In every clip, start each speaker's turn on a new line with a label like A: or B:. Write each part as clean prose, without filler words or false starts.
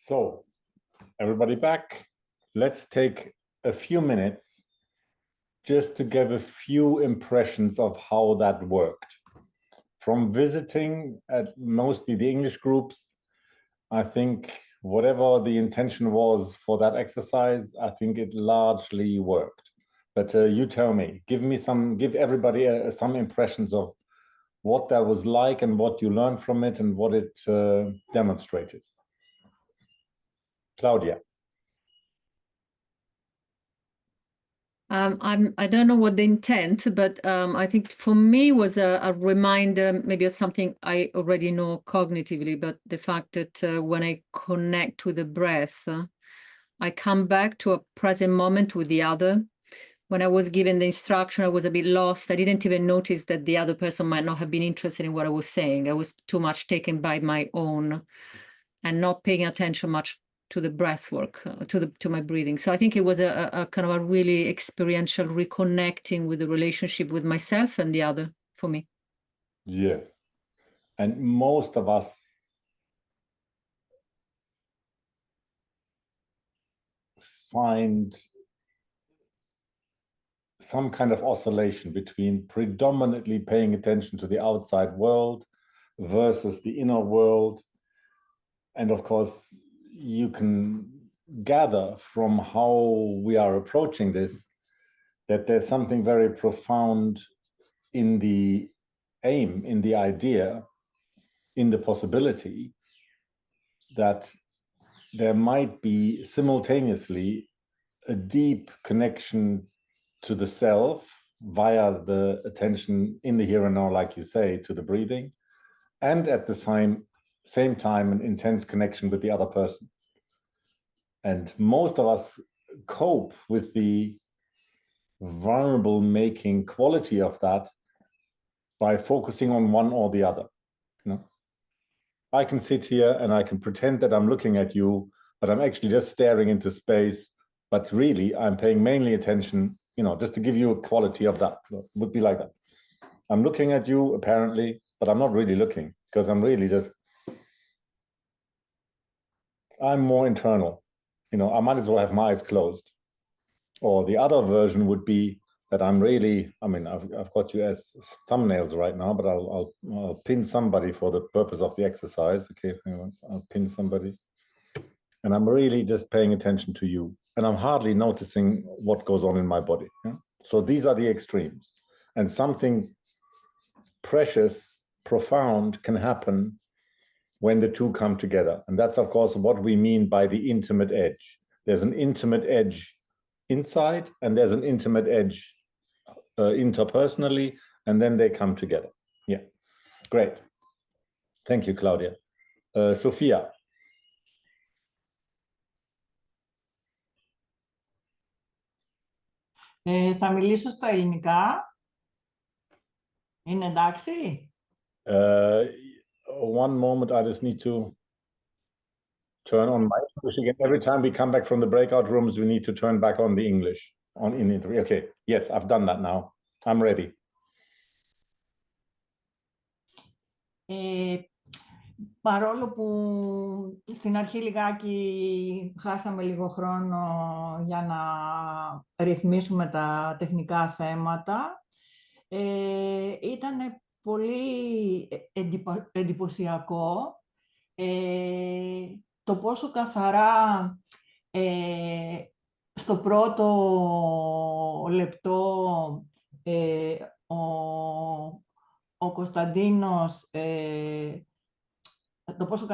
A: So, everybody back. Let's take a few minutes just to give a few impressions of how that worked. From visiting at mostly the English groups, I think whatever the intention was for that exercise, I think it largely worked. But you tell me, give everybody some impressions of what that was like and what you learned from it and what it demonstrated. Claudia.
B: I don't know what the intent, but I think for me was a reminder, maybe of something I already know cognitively, but the fact that when I connect with the breath, I come back to a present moment with the other. When I was given the instruction, I was a bit lost. I didn't even notice that the other person might not have been interested in what I was saying. I was too much taken by my own and not paying attention much to the breath work, to my breathing. So I think it was a kind of a really experiential reconnecting with the relationship with myself and the other for me.
A: Yes. And most of us find some kind of oscillation between predominantly paying attention to the outside world versus the inner world. And of course, you can gather from how we are approaching this that there's something very profound in the aim, in the idea, in the possibility that there might be simultaneously a deep connection to the self via the attention in the here and now, like you say, to the breathing, and at the same time, an intense connection with the other person. And most of us cope with the vulnerable making quality of that by focusing on one or the other. You know, I can sit here and I can pretend that I'm looking at you, but I'm actually just staring into space. But really, I'm paying mainly attention, you know, just to give you a quality of that. It would be like that. I'm looking at you, apparently, but I'm not really looking because I'm really just, I'm more internal. You know, I might as well have my eyes closed. Or the other version would be that I'm really, I mean, I've got you as thumbnails right now, but I'll pin somebody for the purpose of the exercise. Okay, I'll pin somebody. And I'm really just paying attention to you. And I'm hardly noticing what goes on in my body. Yeah? So these are the extremes. And something precious, profound can happen when the two come together. And that's, of course, what we mean by the intimate edge. There's an intimate edge inside, and there's an intimate edge interpersonally, and then they come together. Yeah, great. Thank you, Claudia. Sophia.
C: Θα μιλήσω στα ελληνικά. Είναι εντάξει?
A: One moment, I just need to turn on my English again. Every time we come back from the breakout rooms, we need to turn back on the English. Okay, yes, I've done that now. I'm ready.
C: Παρόλο που στην αρχή λιγάκι χάσαμε λίγο χρόνο για να ρυθμίσουμε τα τεχνικά θέματα, ήταν πολύ εντυπωσιακό το πόσο καθαρά στο πρώτο λεπτό ο Κωνσταντίνος, το πόσο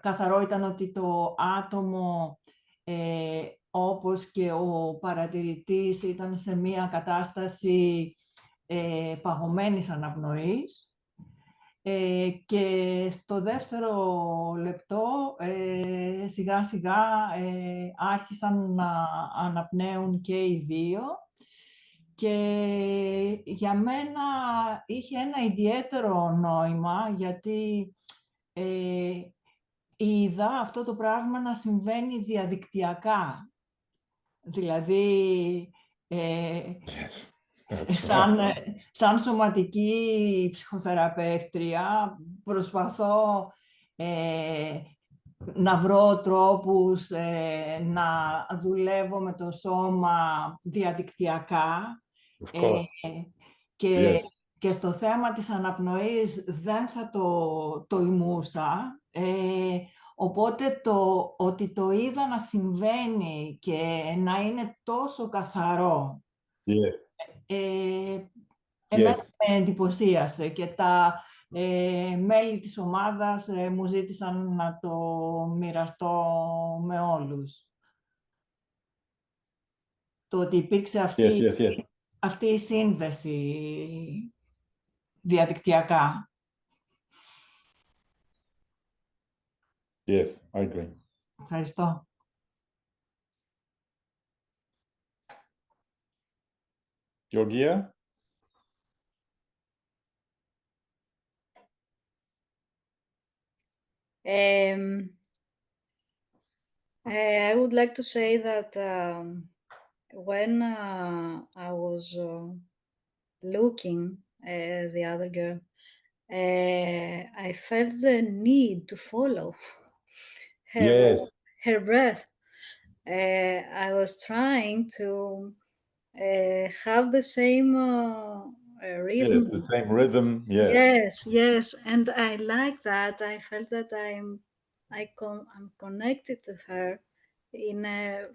C: καθαρό ήταν ότι το άτομο, όπως και ο παρατηρητής, ήταν σε μία κατάσταση παγωμένης αναπνοής. Και στο δεύτερο λεπτό, σιγά σιγά άρχισαν να αναπνέουν και οι δύο. Και για μένα είχε ένα ιδιαίτερο νόημα, γιατί είδα αυτό το πράγμα να συμβαίνει διαδικτυακά. Δηλαδή, σαν σωματική ψυχοθεραπεύτρια, προσπαθώ να βρω τρόπους να δουλεύω με το σώμα διαδικτυακά.
A: Of course.
C: Και,
A: Yes.
C: και στο θέμα της αναπνοής δεν θα το τολμούσα. Οπότε ότι το είδα να συμβαίνει και να είναι τόσο καθαρό,
A: Yes.
C: εμένα
A: Yes.
C: με εντυπωσίασε και τα μέλη της ομάδας μου ζήτησαν να το μοιραστώ με όλους. Το ότι υπήρξε
A: Yes. Yes. Yes.
C: αυτή η σύνδεση διαδικτυακά.
A: Yes. I agree.
C: Ευχαριστώ.
A: Georgia?
D: I would like to say that when I was looking at the other girl, I felt the need to follow
A: Yes.
D: her breath. I was trying to have the same rhythm.
A: Yes. The same rhythm. Yes.
D: Yes, yes, and I like that. I felt that I'm connected to her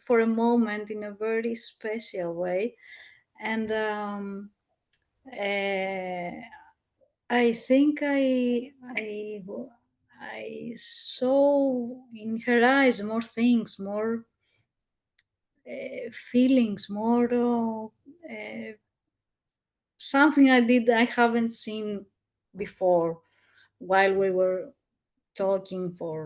D: for a moment in a very special way, and I think I saw in her eyes more things, more feelings, more something I haven't seen before while we were talking for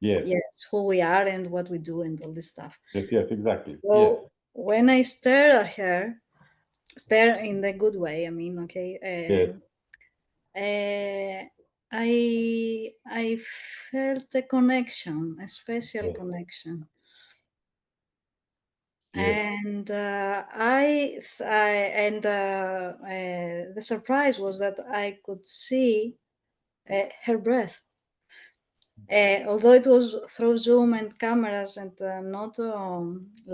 A: Yes.
D: who we are and what we do and all this stuff.
A: Yes. Yes. Exactly.
D: So
A: Yes.
D: when I stare at her, stare in the good way, I mean, okay.
A: Yes.
D: I felt a connection, a special
A: Yes.
D: connection.
A: Yes.
D: And the surprise was that I could see her breath. Although it was through Zoom and cameras and not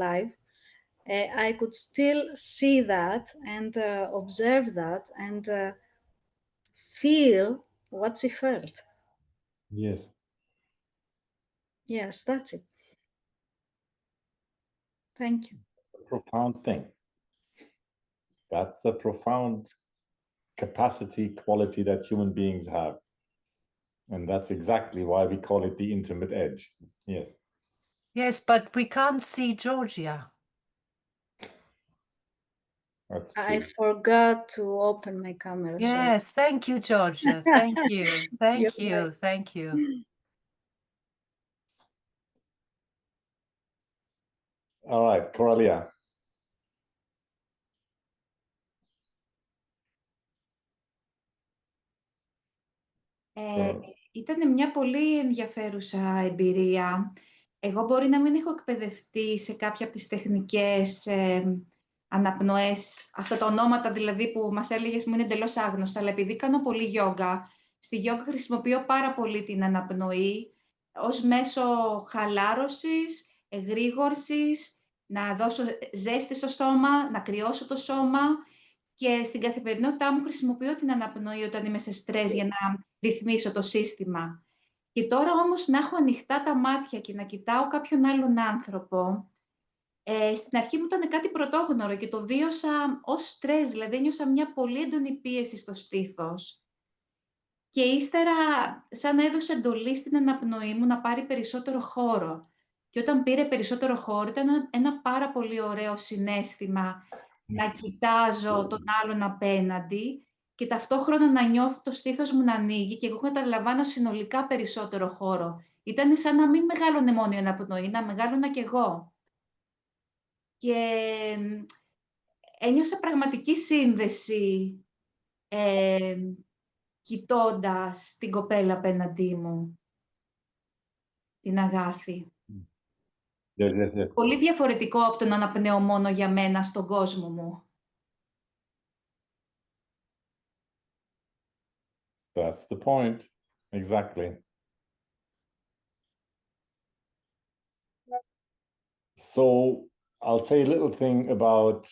D: live, I could still see that and observe that and feel what she felt.
A: Yes.
D: Yes, that's it. Thank you.
A: Profound thing. That's a profound capacity, quality that human beings have. And that's exactly why we call it the intimate edge. Yes.
E: Yes, but we can't see Georgia.
A: That's
D: I
A: true.
D: forgot to open my camera. Sorry.
E: Yes, thank you, Georgia. Thank you. Thank
D: You're
E: you.
D: right.
E: Thank you.
A: All right, Coralia.
F: Ήταν μια πολύ ενδιαφέρουσα εμπειρία. Εγώ μπορεί να μην έχω εκπαιδευτεί σε κάποια από τις τεχνικές αναπνοές, αυτά τα ονόματα δηλαδή που μας έλεγες μου είναι εντελώς άγνωστα, αλλά επειδή κάνω πολύ γιόγκα, στη γιόγκα χρησιμοποιώ πάρα πολύ την αναπνοή ως μέσο χαλάρωσης, εγρήγορσης, να δώσω ζέστη στο σώμα, να κρυώσω το σώμα και στην καθημερινότητά μου χρησιμοποιώ την αναπνοή όταν είμαι σε στρες για να ρυθμίσω το σύστημα. Και τώρα όμως να έχω ανοιχτά τα μάτια και να κοιτάω κάποιον άλλον άνθρωπο, στην αρχή μου ήταν κάτι πρωτόγνωρο και το βίωσα ως στρες, δηλαδή ένιωσα μια πολύ έντονη πίεση στο στήθος. Και ύστερα σαν έδωσε εντολή στην αναπνοή μου να πάρει περισσότερο χώρο. Και όταν πήρε περισσότερο χώρο ήταν ένα πάρα πολύ ωραίο συναίσθημα να κοιτάζω τον άλλον απέναντι και ταυτόχρονα να νιώθω το στήθος μου να ανοίγει και εγώ καταλαμβάνω συνολικά περισσότερο χώρο. Ήταν σαν να μην μεγάλωνε μόνο η αναπνοή, να μεγάλωνα κι εγώ. Και ένιωσα πραγματική σύνδεση κοιτώντας την κοπέλα απέναντί μου, την Αγάπη.
A: Yes.
F: Πολύ διαφορετικό από το να αναπνέω μόνο για μένα στον κόσμο μου.
A: That's the point. Exactly. So I'll say a little thing about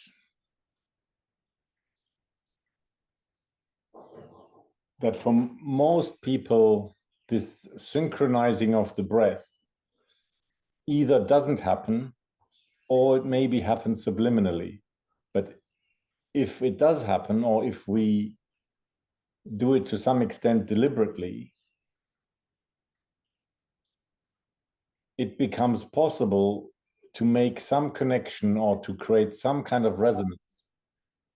A: that. For most people, this synchronizing of the breath either doesn't happen or it maybe happens subliminally. But if it does happen, or if we do it to some extent deliberately, it becomes possible to make some connection or to create some kind of resonance,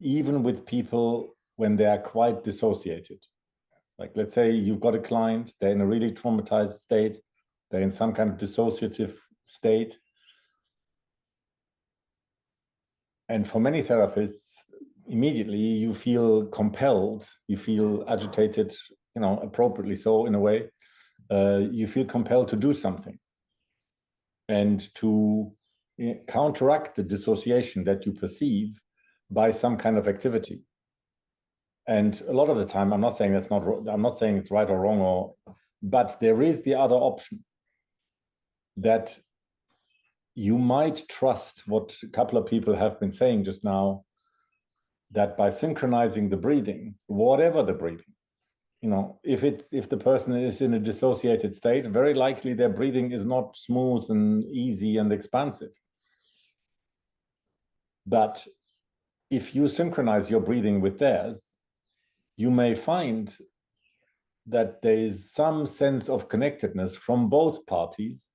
A: even with people when they are quite dissociated. Like, let's say you've got a client, they're in a really traumatized state, they're in some kind of dissociative state. And for many therapists, immediately you feel compelled, you feel agitated, appropriately so in a way, you feel compelled to do something and to counteract the dissociation that you perceive by some kind of activity. And a lot of the time, I'm not saying it's right or wrong, but there is the other option that you might trust what a couple of people have been saying just now, that by synchronizing the breathing, whatever the breathing, if the person is in a dissociated state, very likely their breathing is not smooth and easy and expansive. But if you synchronize your breathing with theirs, you may find that there is some sense of connectedness from both parties,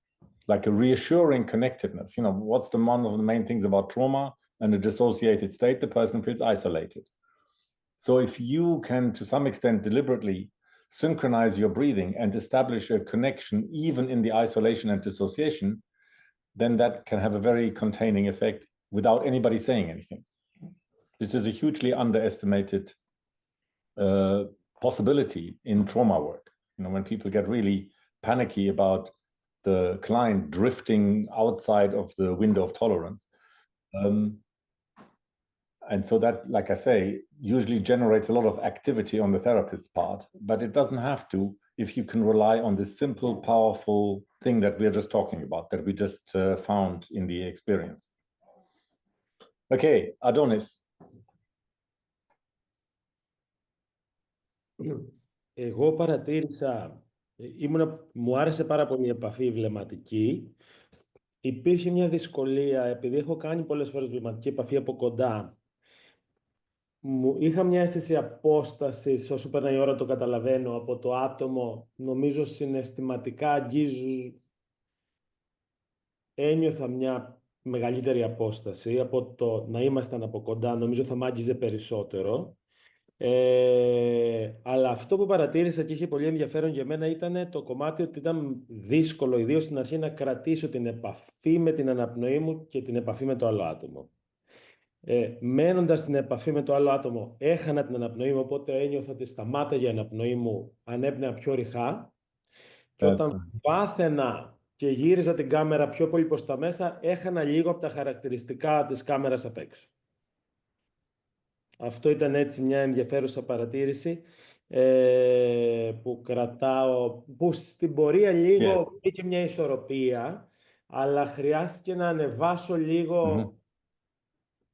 A: like a reassuring connectedness. What's one of the main things about trauma and a dissociated state? The person feels isolated. So if you can, to some extent, deliberately synchronize your breathing and establish a connection, even in the isolation and dissociation, then that can have a very containing effect without anybody saying anything. This is a hugely underestimated possibility in trauma work. When people get really panicky about the client drifting outside of the window of tolerance. And so that, like I say, usually generates a lot of activity on the therapist's part, but it doesn't have to if you can rely on this simple, powerful thing that we're just talking about, that we just found in the experience. Okay, Adonis.
G: Εγώ παρατήρησα, μου άρεσε πάρα πολύ η επαφή βλεμματική. Υπήρχε μια δυσκολία, επειδή έχω κάνει πολλές φορές βλεμματική επαφή από κοντά. Είχα μια αίσθηση απόστασης, όσο περνάει η ώρα το καταλαβαίνω, από το άτομο. Νομίζω συναισθηματικά ένιωθα μια μεγαλύτερη απόσταση από το να ήμασταν από κοντά. Νομίζω θα μ' άγγιζε περισσότερο. Αλλά αυτό που παρατήρησα και είχε πολύ ενδιαφέρον για μένα ήταν το κομμάτι ότι ήταν δύσκολο, ιδίως στην αρχή, να κρατήσω την επαφή με την αναπνοή μου και την επαφή με το άλλο άτομο. Μένοντας στην επαφή με το άλλο άτομο, έχανα την αναπνοή μου, οπότε ένιωθα ότι σταμάταγε η αναπνοή μου, ανέπνεα πιο ρηχά. Και όταν πάθαινα και γύριζα την κάμερα πιο πολύ προς τα μέσα, έχανα λίγο από τα χαρακτηριστικά της κάμερας απ' έξω. Αυτό ήταν έτσι μια ενδιαφέρουσα παρατήρηση που κρατάω, που στην πορεία λίγο είχε μια ισορροπία, αλλά χρειάστηκε να ανεβάσω λίγο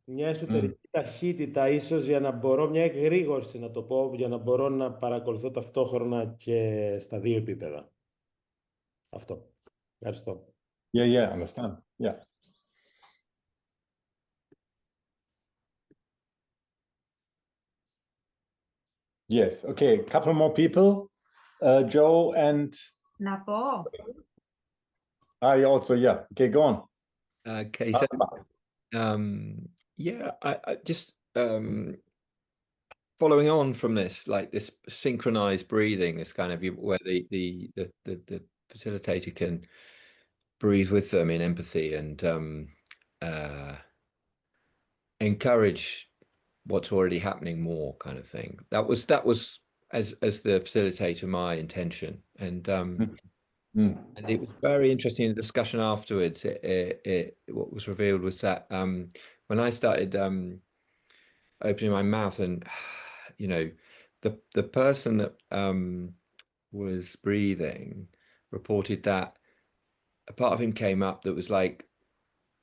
G: μια εσωτερική ταχύτητα, ίσως για να μπορώ, μια εγρήγορση να το πω, για να μπορώ να παρακολουθώ ταυτόχρονα και στα δύο επίπεδα. Αυτό. Ευχαριστώ.
A: Yeah, understand. Yeah. Yes, okay, a couple more people. Joe and...
E: Να πω.
A: Also, yeah. Okay, go on.
H: Okay, so yeah, I just following on from this, like this synchronized breathing, this kind of where the facilitator can breathe with them in empathy and encourage what's already happening more, kind of thing. That was as the facilitator my intention, and and it was very interesting in the discussion afterwards. What was revealed was that when I started opening my mouth, and the person that was breathing reported that a part of him came up that was like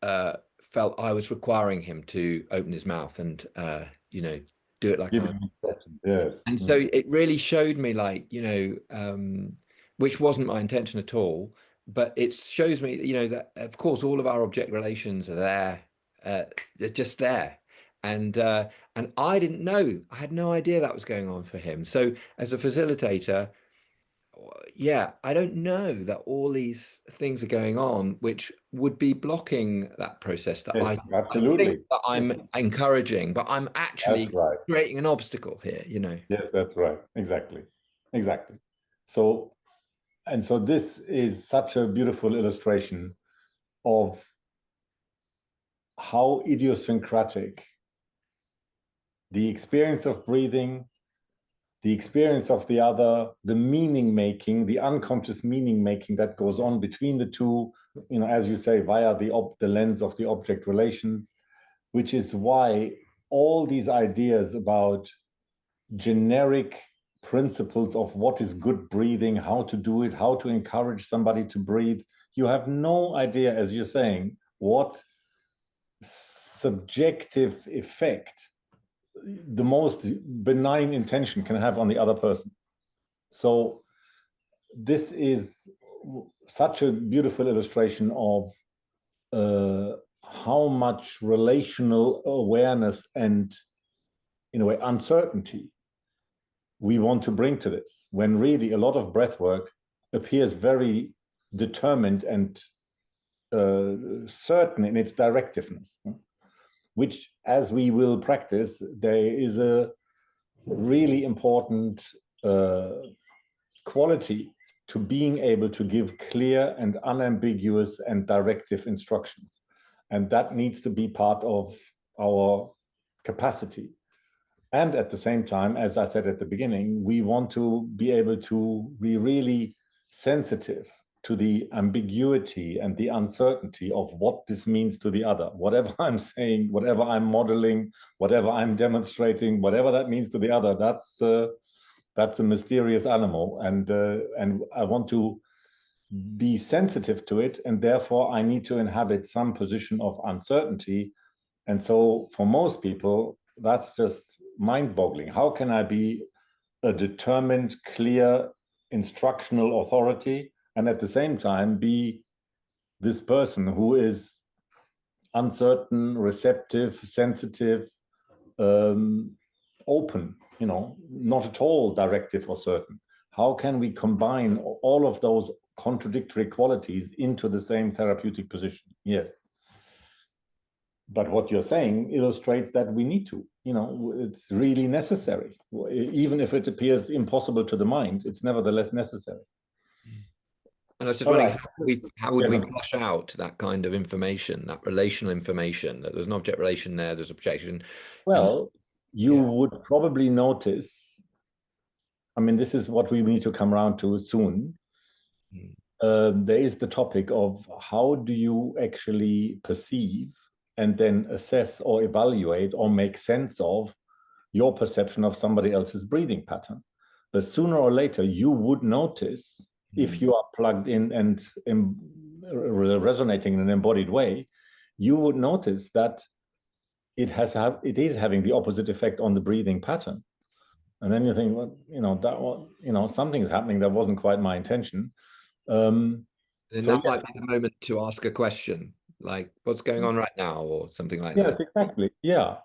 H: felt I was requiring him to open his mouth and you know, do it like
A: Give
H: I.
A: him instructions, yes.
H: And so it really showed me, like, you know, which wasn't my intention at all, but it shows me, you know, that of course all of our object relations are there, they're just there. And I didn't know, I had no idea that was going on for him. So as a facilitator, yeah, I don't know that all these things are going on, which would be blocking that process that
A: Yes,
H: I
A: absolutely.
H: think that I'm encouraging, but I'm actually
A: That's right.
H: creating an obstacle here, you know.
A: Yes, that's right. Exactly. Exactly. So, and so this is such a beautiful illustration of how idiosyncratic the experience of breathing, the experience of the other, the meaning making, the unconscious meaning making that goes on between the two, you know, as you say, via the lens of the object relations, which is why all these ideas about generic principles of what is good breathing, how to do it, how to encourage somebody to breathe, you have no idea, as you're saying, what subjective effect the most benign intention can have on the other person. So this is such a beautiful illustration of how much relational awareness and, in a way, uncertainty we want to bring to this, when really a lot of breath work appears very determined and certain in its directiveness, which, as we will practice, there is a really important quality to being able to give clear and unambiguous and directive instructions. And that needs to be part of our capacity. And at the same time, as I said at the beginning, we want to be able to be really sensitive to the ambiguity and the uncertainty of what this means to the other. Whatever I'm saying, whatever I'm modeling, whatever I'm demonstrating, whatever that means to the other, that's a mysterious animal. And I want to be sensitive to it. And therefore, I need to inhabit some position of uncertainty. And so for most people, that's just mind-boggling. How can I be a determined, clear, instructional authority and at the same time be this person who is uncertain, receptive, sensitive, open, you know, not at all directive or certain? How can we combine all of those contradictory qualities into the same therapeutic position? Yes. But what you're saying illustrates that we need to, you know, it's really necessary. Even if it appears impossible to the mind, it's nevertheless necessary.
H: And I was just wondering, how would we flush out that kind of information, that relational information, that there's an object relation there, there's objection?
A: Well, you would probably notice, I mean, this is what we need to come around to soon. There is the topic of how do you actually perceive and then assess or evaluate or make sense of your perception of somebody else's breathing pattern. But sooner or later, you would notice, if you are plugged in and resonating in an embodied way, you would notice that it is having the opposite effect on the breathing pattern. And then you think, well, you know, something's happening that wasn't quite my intention.
H: Then that might be the moment to ask a question, like what's going on right now, or something like that.
A: Yes, exactly. Yeah.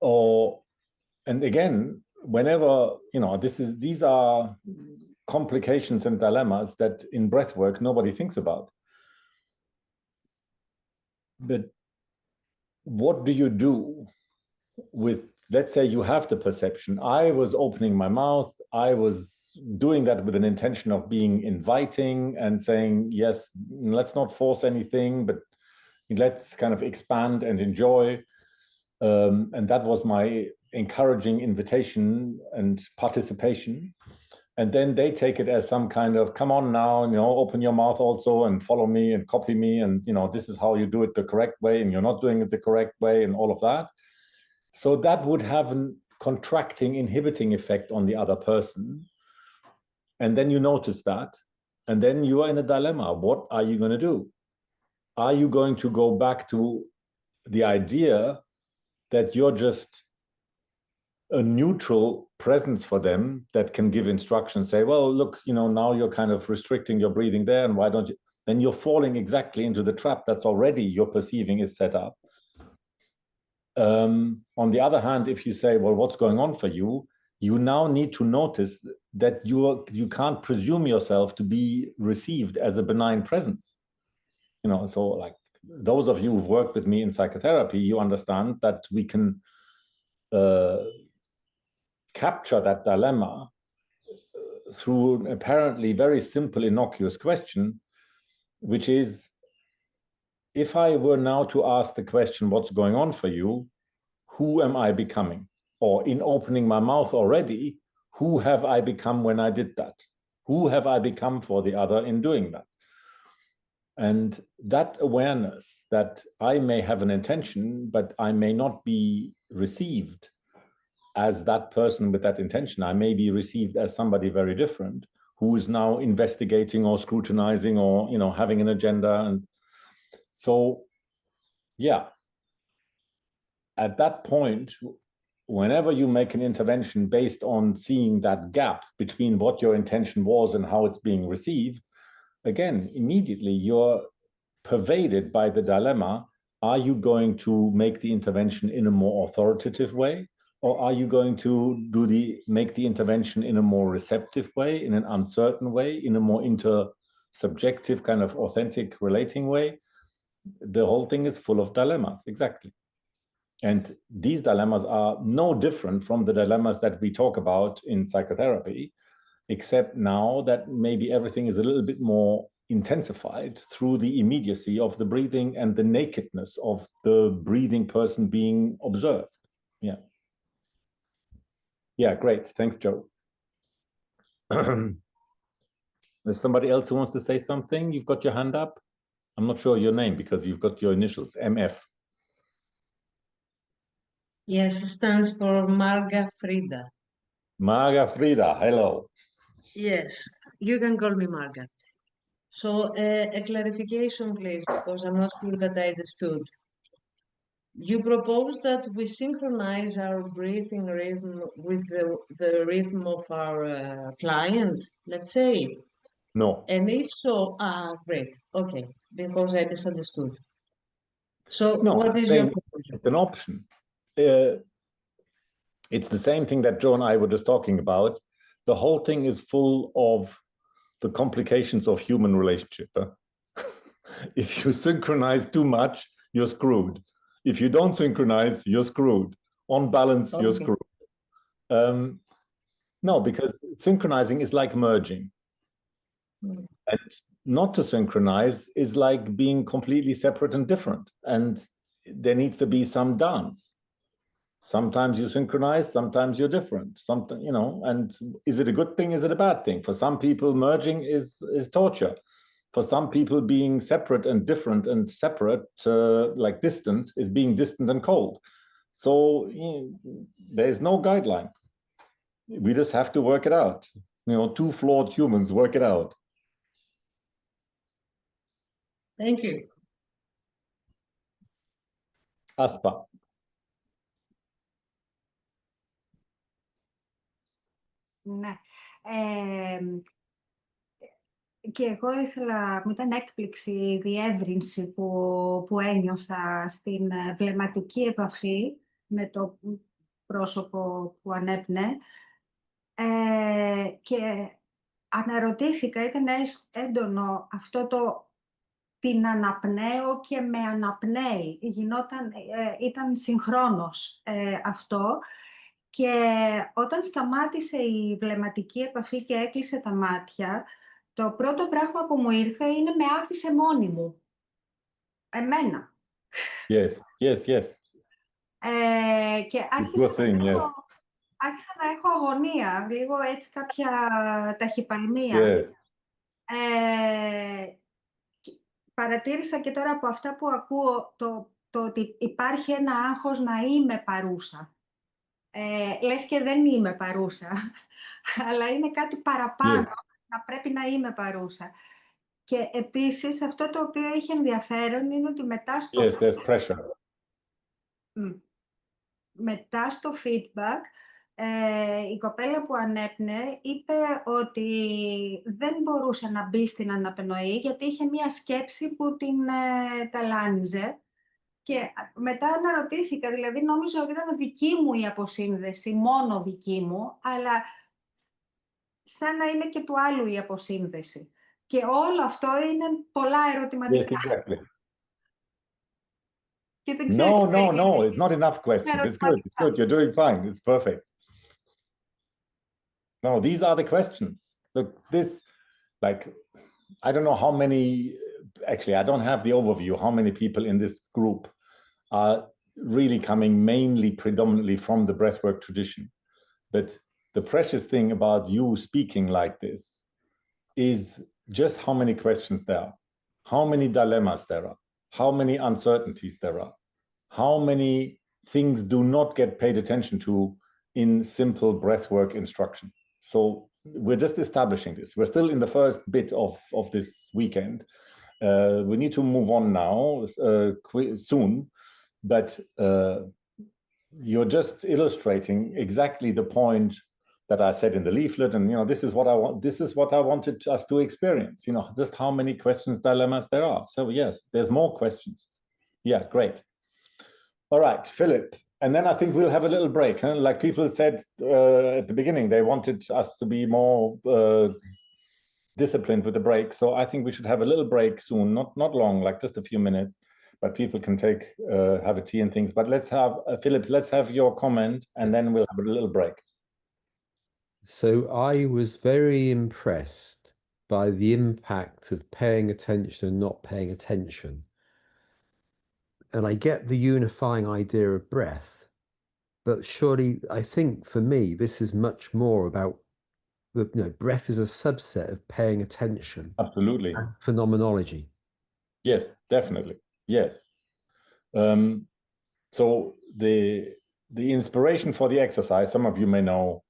A: And again, whenever, you know, these are complications and dilemmas that in breathwork nobody thinks about. But what do you do with, let's say you have the perception, I was opening my mouth, I was doing that with an intention of being inviting and saying, yes, let's not force anything, but let's kind of expand and enjoy. And that was my encouraging invitation and participation. And then they take it as some kind of, come on now, you know, open your mouth also and follow me and copy me. And, you know, this is how you do it the correct way and you're not doing it the correct way and all of that. So that would have a contracting, inhibiting effect on the other person. And then you notice that. And then you are in a dilemma. What are you going to do? are you going to go back to the idea that you're just a neutral presence for them that can give instructions, say, well, look, now you're kind of restricting your breathing there, and why don't you? Then you're falling exactly into the trap that's already you're perceiving is set up. On the other hand, if you say, well, what's going on for you? You now need to notice that you can't presume yourself to be received as a benign presence. So like those of you who've worked with me in psychotherapy, you understand that we can capture that dilemma through an apparently very simple, innocuous question, which is, if I were now to ask the question, what's going on for you? Who am I becoming? Or in opening my mouth already, who have I become when I did that? Who have I become for the other in doing that? And that awareness that I may have an intention, but I may not be received as that person with that intention. I may be received as somebody very different who is now investigating or scrutinizing or, having an agenda. And so, yeah, at that point, whenever you make an intervention based on seeing that gap between what your intention was and how it's being received, again, immediately you're pervaded by the dilemma. Are you going to make the intervention in a more authoritative way? Or are you going to make the intervention in a more receptive way, in an uncertain way, in a more intersubjective kind of authentic relating way? The whole thing is full of dilemmas, exactly. And these dilemmas are no different from the dilemmas that we talk about in psychotherapy, except now that maybe everything is a little bit more intensified through the immediacy of the breathing and the nakedness of the breathing person being observed. Yeah. Yeah, great. Thanks, Joe. There's somebody else who wants to say something. You've got your hand up. I'm not sure your name because you've got your initials, MF.
I: Yes, it stands for Marga Frida.
A: Marga Frida, hello.
I: Yes, you can call me Marga. So a clarification, please, because I'm not sure that I understood. You propose that we synchronize our breathing rhythm with the rhythm of our client, let's say?
A: No.
I: And if so, great, okay, because I misunderstood. So
A: no,
I: what is your proposal?
A: It's an option. It's the same thing that Joe and I were just talking about. The whole thing is full of the complications of human relationship. If you synchronize too much, you're screwed. If you don't synchronize, you're screwed. On balance, you're screwed. No, because synchronizing is like merging. And not to synchronize is like being completely separate and different. And there needs to be some dance. Sometimes you synchronize, sometimes you're different. Something, and is it a good thing? Is it a bad thing? For some people, merging is torture. For some people, being separate and different and separate, like distant, is being distant and cold. So there's no guideline. We just have to work it out. Two flawed humans work it out.
I: Thank you.
A: Aspa.
J: Ναι. Και εγώ ήθελα, μου ήταν έκπληξη η διεύρυνση που ένιωθα στην βλεμματική επαφή με το πρόσωπο που ανέπνε. Και αναρωτήθηκα, ήταν έντονο αυτό την αναπνέω και με αναπνέει. Ήταν συγχρόνως αυτό. Και όταν σταμάτησε η βλεμματική επαφή και έκλεισε τα μάτια, το πρώτο πράγμα που μου ήρθε είναι με άφησε μόνη μου. Εμένα.
A: Yes, yes, yes.
J: Και άρχισα να έχω αγωνία, λίγο έτσι κάποια ταχυπαλμία.
A: Yes.
J: Παρατήρησα και τώρα από αυτά που ακούω το ότι υπάρχει ένα άγχος να είμαι παρούσα. Λες και δεν είμαι παρούσα, αλλά είναι κάτι παραπάνω, να πρέπει να είμαι παρούσα. Και επίσης αυτό το οποίο έχει ενδιαφέρον είναι ότι μετά στο,
A: Yes, there's pressure.
J: μετά στο feedback η κοπέλα που ανέπνεε είπε ότι δεν μπορούσε να μπει στην αναπνοή γιατί είχε μία σκέψη που την ταλάνιζε. Και μετά αναρωτήθηκα, δηλαδή νόμιζα ότι ήταν δική μου η αποσύνδεση, μόνο δική μου, αλλά σαν να είναι και του άλλου η αποσύνδεση. Και όλο αυτό είναι πολλά ερωτηματικά.
A: Yes, exactly.
J: Και δεν ξέρεις
A: No, it's not enough questions. It's good, it's good. You're doing fine. It's perfect. No, these are the questions. Look, this, like, I don't know how many, actually, I don't have the overview, how many people in this group are really coming mainly, predominantly from the breathwork tradition. But the precious thing about you speaking like this is just how many questions there are, how many dilemmas there are, how many uncertainties there are, how many things do not get paid attention to in simple breathwork instruction. So we're just establishing this. We're still in the first bit of this weekend. We need to move on now soon, but you're just illustrating exactly the point that I said in the leaflet, and this is what I want. This is what I wanted us to experience. Just how many questions, dilemmas there are. So yes, there's more questions. Yeah, great. All right, Philip, and then I think we'll have a little break. Huh? Like people said at the beginning, they wanted us to be more disciplined with the break. So I think we should have a little break soon, not long, like just a few minutes, but people can have a tea and things. But let's have, Philip, let's have your comment, and then we'll have a little break.
K: So I was very impressed by the impact of paying attention and not paying attention. And I get the unifying idea of breath, but surely I think for me, this is much more about, breath is a subset of paying attention.
A: Absolutely.
K: And phenomenology.
A: Yes, definitely. Yes. So the inspiration for the exercise, some of you may know,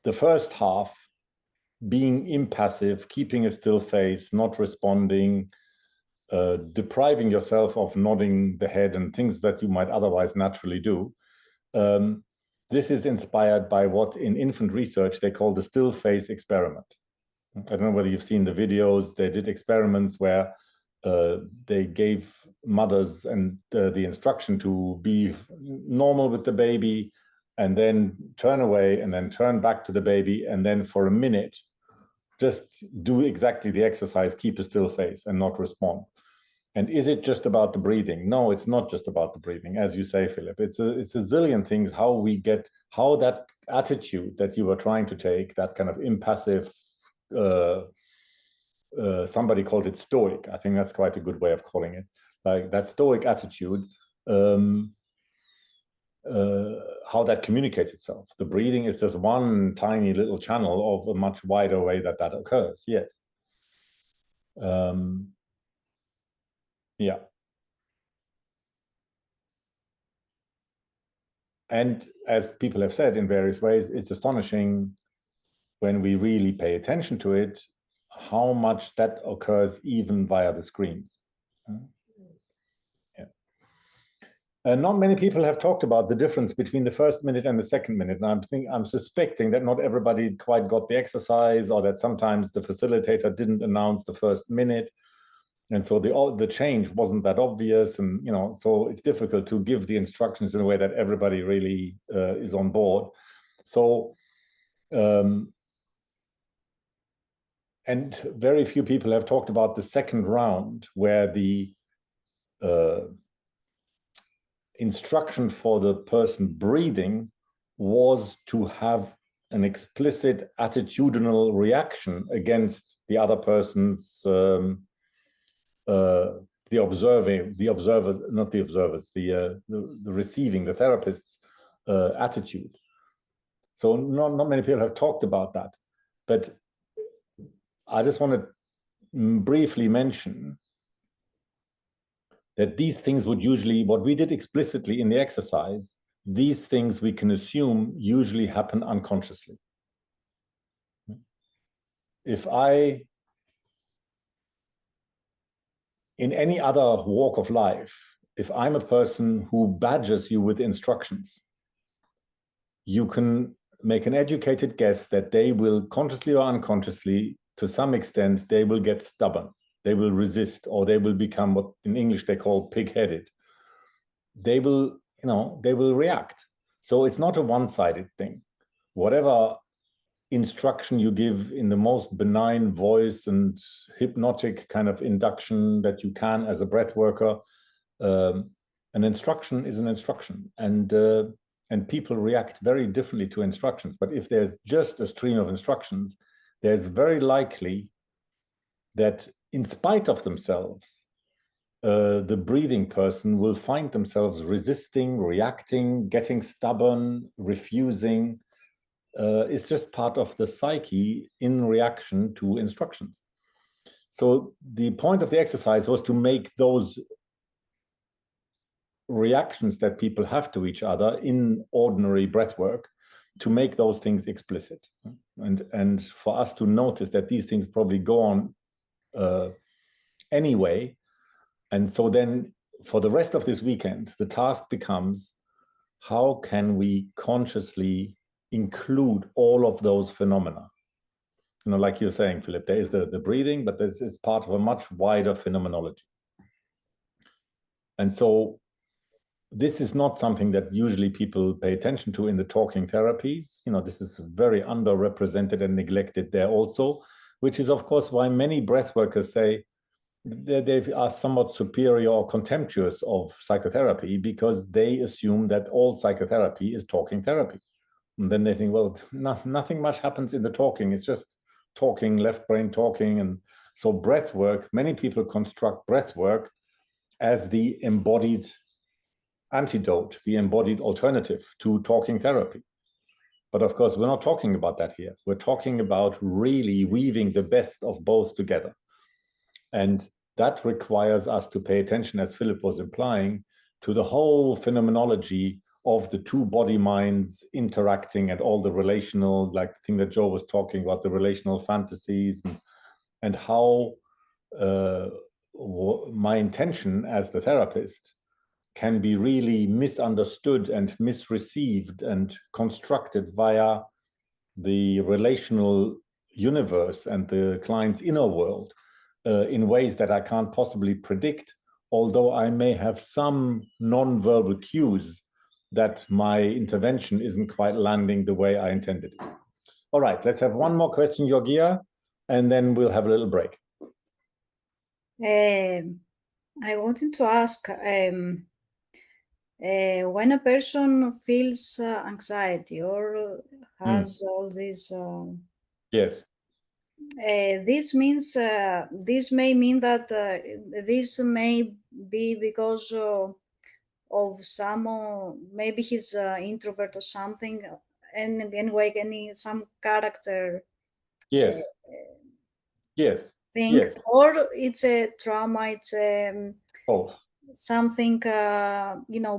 A: the first half being impassive, keeping a still face, not responding, depriving yourself of nodding the head and things that you might otherwise naturally do. This is inspired by what in infant research they call the still face experiment. I don't know whether you've seen the videos. They did experiments where they gave mothers and the instruction to be normal with the baby, and then turn away, and then turn back to the baby, and then for a minute, just do exactly the exercise, keep a still face and not respond. And is it just about the breathing? No, it's not just about the breathing, as you say, Philip. It's a zillion things how that attitude that you were trying to take, that kind of impassive, somebody called it stoic. I think that's quite a good way of calling it. Like that stoic attitude, how that communicates itself. The breathing is just one tiny little channel of a much wider way that occurs. Yes. Yeah. And as people have said in various ways, it's astonishing when we really pay attention to it, how much that occurs even via the screens. Yeah. Not many people have talked about the difference between the first minute and the second minute. And I'm suspecting that not everybody quite got the exercise, or that sometimes the facilitator didn't announce the first minute. And so the change wasn't that obvious. And, so it's difficult to give the instructions in a way that everybody really is on board. So, and very few people have talked about the second round, where the instruction for the person breathing was to have an explicit attitudinal reaction against the other person's the receiving, the therapist's attitude. So not many people have talked about that, but I just want to briefly mention that these things would usually, what we did explicitly in the exercise, these things we can assume usually happen unconsciously. If I in any other walk of life, if I'm a person who badgers you with instructions, you can make an educated guess that they will, consciously or unconsciously, to some extent, they will get stubborn, they will resist, or they will become what in English they call pig-headed. They will, they will react. So it's not a one-sided thing. Whatever instruction you give in the most benign voice and hypnotic kind of induction that you can as a breath worker, an instruction is an instruction, and people react very differently to instructions. But if there's just a stream of instructions, there's very likely that in spite of themselves, the breathing person will find themselves resisting, reacting, getting stubborn, refusing. It's just part of the psyche in reaction to instructions. So the point of the exercise was to make those reactions that people have to each other in ordinary breath work, to make those things explicit, and for us to notice that these things probably go on anyway. And so then for the rest of this weekend, the task becomes, how can we consciously include all of those phenomena? Like you're saying, Philip, there is the breathing, but this is part of a much wider phenomenology. And so this is not something that usually people pay attention to in the talking therapies. This is very underrepresented and neglected there also, which is, of course, why many breath workers say they are somewhat superior or contemptuous of psychotherapy, because they assume that all psychotherapy is talking therapy. And then they think, well, nothing much happens in the talking. It's just talking, left brain talking. And so breath work, many people construct breath work as the embodied antidote, the embodied alternative to talking therapy. But of course, we're not talking about that here. We're talking about really weaving the best of both together. And that requires us to pay attention, as Philip was implying, to the whole phenomenology of the two body minds interacting, and all the relational, like the thing that Joe was talking about, the relational fantasies, and how my intention as the therapist can be really misunderstood and misreceived and constructed via the relational universe and the client's inner world in ways that I can't possibly predict, although I may have some non-verbal cues that my intervention isn't quite landing the way I intended it. All right, let's have one more question, Georgia, and then we'll have a little break.
D: I wanted to ask, when a person feels anxiety or has all these
A: yes,
D: this means this may mean that this may be because of some maybe he's introvert or something, and anyway some character
A: yes, yes,
D: thing,
A: yes.
D: or it's a trauma, it's something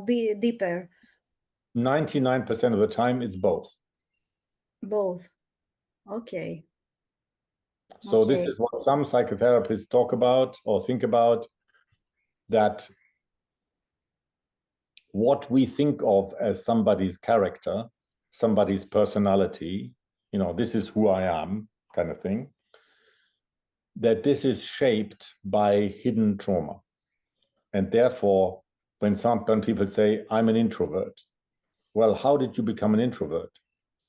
D: be deeper.
A: 99% of the time it's both.
D: Okay.
A: So this is what some psychotherapists talk about or think about, that what we think of as somebody's character, somebody's personality, this is who I am kind of thing, that this is shaped by hidden trauma. And therefore, when people say, I'm an introvert, well, how did you become an introvert?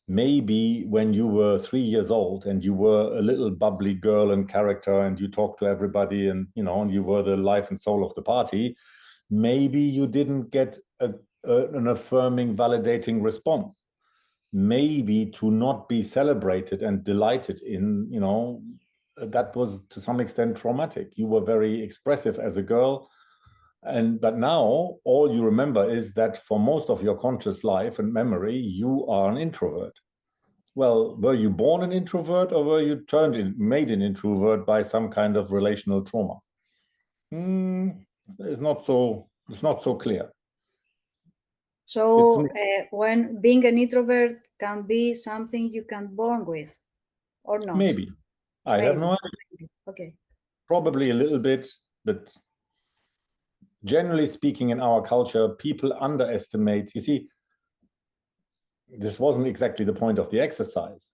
A: Maybe when you were 3 years old and you were a little bubbly girl in character and you talked to everybody and, and you were the life and soul of the party, maybe you didn't get an affirming, validating response. Maybe to not be celebrated and delighted in, that was to some extent traumatic. You were very expressive as a girl. But now all you remember is that for most of your conscious life and memory, you are an introvert. Well, were you born an introvert, or were you made an introvert by some kind of relational trauma? It's not so clear.
D: So when being an introvert can be something you can born with, or not?
A: Maybe. I have no idea.
D: Okay.
A: Probably a little bit, but generally speaking, in our culture, people underestimate. You see, this wasn't exactly the point of the exercise.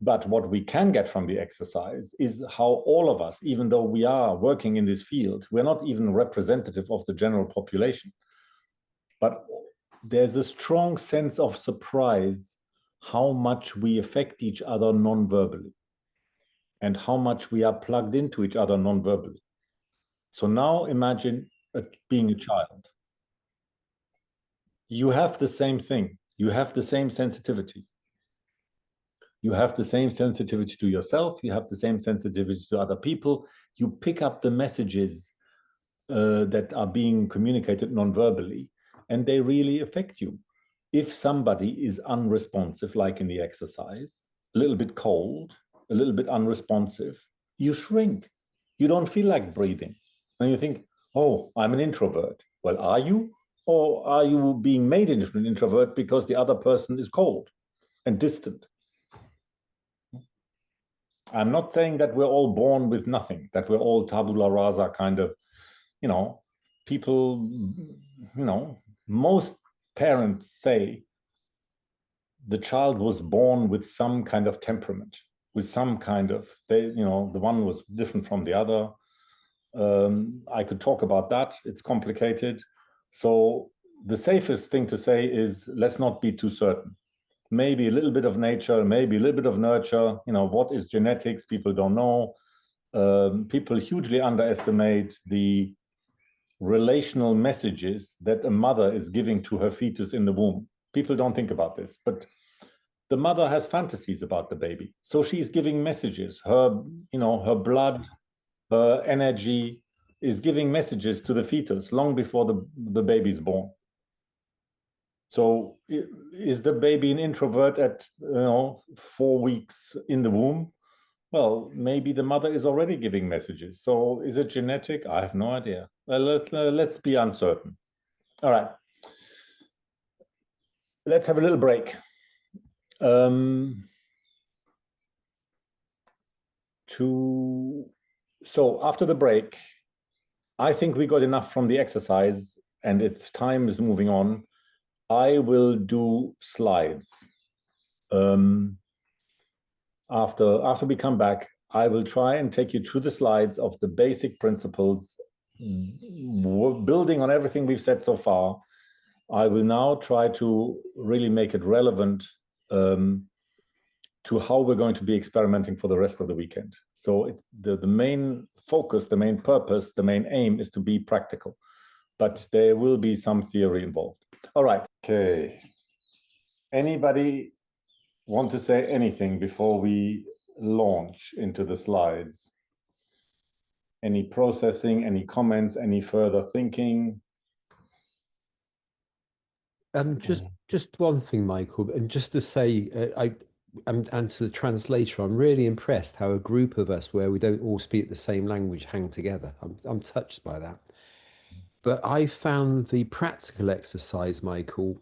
A: But what we can get from the exercise is how all of us, even though we are working in this field, we're not even representative of the general population. But there's a strong sense of surprise how much we affect each other non-verbally and how much we are plugged into each other non-verbally. So now imagine being a child. You have the same thing. You have the same sensitivity. You have the same sensitivity to yourself. You have the same sensitivity to other people. You pick up the messages that are being communicated non-verbally, and they really affect you. If somebody is unresponsive, like in the exercise, a little bit cold, a little bit unresponsive, you shrink. You don't feel like breathing. And you think, oh, I'm an introvert. Well, are you? Or are you being made into an introvert because the other person is cold and distant? I'm not saying that we're all born with nothing, that we're all tabula rasa kind of, people, most parents say the child was born with some kind of temperament, with some kind of, the one was different from the other. I could talk about that. It's complicated. So the safest thing to say is let's not be too certain. Maybe a little bit of nature, maybe a little bit of nurture. What is genetics? People don't know. People hugely underestimate the relational messages that a mother is giving to her fetus in the womb. People don't think about this, but the mother has fantasies about the baby. So she's giving messages. Her blood, her energy is giving messages to the fetus long before the baby's born. So is the baby an introvert at 4 weeks in the womb? Well, maybe the mother is already giving messages. So is it genetic? I have no idea. Let's be uncertain. All right. Let's have a little break. So after the break, I think we got enough from the exercise and its time is moving on. I will do slides. After we come back, I will try and take you through the slides of the basic principles, building on everything we've said so far. I will now try to really make it relevant to how we're going to be experimenting for the rest of the weekend. So it's the main focus, the main purpose, the main aim is to be practical, but there will be some theory involved. All right. Okay. Anybody want to say anything before we launch into the slides? Any processing, any comments, any further thinking?
K: Just one thing, Michael, and just to say, and to the translator, I'm really impressed how a group of us where we don't all speak the same language hang together. I'm touched by that. But I found the practical exercise, Michael,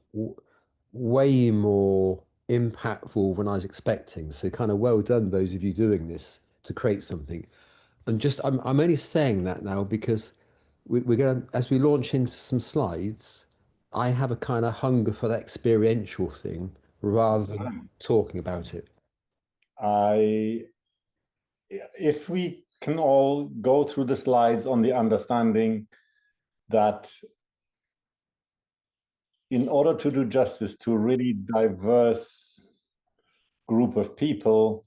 K: way more impactful than I was expecting. So kind of well done, those of you doing this to create something. And just, I'm only saying that now because we're going to, as we launch into some slides, I have a kind of hunger for that experiential thing rather than talking about it.
A: If we can all go through the slides on the understanding that in order to do justice to a really diverse group of people,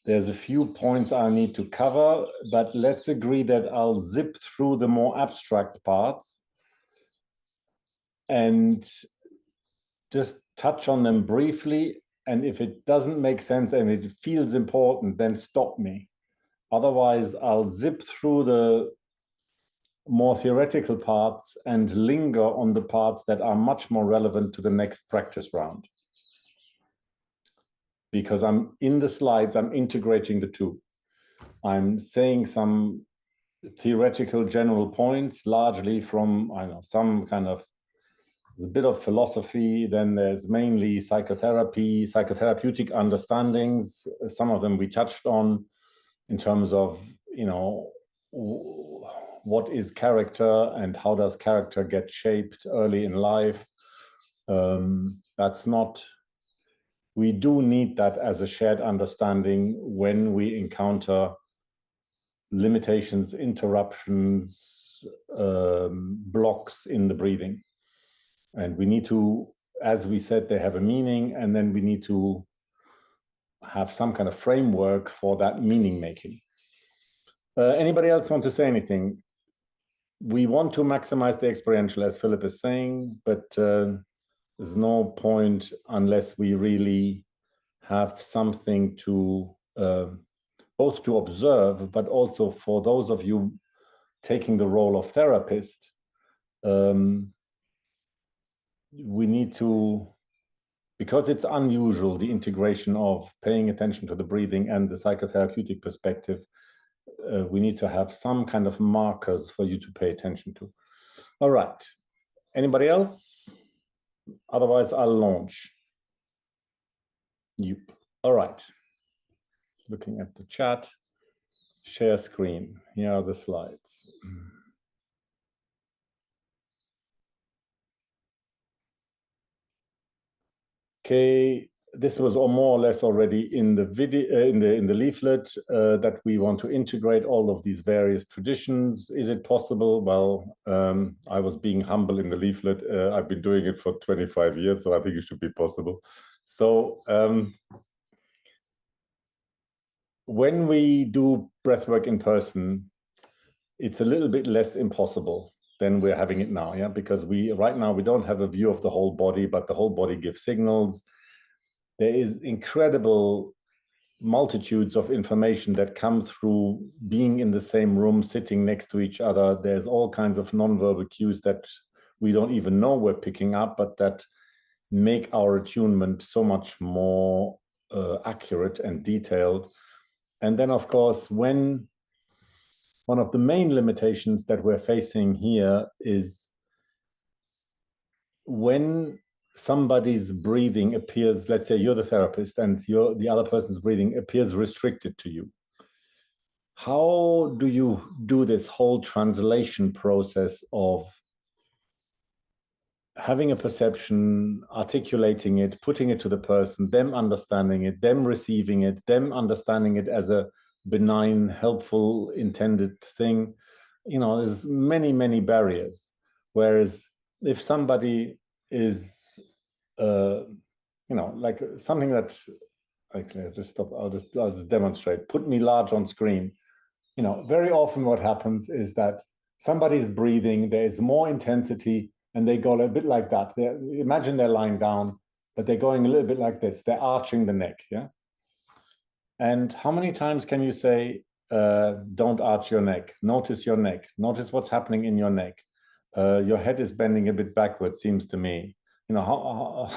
A: there's a few points I need to cover, but let's agree that I'll zip through the more abstract parts and just touch on them briefly. And if it doesn't make sense and it feels important, then stop me. Otherwise, I'll zip through the more theoretical parts and linger on the parts that are much more relevant to the next practice round. Because I'm in the slides, I'm integrating the two. I'm saying some theoretical general points, largely from, some kind of, there's a bit of philosophy, then there's mainly psychotherapy, psychotherapeutic understandings. Some of them we touched on in terms of, what is character and how does character get shaped early in life. That's not, we do need that as a shared understanding when we encounter limitations, interruptions, blocks in the breathing. And we need to, as we said, they have a meaning, and then we need to have some kind of framework for that meaning making. Anybody else want to say anything? We want to maximize the experiential, as Philip is saying, but there's no point unless we really have something to both to observe, but also for those of you taking the role of therapist, we need to, because it's unusual, the integration of paying attention to the breathing and the psychotherapeutic perspective, we need to have some kind of markers for you to pay attention to. All right. Anybody else? Otherwise, I'll launch. Yep. All right. Looking at the chat. Share screen. Here are the slides. Okay, this was more or less already in the video, in the leaflet, that we want to integrate all of these various traditions. Is it possible? Well, I was being humble in the leaflet. I've been doing it for 25 years, so I think it should be possible. So when we do breathwork in person, it's a little bit less impossible than we're having it now, yeah? Because right now we don't have a view of the whole body, but the whole body gives signals. There is incredible multitudes of information that come through being in the same room, sitting next to each other. There's all kinds of nonverbal cues that we don't even know we're picking up, but that make our attunement so much more accurate and detailed. And then, of course, when one of the main limitations that we're facing here is when somebody's breathing appears, let's say you're the therapist and the other person's breathing appears restricted to you. How do you do this whole translation process of having a perception, articulating it, putting it to the person, them understanding it, them receiving it, them understanding it as a benign, helpful, intended thing? You know, there's many, many barriers. Whereas if somebody is, you know, like something that, actually, I'll just stop, I'll just demonstrate, put me large on screen. You know, very often what happens is that somebody's breathing, there's more intensity, and they go a bit like that. Imagine they're lying down, but they're going a little bit like this. They're arching the neck, yeah? And how many times can you say, don't arch your neck? Notice your neck. Notice what's happening in your neck. Your head is bending a bit backwards, seems to me. You know,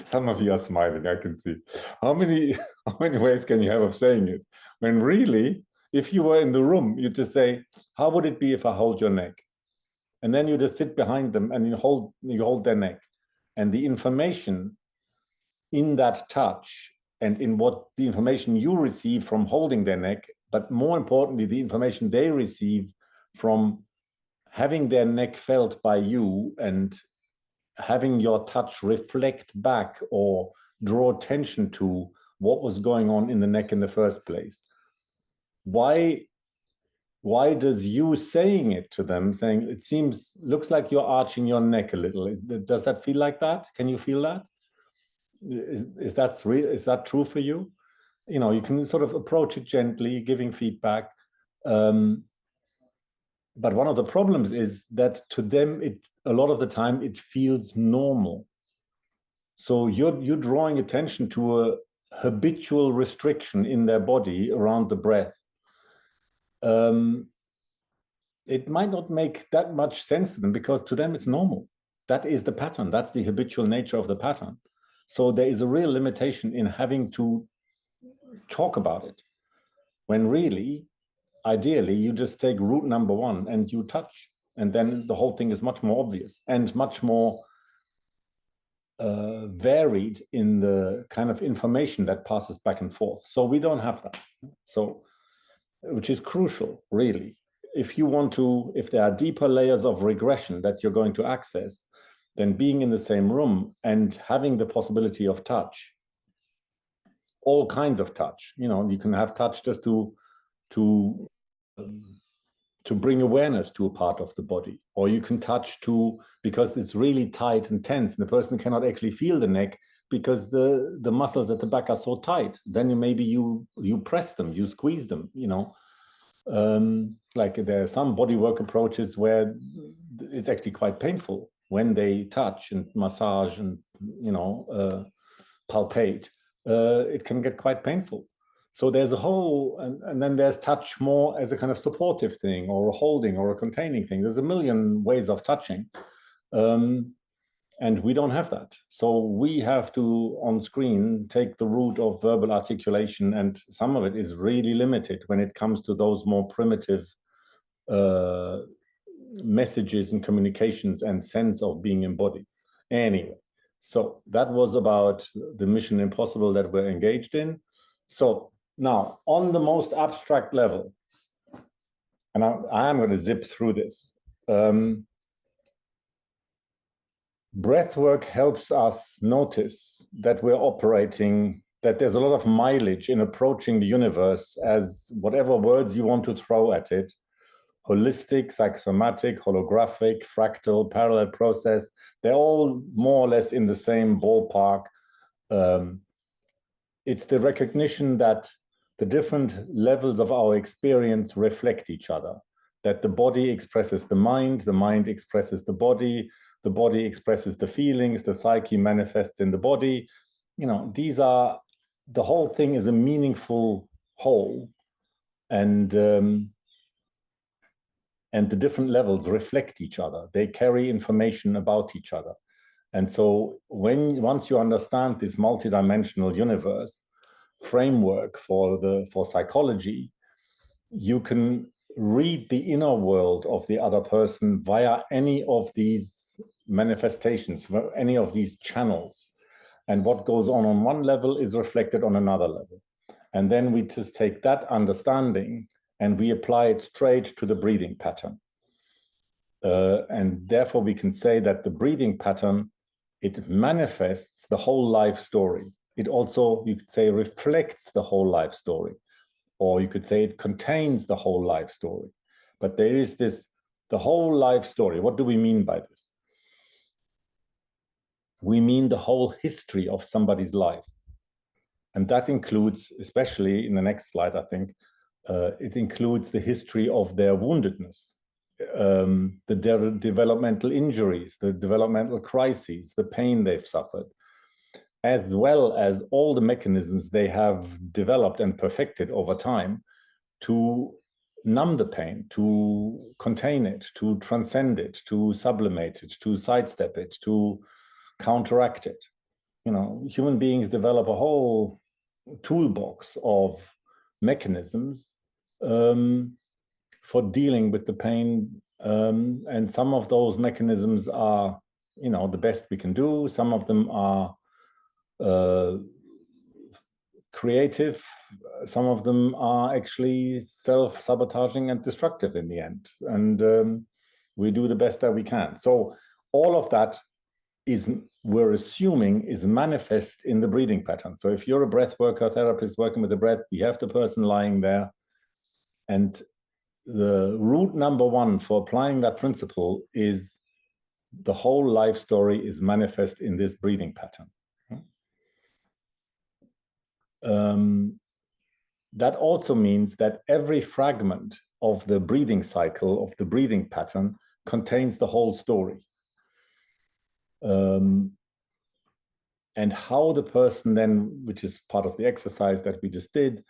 A: some of you are smiling, I can see. How many ways can you have of saying it? When really, if you were in the room, you'd just say, how would it be if I hold your neck? And then you just sit behind them and you hold their neck. And the information in that touch and in what the information you receive from holding their neck, but more importantly, the information they receive from having their neck felt by you and having your touch reflect back or draw attention to what was going on in the neck in the first place. Why does you saying it to them, saying, it looks like you're arching your neck a little, does that feel like that? Can you feel that? Is that true for you? You know, you can sort of approach it gently, giving feedback. But one of the problems is that to them, a lot of the time, it feels normal. So you're drawing attention to a habitual restriction in their body around the breath. It might not make that much sense to them because to them it's normal. That is the pattern. That's the habitual nature of the pattern. So there is a real limitation in having to talk about it, when really, ideally, you just take route number one and you touch, and then the whole thing is much more obvious and much more varied in the kind of information that passes back and forth. So we don't have that. So, which is crucial, really. if you want to, if there are deeper layers of regression that you're going to access, then being in the same room and having the possibility of touch, all kinds of touch, you know, you can have touch just to bring awareness to a part of the body, or you can touch because it's really tight and tense and the person cannot actually feel the neck because the muscles at the back are so tight. Then maybe you press them, you squeeze them, you know. Like there are some bodywork approaches where it's actually quite painful when they touch and massage and, you know, palpate. It can get quite painful. So there's a whole, and then there's touch more as a kind of supportive thing, or a holding or a containing thing. There's a million ways of touching. And we don't have that. So we have to, on screen, take the route of verbal articulation, and some of it is really limited when it comes to those more primitive messages and communications and sense of being embodied. Anyway, so that was about the mission impossible that we're engaged in. So now, on the most abstract level, and I am going to zip through this, breathwork helps us notice that we're operating, that there's a lot of mileage in approaching the universe as whatever words you want to throw at it, holistic, psychosomatic, holographic, fractal, parallel process, they're all more or less in the same ballpark. It's the recognition that the different levels of our experience reflect each other, that the body expresses the mind expresses the body expresses the feelings, the psyche manifests in the body. You know, the whole thing is a meaningful whole, and the different levels reflect each other. They carry information about each other. And so once you understand this multidimensional universe framework for psychology, you can read the inner world of the other person via any of these manifestations, any of these channels. And what goes on one level is reflected on another level. And then we just take that understanding and we apply it straight to the breathing pattern. And therefore we can say that the breathing pattern, it manifests the whole life story. It also, you could say, reflects the whole life story. Or you could say it contains the whole life story. But there is the whole life story. What do we mean by this? We mean the whole history of somebody's life. And that includes, especially in the next slide, I think, it includes the history of their woundedness, the developmental injuries, the developmental crises, the pain they've suffered, as well as all the mechanisms they have developed and perfected over time to numb the pain, to contain it, to transcend it, to sublimate it, to sidestep it, to counteract it. You know, human beings develop a whole toolbox of mechanisms for dealing with the pain, and some of those mechanisms are, you know, the best we can do. Some of them are creative. Some of them are actually self-sabotaging and destructive in the end. And we do the best that we can. So all of that we're assuming is manifest in the breathing pattern. So if you're a breath worker, therapist working with the breath, you have the person lying there. And the route number one for applying that principle is the whole life story is manifest in this breathing pattern. That also means that every fragment of the breathing cycle, of the breathing pattern, contains the whole story. And how the person then, which is part of the exercise that we just did,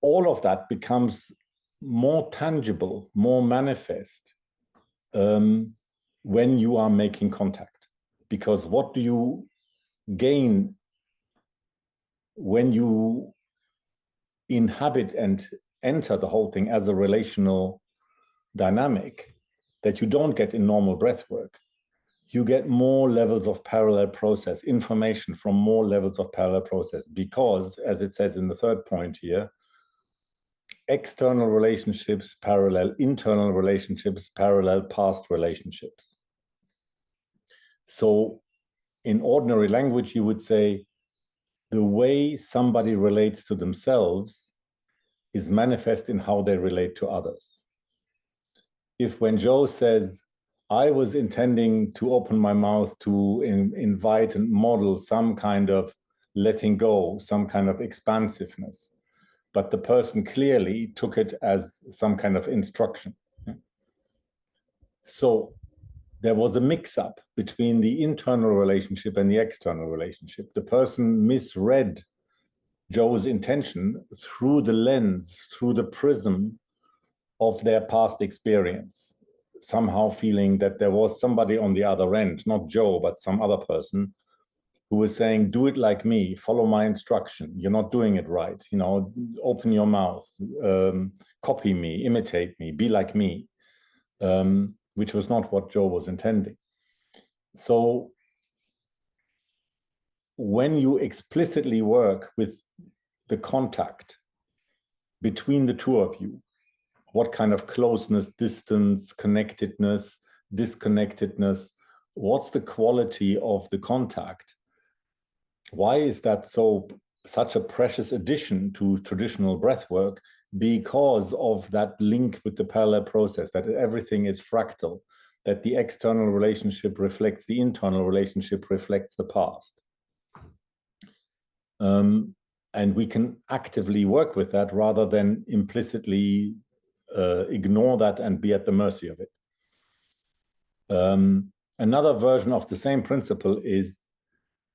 A: all of that becomes more tangible, more manifest when you are making contact. Because what do you gain when you inhabit and enter the whole thing as a relational dynamic that you don't get in normal breath work? You get more levels of parallel process, information from more levels of parallel process, because, as it says in the third point here, external relationships parallel internal relationships, parallel past relationships. So in ordinary language, you would say the way somebody relates to themselves is manifest in how they relate to others. If when Joe says, I was intending to open my mouth to invite and model some kind of letting go, some kind of expansiveness, but the person clearly took it as some kind of instruction. So there was a mix-up between the internal relationship and the external relationship. The person misread Joe's intention through the lens, through the prism of their past experience, somehow feeling that there was somebody on the other end, not Joe, but some other person who was saying, do it like me, follow my instruction. You're not doing it right. You know, open your mouth, copy me, imitate me, be like me, which was not what Joe was intending. So when you explicitly work with the contact between the two of you, what kind of closeness, distance, connectedness, disconnectedness, what's the quality of the contact? Why is that such a precious addition to traditional breathwork? Because of that link with the parallel process, that everything is fractal, that the external relationship reflects the internal relationship, reflects the past. And we can actively work with that rather than implicitly ignore that and be at the mercy of it. Another version of the same principle is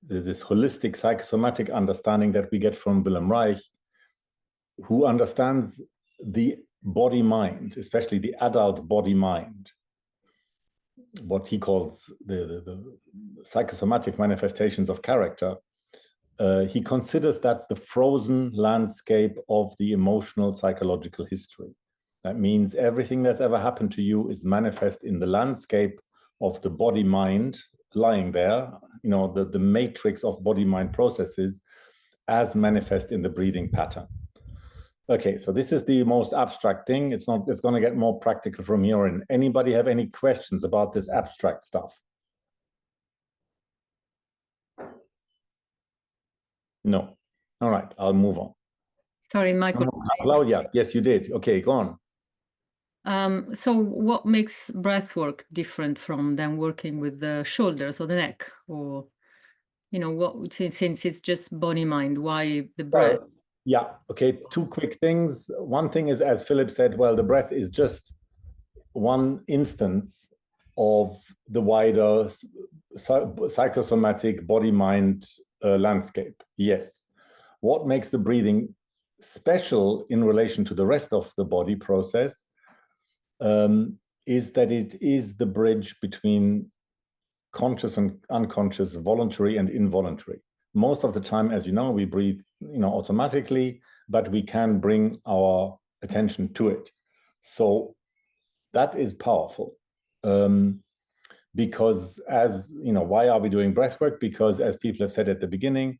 A: this holistic psychosomatic understanding that we get from Wilhelm Reich, who understands the body-mind, especially the adult body-mind, what he calls the psychosomatic manifestations of character. He considers that the frozen landscape of the emotional psychological history. That means everything that's ever happened to you is manifest in the landscape of the body-mind lying there, you know, the matrix of body-mind processes as manifest in the breathing pattern. Okay, so this is the most abstract thing. It's going to get more practical from here on. Anybody have any questions about this abstract stuff? No. All right, I'll move on.
B: Sorry, Michael.
A: Claudia, yes, you did. Okay, go on.
B: So what makes breathwork different from than working with the shoulders or the neck, or, you know, what, since it's just body mind, why the breath?
A: Yeah, okay, two quick things. One thing is, as Philip said, well, the breath is just one instance of the wider psychosomatic body-mind landscape. Yes. What makes the breathing special in relation to the rest of the body process is that it is the bridge between conscious and unconscious, voluntary and involuntary. Most of the time, as you know, we breathe, you know, automatically, but we can bring our attention to it. So that is powerful. Because as, you know, why are we doing breathwork? Because as people have said at the beginning,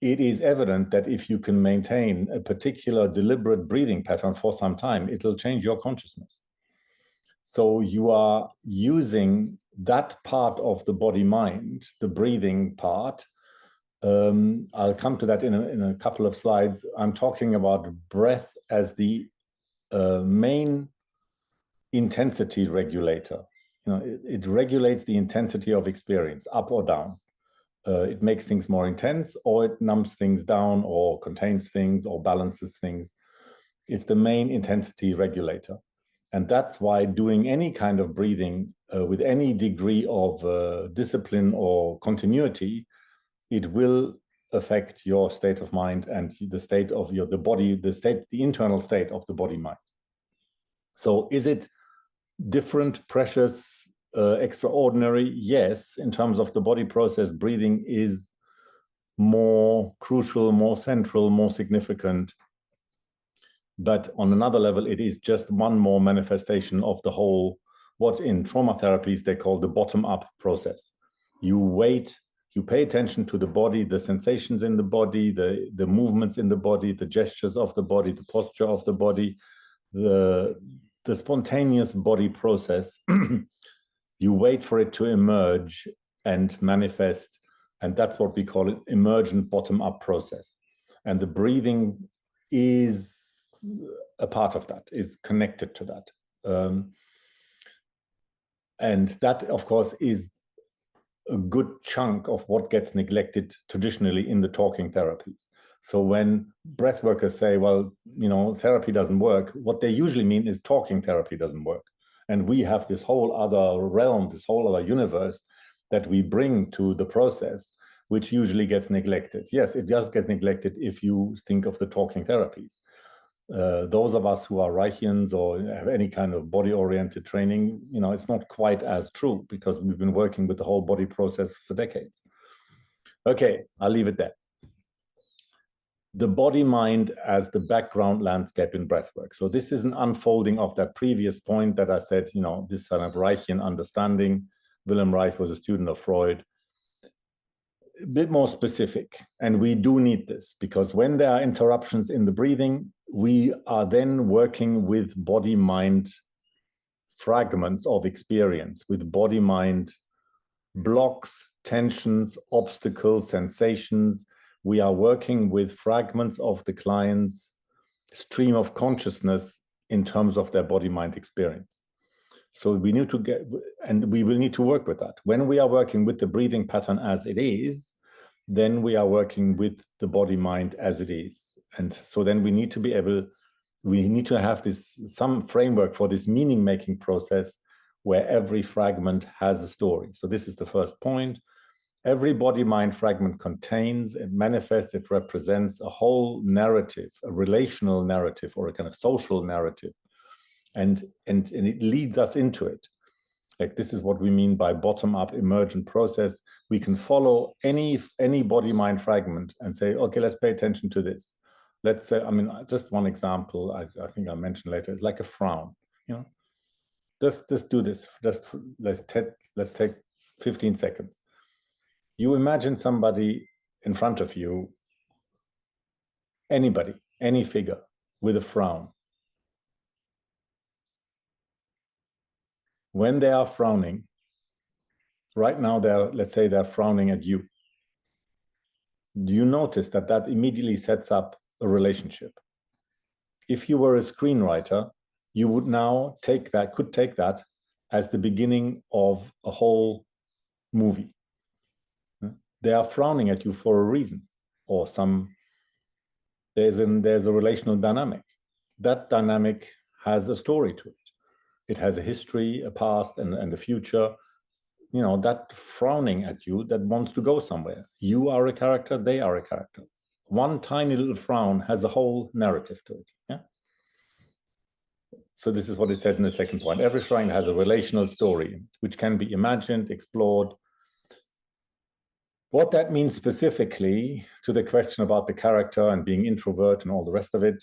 A: it is evident that if you can maintain a particular deliberate breathing pattern for some time, it'll change your consciousness. So you are using that part of the body-mind, the breathing part. I'll come to that in a couple of slides. I'm talking about breath as the main intensity regulator. You know, it regulates the intensity of experience, up or down. It makes things more intense, or it numbs things down, or contains things, or balances things. It's the main intensity regulator. And that's why doing any kind of breathing with any degree of discipline or continuity, it will affect your state of mind and the state of the body, the internal state of the body-mind. So is it different, precious, extraordinary? Yes, in terms of the body process, breathing is more crucial, more central, more significant. But on another level, it is just one more manifestation of the whole, what in trauma therapies they call the bottom-up process. You wait, You pay attention to the body, the sensations in the body, the movements in the body, the gestures of the body, the posture of the body, the spontaneous body process. You wait for it to emerge and manifest, and that's what we call it, emergent bottom-up process. And the breathing is a part of that, is connected to that. And that, of course, is a good chunk of what gets neglected traditionally in the talking therapies. So when breath workers say, well, you know, therapy doesn't work, what they usually mean is talking therapy doesn't work. And we have this whole other realm, this whole other universe that we bring to the process, which usually gets neglected. Yes, it does get neglected if you think of the talking therapies. Those of us who are Reichians or have any kind of body-oriented training, you know, it's not quite as true because we've been working with the whole body process for decades. Okay, I'll leave it there. The body-mind as the background landscape in breathwork. So this is an unfolding of that previous point that I said, you know, this kind of Reichian understanding. Wilhelm Reich was a student of Freud. A bit more specific, and we do need this because when there are interruptions in the breathing, we are then working with body-mind fragments of experience, with body-mind blocks, tensions, obstacles, sensations. We are working with fragments of the client's stream of consciousness in terms of their body-mind experience. So we need to get, and we will need to work with that. When we are working with the breathing pattern as it is, then we are working with the body-mind as it is. And so then we need to be able, we need to have this, some framework for this meaning-making process where every fragment has a story. So this is the first point. Every body-mind fragment contains, it manifests, it represents a whole narrative, a relational narrative or a kind of social narrative. And it leads us into it. Like this is what we mean by bottom-up emergent process. We can follow any body-mind fragment and say, okay, let's pay attention to this. Let's say, I mean, just one example, I think I'll mention later, it's like a frown, you know. Just do this, let's take 15 seconds. You imagine somebody in front of you, anybody, any figure with a frown. When they are frowning, right now let's say they're frowning at you. Do you notice that that immediately sets up a relationship? If you were a screenwriter, you would now could take that as the beginning of a whole movie. They are frowning at you for a reason, or there's a relational dynamic. That dynamic has a story to it. It has a history, a past, and a future. You know, that frowning at you, that wants to go somewhere. You are a character, they are a character. One tiny little frown has a whole narrative to it. Yeah. So this is what it says in the second point. Every frown has a relational story, which can be imagined, explored. What that means specifically to the question about the character and being introvert and all the rest of it,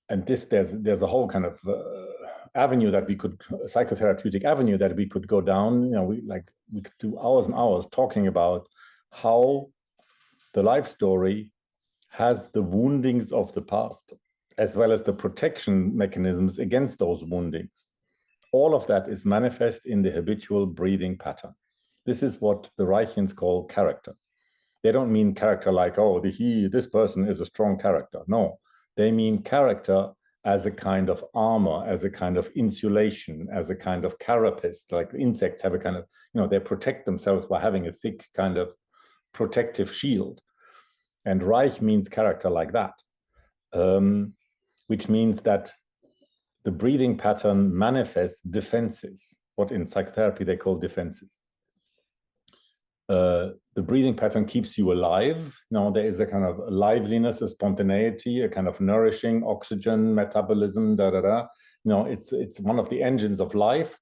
A: and this, there's a whole kind of avenue that we could, psychotherapeutic avenue that we could go down. You know, we could do hours and hours talking about how the life story has the woundings of the past, as well as the protection mechanisms against those woundings. All of that is manifest in the habitual breathing pattern. This is what the Reichians call character. They don't mean character like, oh, this person is a strong character. No. They mean character as a kind of armor, as a kind of insulation, as a kind of carapace, like insects have a kind of, you know, they protect themselves by having a thick kind of protective shield. And Reich means character like that, which means that the breathing pattern manifests defenses, what in psychotherapy they call defenses. The breathing pattern keeps you alive. You know, there is a kind of liveliness, a spontaneity, a kind of nourishing oxygen, metabolism, You know, it's one of the engines of life.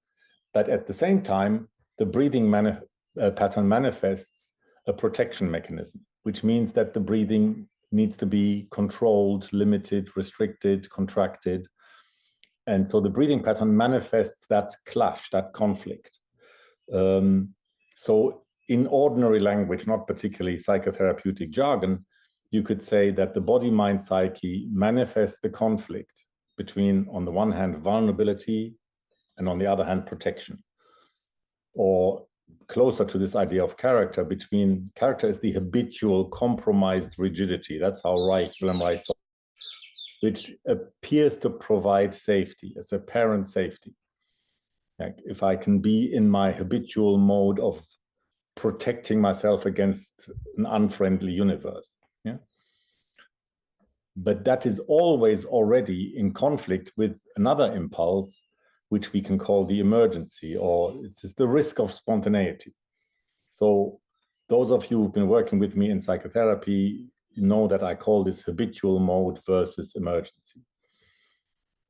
A: But at the same time, the breathing pattern manifests a protection mechanism, which means that the breathing needs to be controlled, limited, restricted, contracted. And so the breathing pattern manifests that clash, that conflict. So in ordinary language, not particularly psychotherapeutic jargon, you could say that the body-mind psyche manifests the conflict between, on the one hand, vulnerability, and on the other hand, protection. Or closer to this idea of character, between character is the habitual compromised rigidity. That's how Wilhelm Reich thought, which appears to provide safety. It's apparent safety. Like if I can be in my habitual mode of protecting myself against an unfriendly universe. Yeah. But that is always already in conflict with another impulse, which we can call the emergency, or it's the risk of spontaneity. So those of you who've been working with me in psychotherapy know that I call this habitual mode versus emergency.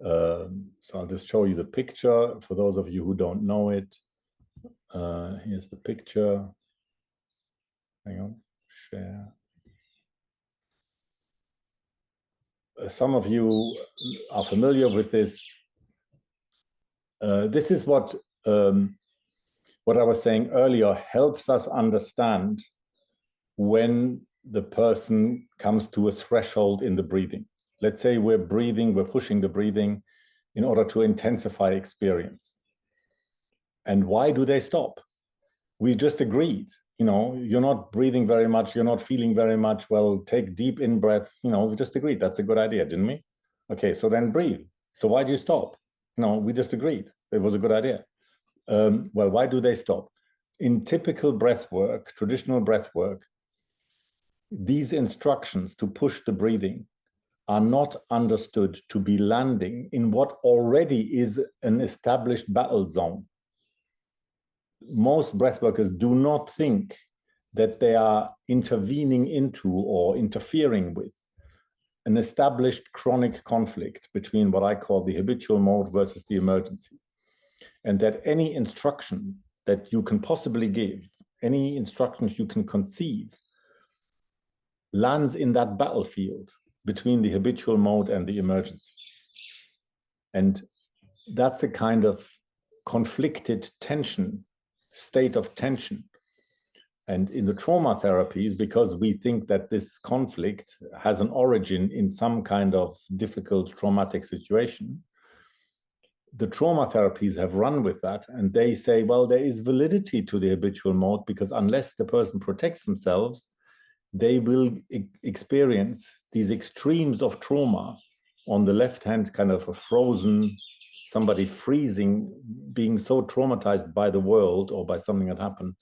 A: So I'll just show you the picture for those of you who don't know it. Here's the picture. Hang on, share. Some of you are familiar with this. This is what I was saying earlier helps us understand when the person comes to a threshold in the breathing. Let's say we're pushing the breathing in order to intensify experience. And why do they stop? We just agreed, you're not breathing very much, you're not feeling very much. Well, take deep in breaths, we just agreed that's a good idea, didn't we? Okay, so then breathe. So why do you stop? No, we just agreed it was a good idea. Well, why do they stop? In typical breath work, traditional breath work, these instructions to push the breathing are not understood to be landing in what already is an established battle zone. Most breathworkers do not think that they are intervening into or interfering with an established chronic conflict between what I call the habitual mode versus the emergency. And that any instruction that you can possibly give, any instructions you can conceive, lands in that battlefield between the habitual mode and the emergency. And that's a kind of conflicted tension, state of tension. And in the trauma therapies, because we think that this conflict has an origin in some kind of difficult traumatic situation, the trauma therapies have run with that, and they say, well, there is validity to the habitual mode, because unless the person protects themselves, they will experience these extremes of trauma. On the left hand, kind of a frozen, somebody freezing, being so traumatized by the world or by something that happened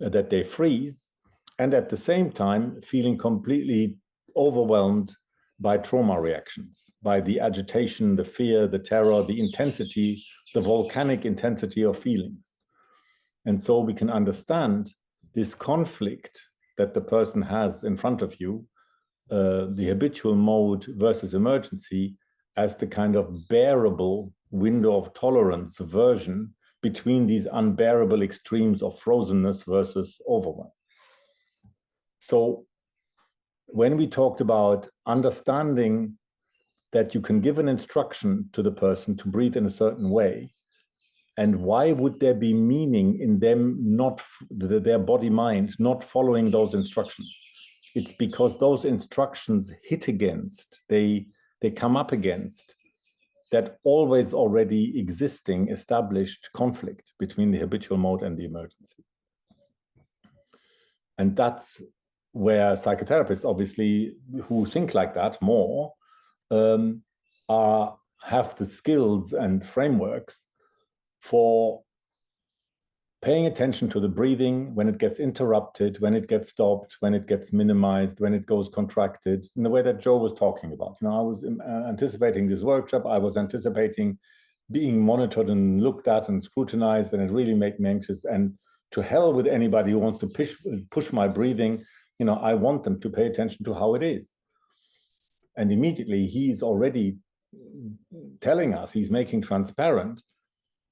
A: that they freeze, and at the same time feeling completely overwhelmed by trauma reactions, by the agitation, the fear, the terror, the intensity, the volcanic intensity of feelings. And so we can understand this conflict that the person has in front of you, the habitual mode versus emergency, as the kind of bearable window of tolerance version between these unbearable extremes of frozenness versus overwhelm. So when we talked about understanding that you can give an instruction to the person to breathe in a certain way, and why would there be meaning in them not, their body-mind not following those instructions? It's because those instructions hit against, they come up against that always already existing established conflict between the habitual mode and the emergency. And that's where psychotherapists, obviously, who think like that more, have the skills and frameworks for paying attention to the breathing when it gets interrupted, when it gets stopped, when it gets minimized, when it goes contracted, in the way that Joe was talking about. I was anticipating this workshop. I was anticipating being monitored and looked at and scrutinized, and it really made me anxious. And to hell with anybody who wants to push my breathing. I want them to pay attention to how it is. And immediately he's already telling us, he's making transparent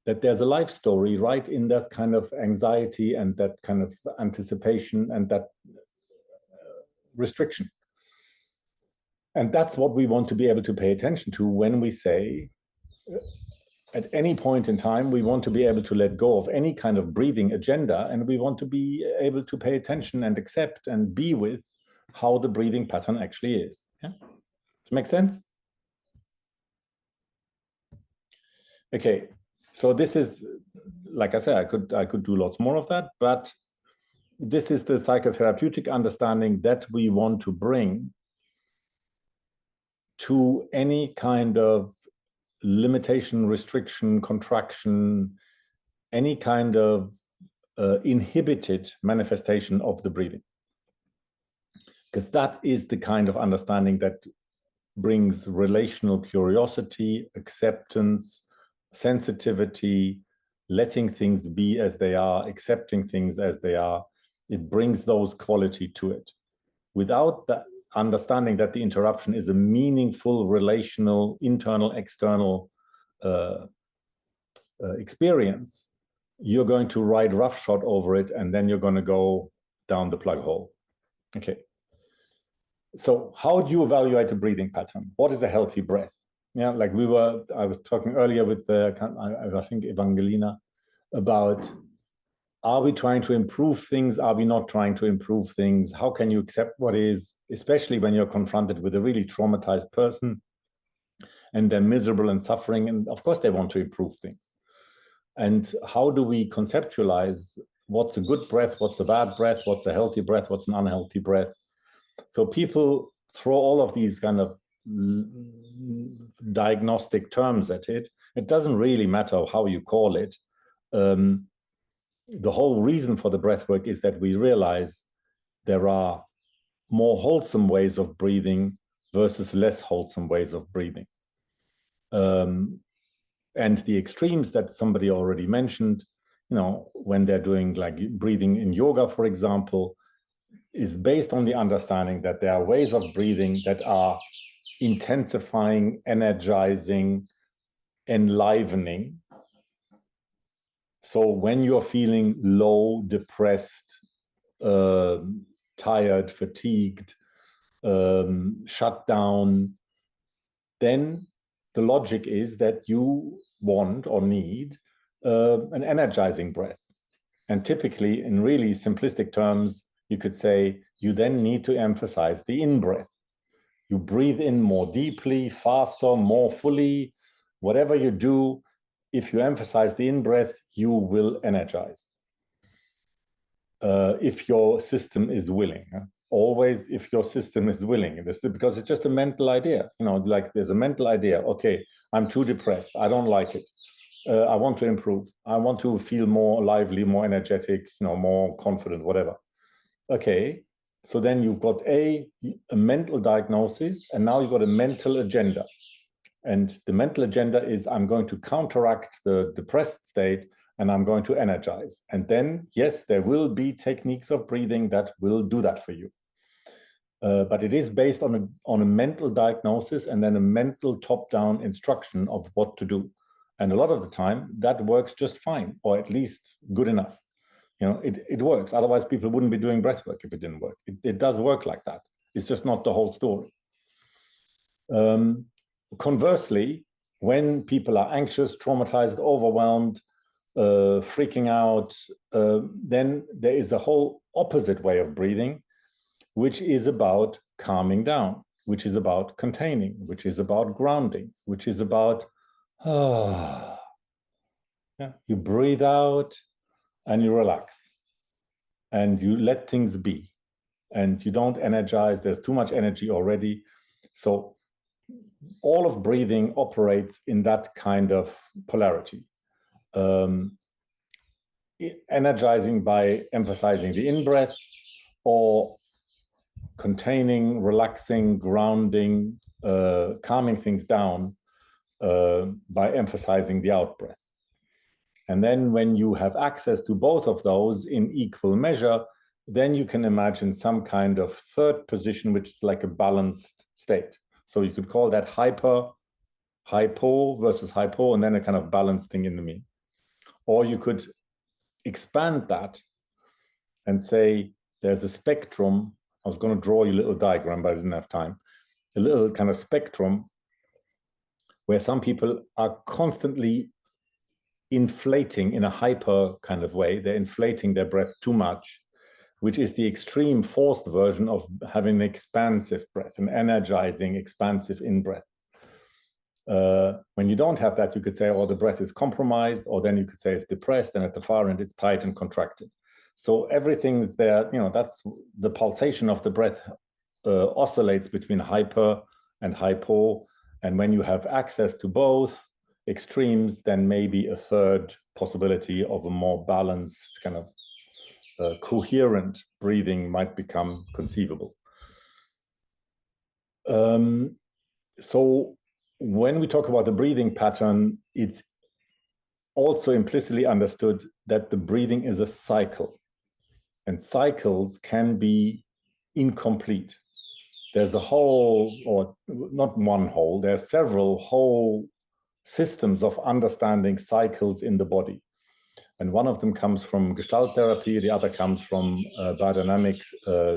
A: that there's a life story right in that kind of anxiety and that kind of anticipation and that restriction. And that's what we want to be able to pay attention to when we say, at any point in time, we want to be able to let go of any kind of breathing agenda, and we want to be able to pay attention and accept and be with how the breathing pattern actually is. Yeah? Does it make sense? Okay, so this is, like I said, I could do lots more of that, but this is the psychotherapeutic understanding that we want to bring to any kind of limitation, restriction, contraction, any kind of inhibited manifestation of the breathing. Because that is the kind of understanding that brings relational curiosity, acceptance, sensitivity, letting things be as they are, accepting things as they are. It brings those quality to it. Without that understanding that the interruption is a meaningful, relational, internal, external experience, you're going to ride roughshod over it, and then you're going to go down the plug hole. Okay. So how do you evaluate a breathing pattern? What is a healthy breath? Yeah, like I was talking earlier with I think Evangelina about, are we trying to improve things? Are we not trying to improve things? How can you accept what is, especially when you're confronted with a really traumatized person and they're miserable and suffering, and of course they want to improve things. And how do we conceptualize what's a good breath, what's a bad breath, what's a healthy breath, what's an unhealthy breath? So people throw all of these kind of diagnostic terms at it. It doesn't really matter how you call it. The whole reason for the breath work is that we realize there are more wholesome ways of breathing versus less wholesome ways of breathing. And the extremes that somebody already mentioned, you know, when they're doing like breathing in yoga, for example, is based on the understanding that there are ways of breathing that are intensifying, energizing, enlivening. So when you're feeling low, depressed, tired, fatigued, shut down, then the logic is that you want or need an energizing breath. And typically, in really simplistic terms, you could say you then need to emphasize the in-breath. You breathe in more deeply, faster, more fully. Whatever you do, if you emphasize the in-breath, you will energize. If your system is willing. Always if your system is willing. Because it's just a mental idea. You know, like there's a mental idea. Okay, I'm too depressed. I don't like it. I want to improve. I want to feel more lively, more energetic, you know, more confident, whatever. Okay, so then you've got a mental diagnosis, and now you've got a mental agenda. And the mental agenda is, I'm going to counteract the depressed state, and I'm going to energize. And then, yes, there will be techniques of breathing that will do that for you. But it is based on a mental diagnosis and then a mental top-down instruction of what to do. And a lot of the time, that works just fine, or at least good enough. You know, it works. Otherwise, people wouldn't be doing breath work if it didn't work. It does work like that. It's just not the whole story. Conversely, when people are anxious, traumatized, overwhelmed, freaking out, then there is a whole opposite way of breathing, which is about calming down, which is about containing, which is about grounding, which is about, yeah, you breathe out and you relax and you let things be and you don't energize. There's too much energy already. So all of breathing operates in that kind of polarity. Energizing by emphasizing the in-breath, or containing, relaxing, grounding, calming things down by emphasizing the out-breath. And then when you have access to both of those in equal measure, then you can imagine some kind of third position, which is like a balanced state. So you could call that hypo versus hypo, and then a kind of balanced thing in the mean. Or you could expand that and say there's a spectrum. I was going to draw you a little diagram, but I didn't have time. A little kind of spectrum where some people are constantly inflating in a hyper kind of way. They're inflating their breath too much, which is the extreme forced version of having an expansive breath, an energizing, expansive in-breath. When you don't have that, you could say, oh, the breath is compromised, or then you could say it's depressed, and at the far end, it's tight and contracted. So everything's there, you know, that's the pulsation of the breath oscillates between hyper and hypo. And when you have access to both extremes, then maybe a third possibility of a more balanced kind of coherent breathing might become conceivable. So when we talk about the breathing pattern, it's also implicitly understood that the breathing is a cycle, and cycles can be incomplete. There's a whole, or not one whole, there's several whole systems of understanding cycles in the body. And one of them comes from Gestalt therapy, the other comes from biodynamic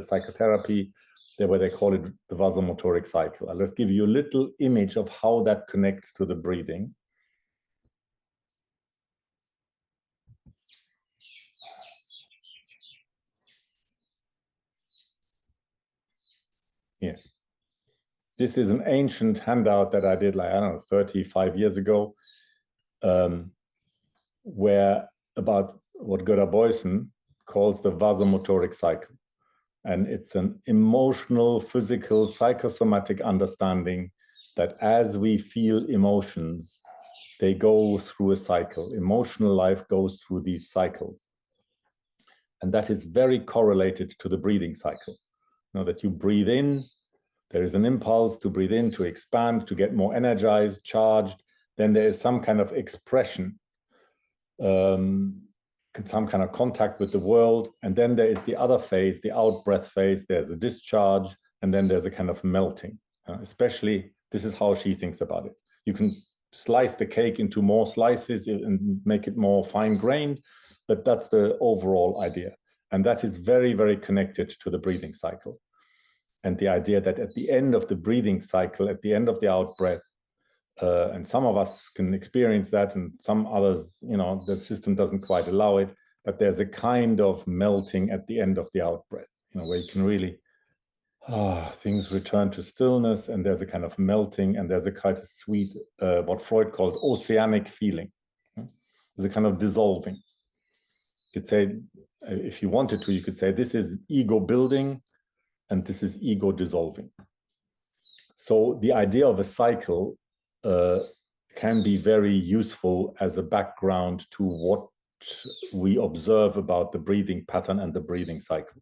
A: psychotherapy, where they call it the vasomotoric cycle. Let's give you a little image of how that connects to the breathing. Here. This is an ancient handout that I did, like, I don't know, 35 years ago, where about what Gödor Boysen calls the vasomotoric cycle. And it's an emotional, physical, psychosomatic understanding that as we feel emotions, they go through a cycle. Emotional life goes through these cycles. And that is very correlated to the breathing cycle. You know, that you breathe in, there is an impulse to breathe in, to expand, to get more energized, charged. Then there is some kind of expression, some kind of contact with the world. And then there is the other phase, the out-breath phase. There's a discharge, and then there's a kind of melting. Especially, this is how she thinks about it. You can slice the cake into more slices and make it more fine-grained, but that's the overall idea. And that is very, very connected to the breathing cycle. And the idea that at the end of the breathing cycle, at the end of the out-breath, and some of us can experience that, and some others, you know, the system doesn't quite allow it, but there's a kind of melting at the end of the out-breath, you know, where you can really, things return to stillness, and there's a kind of melting, and there's a kind of sweet, what Freud called oceanic feeling. There's a kind of dissolving. You could say, if you wanted to, you could say this is ego building, and this is ego dissolving. So the idea of a cycle can be very useful as a background to what we observe about the breathing pattern and the breathing cycle.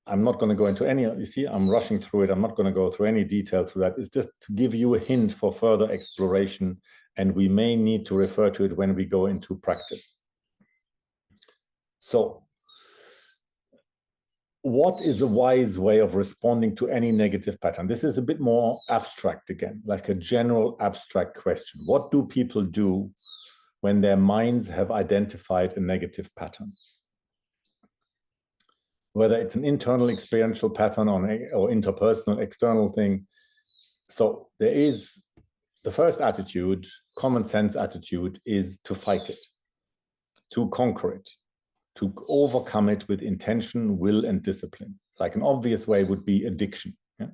A: I'm not going to go into any, you see, I'm rushing through it. I'm not going to go through any detail to that. It's just to give you a hint for further exploration, and we may need to refer to it when we go into practice. So, what is a wise way of responding to any negative pattern? This is a bit more abstract again, like a general abstract question. What do people do when their minds have identified a negative pattern? Whether it's an internal experiential pattern or interpersonal external thing. So there is the first attitude, common sense attitude, is to fight it, to conquer it, to overcome it with intention, will, and discipline. Like an obvious way would be addiction. Yeah?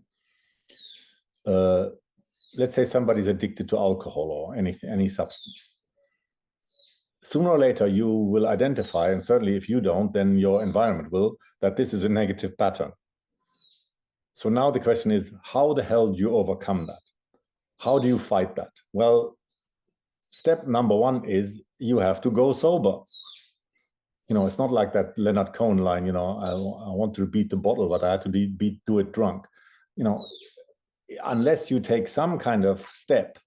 A: Let's say somebody's addicted to alcohol or any substance. Sooner or later, you will identify, and certainly if you don't, then your environment will, that this is a negative pattern. So now the question is, how the hell do you overcome that? How do you fight that? Well, step number one is you have to go sober. You know, it's not like that Leonard Cohen line, you know, I want to beat the bottle, but I had to do it drunk. You know, unless you take some kind of step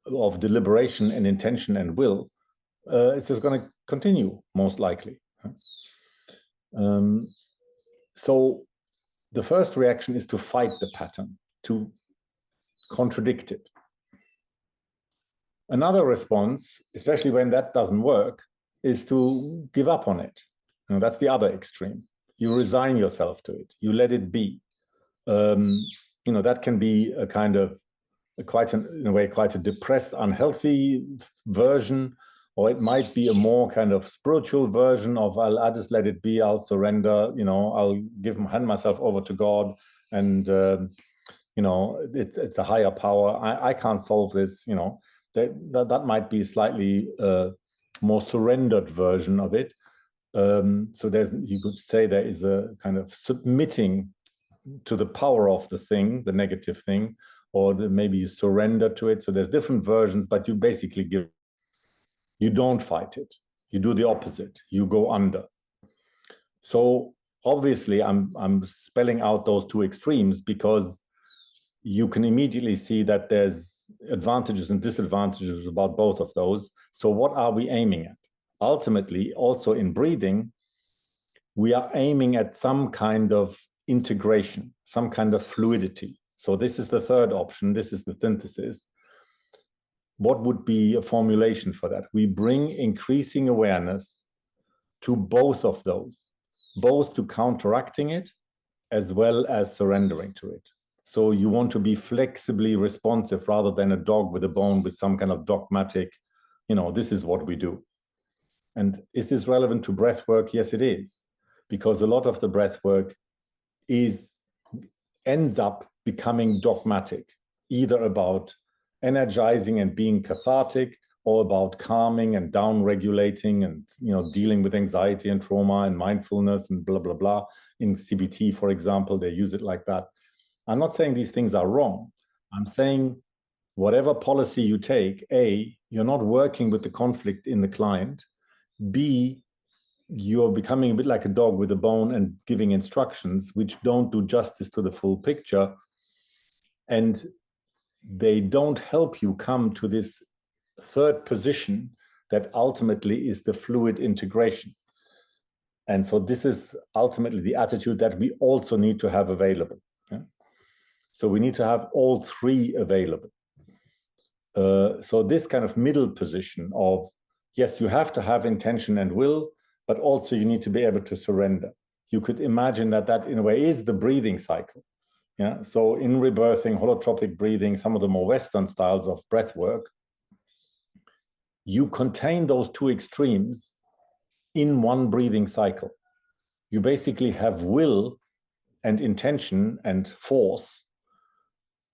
A: of deliberation and intention and will, it's just going to continue, most likely. So the first reaction is to fight the pattern, to contradict it. Another response, especially when that doesn't work, is to give up on it. You know, that's the other extreme. You resign yourself to it. You let it be. You know, that can be a kind of in a way, quite a depressed, unhealthy version, or it might be a more kind of spiritual version of I'll just let it be, I'll surrender, I'll hand myself over to God, and it's a higher power. I can't solve this. That might be a slightly more surrendered version of it. So you could say there is a kind of submitting to the power of the thing, the negative thing, or maybe you surrender to it. So there's different versions, but you basically you don't fight it. You do the opposite. You go under. So obviously I'm spelling out those two extremes because you can immediately see that there's advantages and disadvantages about both of those. So what are we aiming at? Ultimately, also in breathing, we are aiming at some kind of integration, some kind of fluidity. So this is the third option. This is the synthesis. What would be a formulation for that? We bring increasing awareness to both of those, both to counteracting it as well as surrendering to it. So you want to be flexibly responsive rather than a dog with a bone with some kind of dogmatic, this is what we do. And is this relevant to breath work? Yes, it is. Because a lot of the breath work ends up becoming dogmatic, either about energizing and being cathartic, or about calming and down-regulating and dealing with anxiety and trauma and mindfulness and blah, blah, blah. In CBT, for example, they use it like that. I'm not saying these things are wrong. I'm saying whatever policy you take, A, you're not working with the conflict in the client. B, you're becoming a bit like a dog with a bone and giving instructions which don't do justice to the full picture. And they don't help you come to this third position that ultimately is the fluid integration. And so this is ultimately the attitude that we also need to have available. Yeah? So we need to have all three available. So this kind of middle position of, yes, you have to have intention and will, but also you need to be able to surrender. You could imagine that in a way is the breathing cycle. Yeah. So in rebirthing, holotropic breathing, some of the more Western styles of breath work, you contain those two extremes in one breathing cycle. You basically have will and intention and force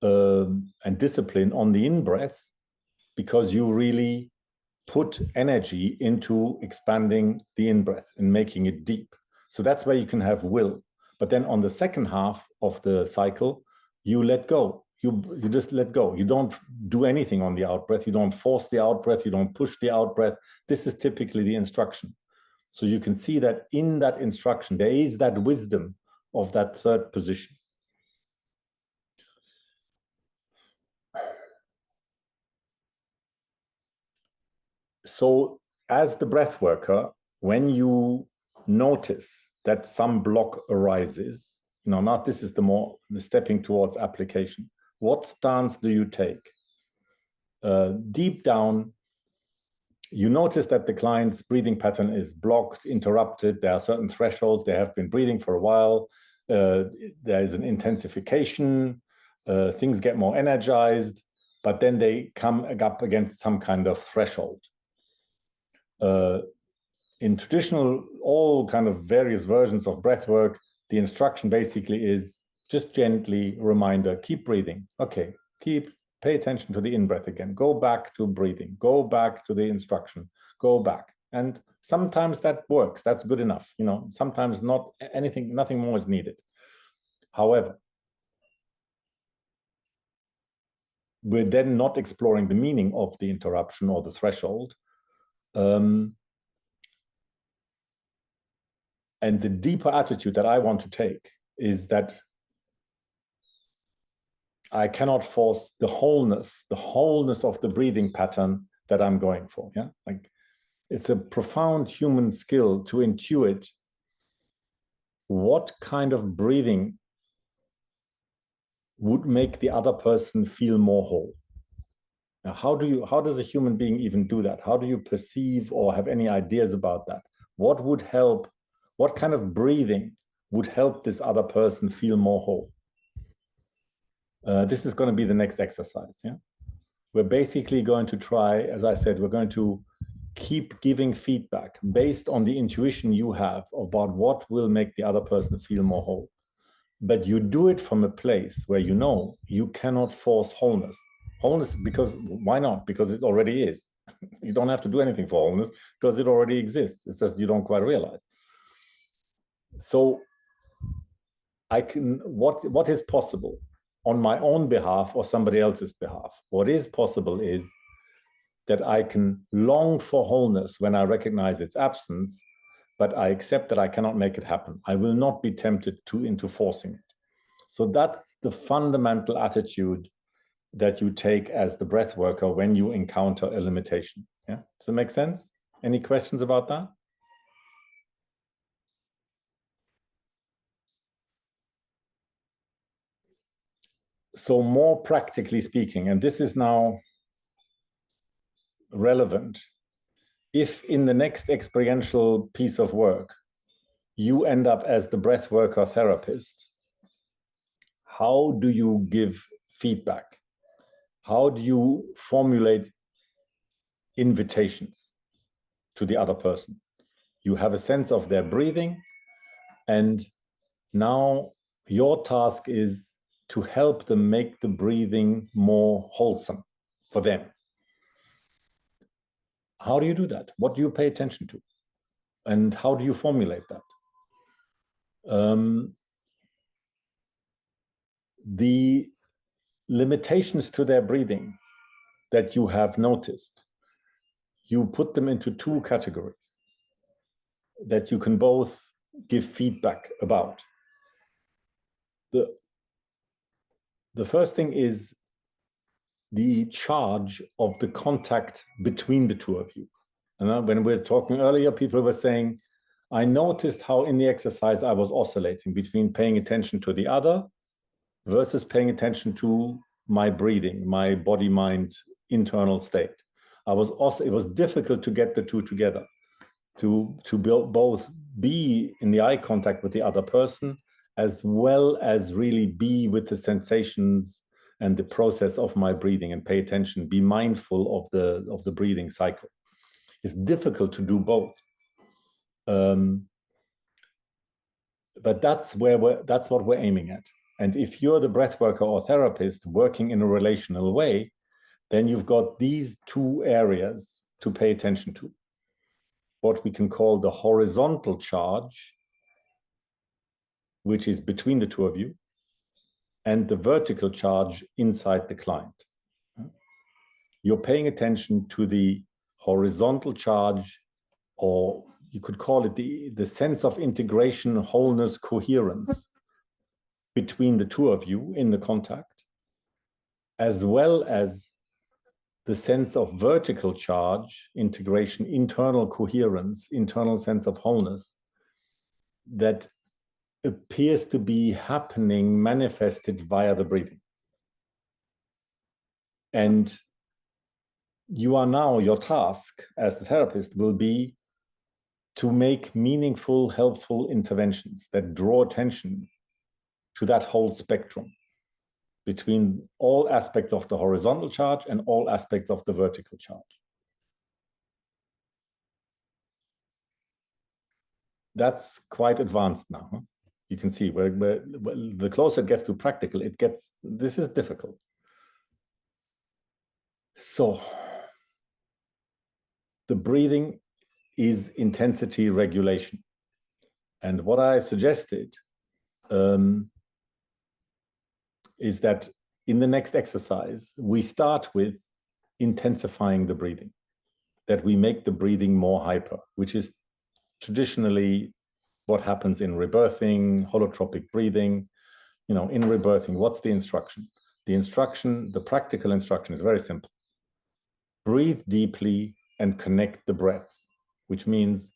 A: and discipline on the in-breath, because you really put energy into expanding the in-breath and making it deep. So that's where you can have will. But then on the second half of the cycle, you let go. You just let go. You don't do anything on the out-breath. You don't force the out-breath. You don't push the out-breath. This is typically the instruction. So you can see that in that instruction, there is that wisdom of that third position. So as the breath worker, when you notice that some block arises, now this is the stepping towards application. What stance do you take? Deep down, you notice that the client's breathing pattern is blocked, interrupted. There are certain thresholds. They have been breathing for a while. There is an intensification. Things get more energized, but then they come up against some kind of threshold. In traditional, all kind of various versions of breath work, the instruction basically is just gently reminder, keep breathing. Okay, pay attention to the in-breath again. Go back to breathing. Go back to the instruction. Go back. And sometimes that works. That's good enough. Sometimes nothing more is needed. However, we're then not exploring the meaning of the interruption or the threshold. And the deeper attitude that I want to take is that I cannot force the wholeness of the breathing pattern that I'm going for. Yeah, like it's a profound human skill to intuit what kind of breathing would make the other person feel more whole. Now, how does a human being even do that? How do you perceive or have any ideas about that? What would help? What kind of breathing would help this other person feel more whole? This is going to be the next exercise. Yeah, we're basically going to try, as I said, we're going to keep giving feedback based on the intuition you have about what will make the other person feel more whole. But you do it from a place where you know you cannot force wholeness. Wholeness, because why not? Because it already is. You don't have to do anything for wholeness because it already exists. It's just you don't quite realize. So I can, what is possible on my own behalf or somebody else's behalf? What is possible is that I can long for wholeness when I recognize its absence, but I accept that I cannot make it happen. I will not be tempted into forcing it. So that's the fundamental attitude that you take as the breath worker when you encounter a limitation. Yeah, does that make sense? Any questions about that? So more practically speaking, and this is now relevant, if in the next experiential piece of work, you end up as the breath worker therapist, how do you give feedback? How do you formulate invitations to the other person? You have a sense of their breathing, and now your task is to help them make the breathing more wholesome for them. How do you do that? What do you pay attention to? And how do you formulate that? The limitations to their breathing that you have noticed, you put them into two categories that you can both give feedback about. The first thing is the charge of the contact between the two of you. And when we were talking earlier, people were saying, I noticed how in the exercise I was oscillating between paying attention to the other versus paying attention to my breathing, my body-mind internal state. It was difficult to get the two together, to both be in the eye contact with the other person, as well as really be with the sensations and the process of my breathing and pay attention, be mindful of the breathing cycle. It's difficult to do both. But that's what we're aiming at. And if you're the breath worker or therapist working in a relational way, then you've got these two areas to pay attention to. What we can call the horizontal charge, which is between the two of you, and the vertical charge inside the client. You're paying attention to the horizontal charge, or you could call it the sense of integration, wholeness, coherence between the two of you in the contact, as well as the sense of vertical charge, integration, internal coherence, internal sense of wholeness that appears to be happening, manifested via the breathing. And your task as the therapist will be to make meaningful, helpful interventions that draw attention to that whole spectrum between all aspects of the horizontal charge and all aspects of the vertical charge. That's quite advanced now. Huh? You can see where the closer it gets to practical, this is difficult. So the breathing is intensity regulation. And what I suggested is that in the next exercise, we start with intensifying the breathing, that we make the breathing more hyper, which is traditionally what happens in rebirthing, holotropic breathing. In rebirthing, what's the instruction? The practical instruction is very simple. Breathe deeply and connect the breaths, which means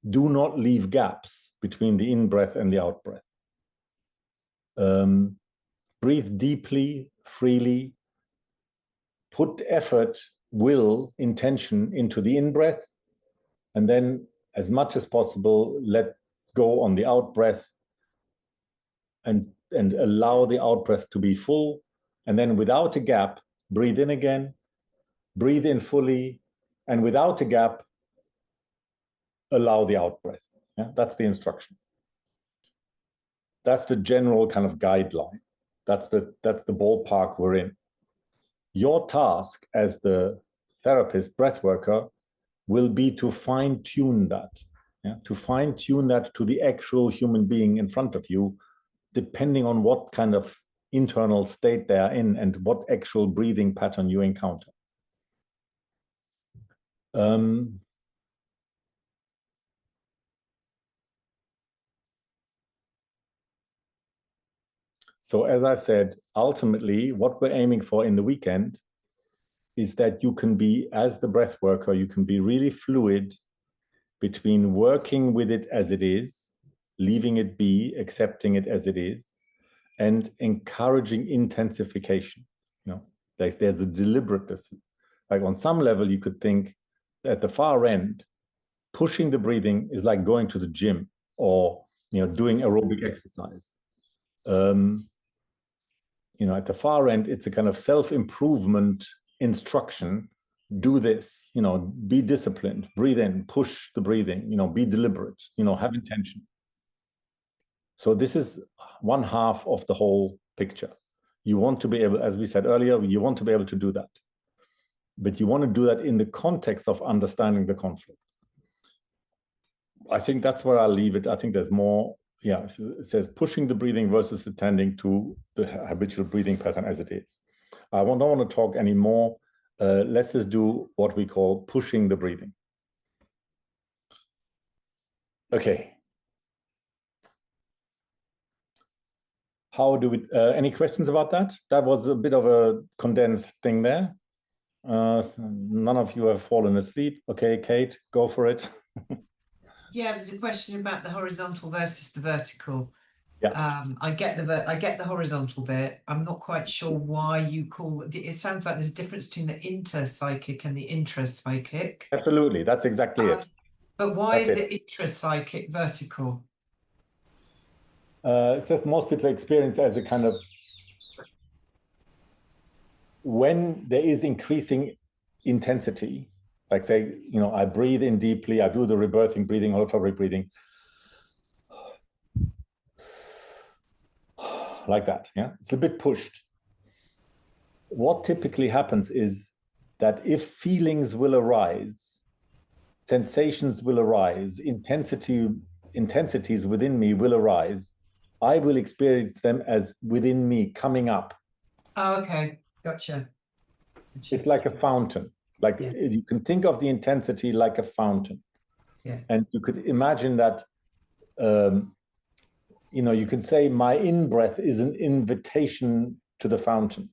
A: do not leave gaps between the in-breath and the out-breath. Breathe deeply, freely, put effort, will, intention into the in-breath, and then as much as possible, let go on the out-breath and and allow the out breath to be full. And then without a gap, breathe in again, breathe in fully, and without a gap, allow the out breath. Yeah, that's the instruction. That's the general kind of guideline. That's the ballpark we're in. Your task as the therapist, breath worker, will be to fine-tune that, to fine-tune that to the actual human being in front of you, depending on what kind of internal state they are in and what actual breathing pattern you encounter. So as I said, ultimately, what we're aiming for in the weekend is that you can be, as the breath worker, you can be really fluid between working with it as it is, leaving it be, accepting it as it is, and encouraging intensification. Like there's a deliberateness. Like on some level, you could think at the far end, pushing the breathing is like going to the gym or doing aerobic exercise. At the far end, it's a kind of self-improvement instruction. Do this, be disciplined, breathe in, push the breathing, be deliberate, have intention. So this is one half of the whole picture. You want to be able, as we said earlier, you want to be able to do that. But you want to do that in the context of understanding the conflict. I think that's where I'll leave it. I think there's more. Yeah, it says pushing the breathing versus attending to the habitual breathing pattern as it is. I don't want to talk anymore. Let's just do what we call pushing the breathing. Okay. How do we, any questions about that? That was a bit of a condensed thing there. None of you have fallen asleep. Okay, Kate, go for it.
L: Yeah, it was a question about the horizontal versus the vertical.
A: Yeah.
L: I get the horizontal bit. I'm not quite sure why you call it. It sounds like there's a difference between the interpsychic and the intrapsychic.
A: Absolutely, that's exactly it.
L: But why is the intrapsychic vertical?
A: It's just most people experience as a kind of, when there is increasing intensity, like say, I breathe in deeply, I do the rebirthing breathing, holotrophic breathing, like that, yeah? It's a bit pushed. What typically happens is that if feelings will arise, sensations will arise, intensities within me will arise, I will experience them as within me coming up.
L: Oh, okay, gotcha.
A: It's like a fountain. Like you can think of the intensity like a fountain.
L: Yeah.
A: And you could imagine that, you can say my in-breath is an invitation to the fountain.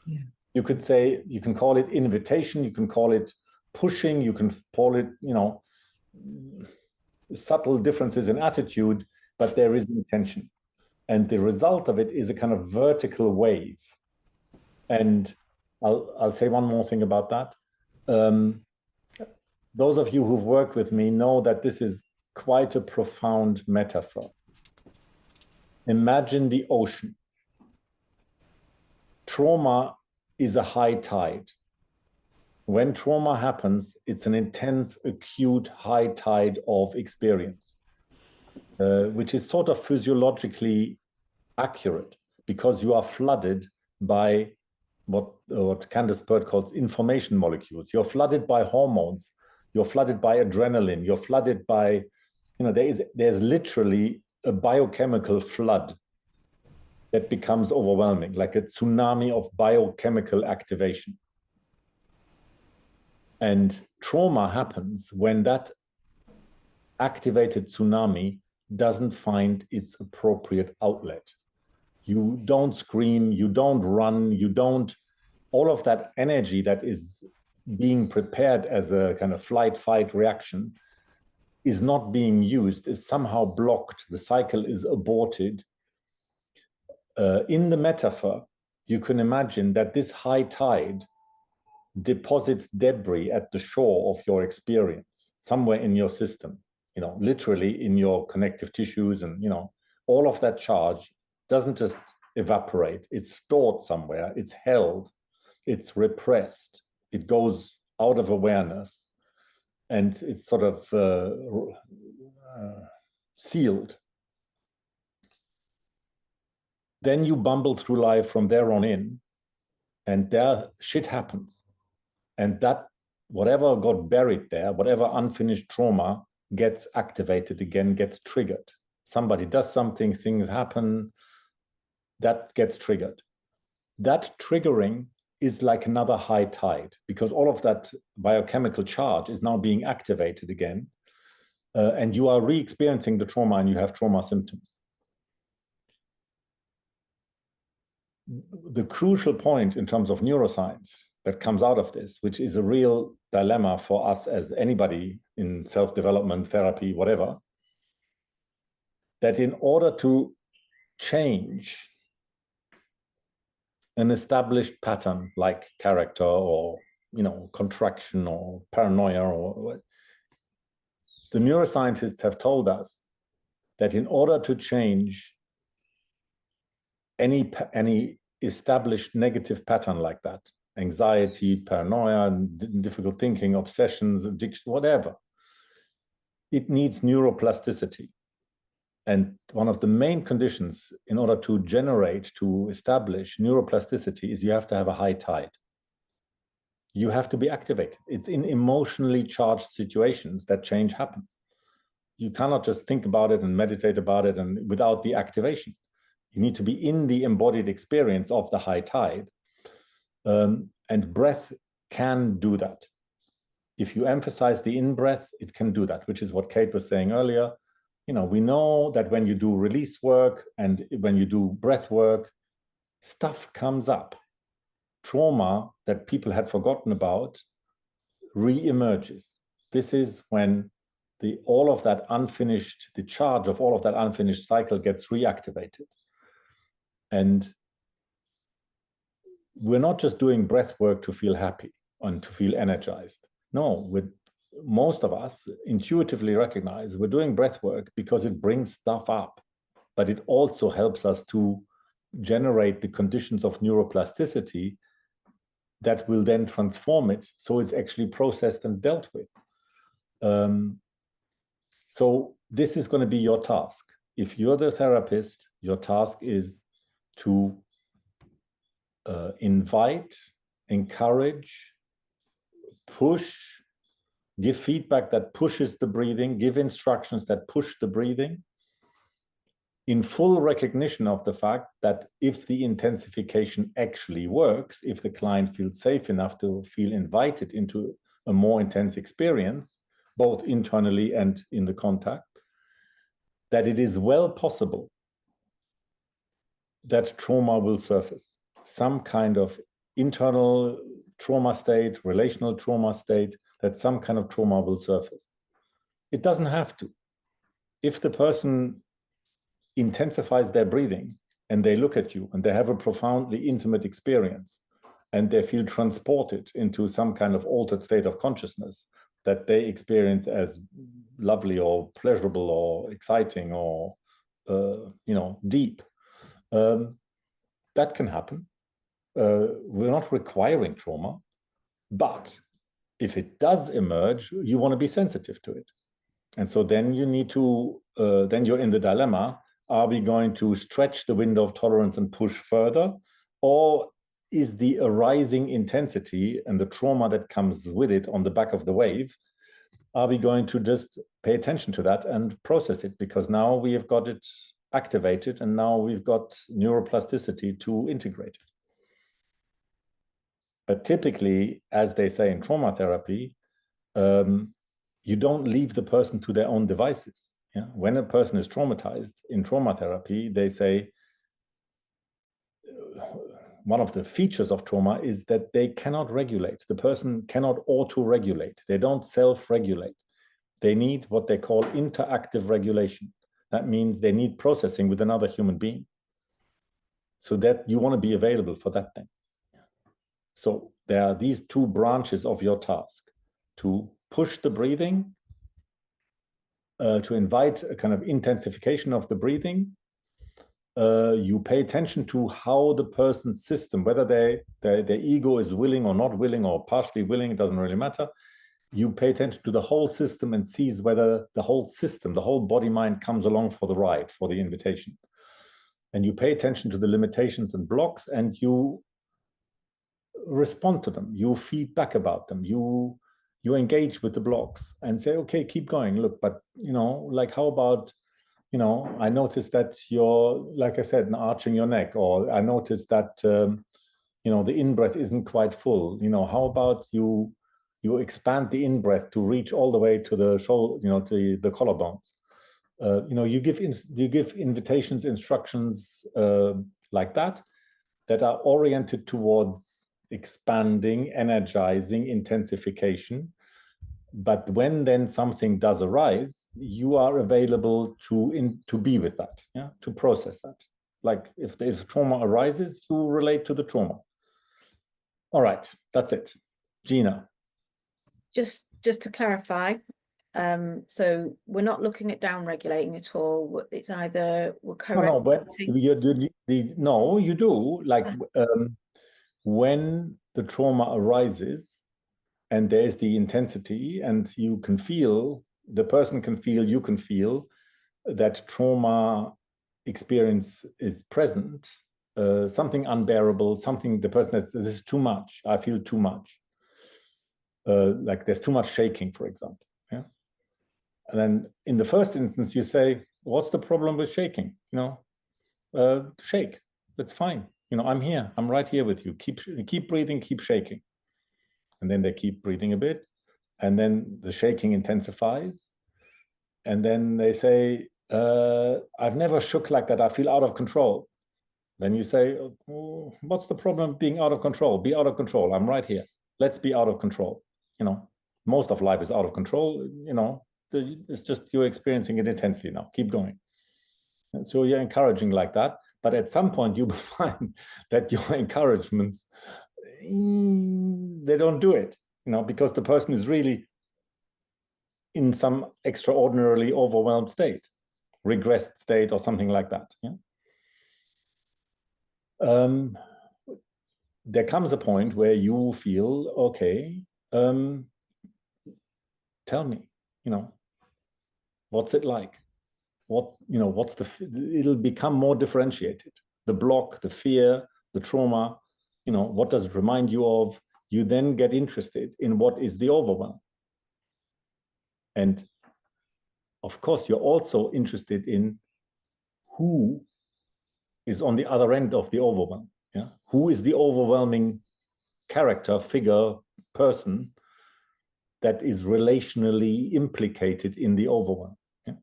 L: Yeah.
A: You could say, you can call it invitation, you can call it pushing, you can call it, subtle differences in attitude, but there is intention. And the result of it is a kind of vertical wave. And I'll say one more thing about that. Those of you who've worked with me know that this is quite a profound metaphor. Imagine the ocean. Trauma is a high tide. When trauma happens, it's an intense, acute high tide of experience, which is sort of physiologically accurate because you are flooded by what Candace Pert calls information molecules. You're flooded by hormones. You're flooded by adrenaline. You're flooded by, there's literally a biochemical flood that becomes overwhelming, like a tsunami of biochemical activation. And trauma happens when that activated tsunami doesn't find its appropriate outlet. You don't scream, you don't run, all of that energy that is being prepared as a kind of flight, fight reaction is not being used, is somehow blocked. The cycle is aborted. In the metaphor, you can imagine that this high tide deposits debris at the shore of your experience, somewhere in your system, literally in your connective tissues, and all of that charge doesn't just evaporate. It's stored somewhere. It's held. It's repressed. It goes out of awareness, and it's sort of sealed. Then you bumble through life from there on in, and there shit happens. And that, whatever got buried there, whatever unfinished trauma gets activated again, gets triggered. Somebody does something, things happen, that gets triggered. That triggering is like another high tide, because all of that biochemical charge is now being activated again, and you are re-experiencing the trauma, and you have trauma symptoms. The crucial point in terms of neuroscience that comes out of this, which is a real dilemma for us as anybody in self-development, therapy, whatever, that in order to change an established pattern like character or, you know, contraction or paranoia, or the neuroscientists have told us that in order to change any established negative pattern like that, anxiety, paranoia, difficult thinking, obsessions, addiction, whatever, it needs neuroplasticity. And one of the main conditions in order to generate, to establish neuroplasticity is you have to have a high tide. You have to be activated. It's in emotionally charged situations that change happens. You cannot just think about it and meditate about it and without the activation. You need to be in the embodied experience of the high tide. And breath can do that. If you emphasize the in-breath, it can do that, which is what Kate was saying earlier. You know, we know that when you do release work and when you do breath work, stuff comes up. Trauma that people had forgotten about re-emerges. This is when all of that unfinished, the charge of all of that unfinished cycle gets reactivated. And we're not just doing breath work to feel happy and to feel energized. No, most of us intuitively recognize we're doing breath work because it brings stuff up, but it also helps us to generate the conditions of neuroplasticity that will then transform it so it's actually processed and dealt with. So this is going to be your task. If you're the therapist, your task is to invite, encourage, push, give feedback that pushes the breathing, give instructions that push the breathing, in full recognition of the fact that if the intensification actually works, if the client feels safe enough to feel invited into a more intense experience, both internally and in the contact, that it is well possible that trauma will surface. Some kind of internal trauma state, relational trauma state, that some kind of trauma will surface. It doesn't have to. If the person intensifies their breathing and they look at you and they have a profoundly intimate experience and they feel transported into some kind of altered state of consciousness that they experience as lovely or pleasurable or exciting or deep, that can happen. We're not requiring trauma, but if it does emerge, you want to be sensitive to it. And so then you need to, then you're in the dilemma, are we going to stretch the window of tolerance and push further? Or is the arising intensity and the trauma that comes with it on the back of the wave, are we going to just pay attention to that and process it? Because now we have got it activated and now we've got neuroplasticity to integrate it. But typically, as they say in trauma therapy, you don't leave the person to their own devices. Yeah? When a person is traumatized in trauma therapy, they say one of the features of trauma is that they cannot regulate. The person cannot auto-regulate. They don't self-regulate. They need what they call interactive regulation. That means they need processing with another human being. So that you want to be available for that thing. So there are these two branches of your task: to push the breathing, to invite a kind of intensification of the breathing, you pay attention to how the person's system, whether their ego is willing or not willing or partially willing, it doesn't really matter. You pay attention to the whole system and sees whether the whole system, the whole body mind comes along for the ride, for the invitation. And you pay attention to the limitations and blocks, and you respond to them. You feed back about them. You engage with the blocks and say, okay, keep going. Look, but like, how about, I noticed that you're, like I said, arching your neck, or I noticed that the in-breath isn't quite full. How about you expand the in-breath to reach all the way to the shoulder, to the collarbones. You give invitations, instructions like that are oriented towards expanding, energizing, intensification. But when then something does arise, you are available to be with that, to process that. Like if there's trauma arises, you relate to the trauma. All right, that's it. Gina.
M: Just to clarify, so we're not looking at down regulating at all. It's either we're correcting.
A: No, you do. Like when the trauma arises and there's the intensity, and you can feel, the person can feel, you can feel that trauma experience is present, something unbearable, something the person says, this is too much, I feel too much. Like there's too much shaking, for example. Yeah. And then in the first instance, you say, what's the problem with shaking? Shake. That's fine. I'm here. I'm right here with you. Keep breathing, keep shaking. And then they keep breathing a bit. And then the shaking intensifies. And then they say, I've never shook like that. I feel out of control. Then you say, oh, what's the problem being out of control? Be out of control. I'm right here. Let's be out of control. Most of life is out of control. It's just you're experiencing it intensely now. Keep going. And so you're encouraging like that. But at some point, you will find that your encouragements, they don't do it, because the person is really in some extraordinarily overwhelmed state, regressed state, or something like that. Yeah. There comes a point where you feel, okay, tell me, what's it like? It'll become more differentiated. The block, the fear, the trauma, what does it remind you of? You then get interested in what is the overwhelm. And of course, you're also interested in who is on the other end of the overwhelm. Yeah? Who is the overwhelming character, figure, person that is relationally implicated in the overwhelm. Yeah?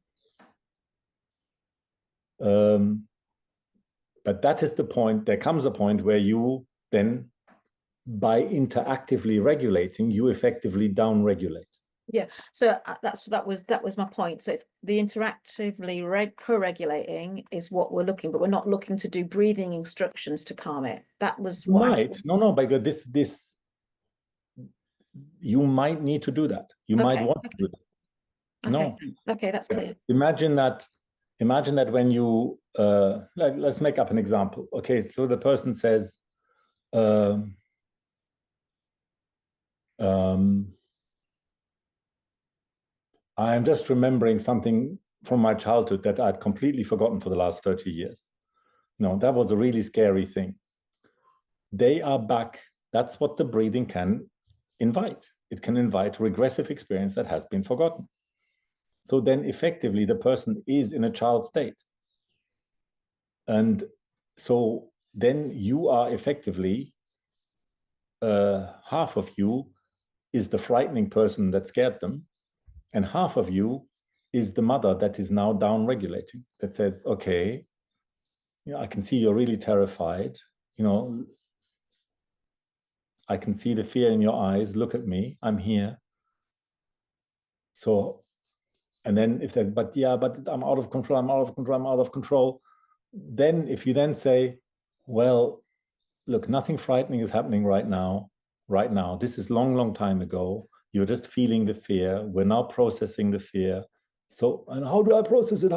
A: But that is the point. There comes a point where you then, by interactively regulating, you effectively down-regulate.
M: Yeah, so that was my point. So it's the interactively co-regulating is what we're looking, but we're not looking to do breathing instructions to calm it. That was what
A: no, because this you might need to do that. You might want to do that.
M: Okay. No. Okay, that's clear.
A: Imagine that when you let's make up an example. Okay, so the person says, I'm just remembering something from my childhood that I'd completely forgotten for the last 30 years. That was a really scary thing. They are back. That's what the breathing can invite. It can invite regressive experience that has been forgotten. So then effectively the person is in a child state. And so then you are effectively, half of you is the frightening person that scared them. And half of you is the mother that is now down-regulating, that says, okay, I can see you're really terrified. I can see the fear in your eyes. Look at me. I'm here. So, and then if there's, but I'm out of control, I'm out of control. Then if you then say, well, look, nothing frightening is happening right now. This is long time ago. You're just feeling the fear. We're now processing the fear. So, and how do I process it?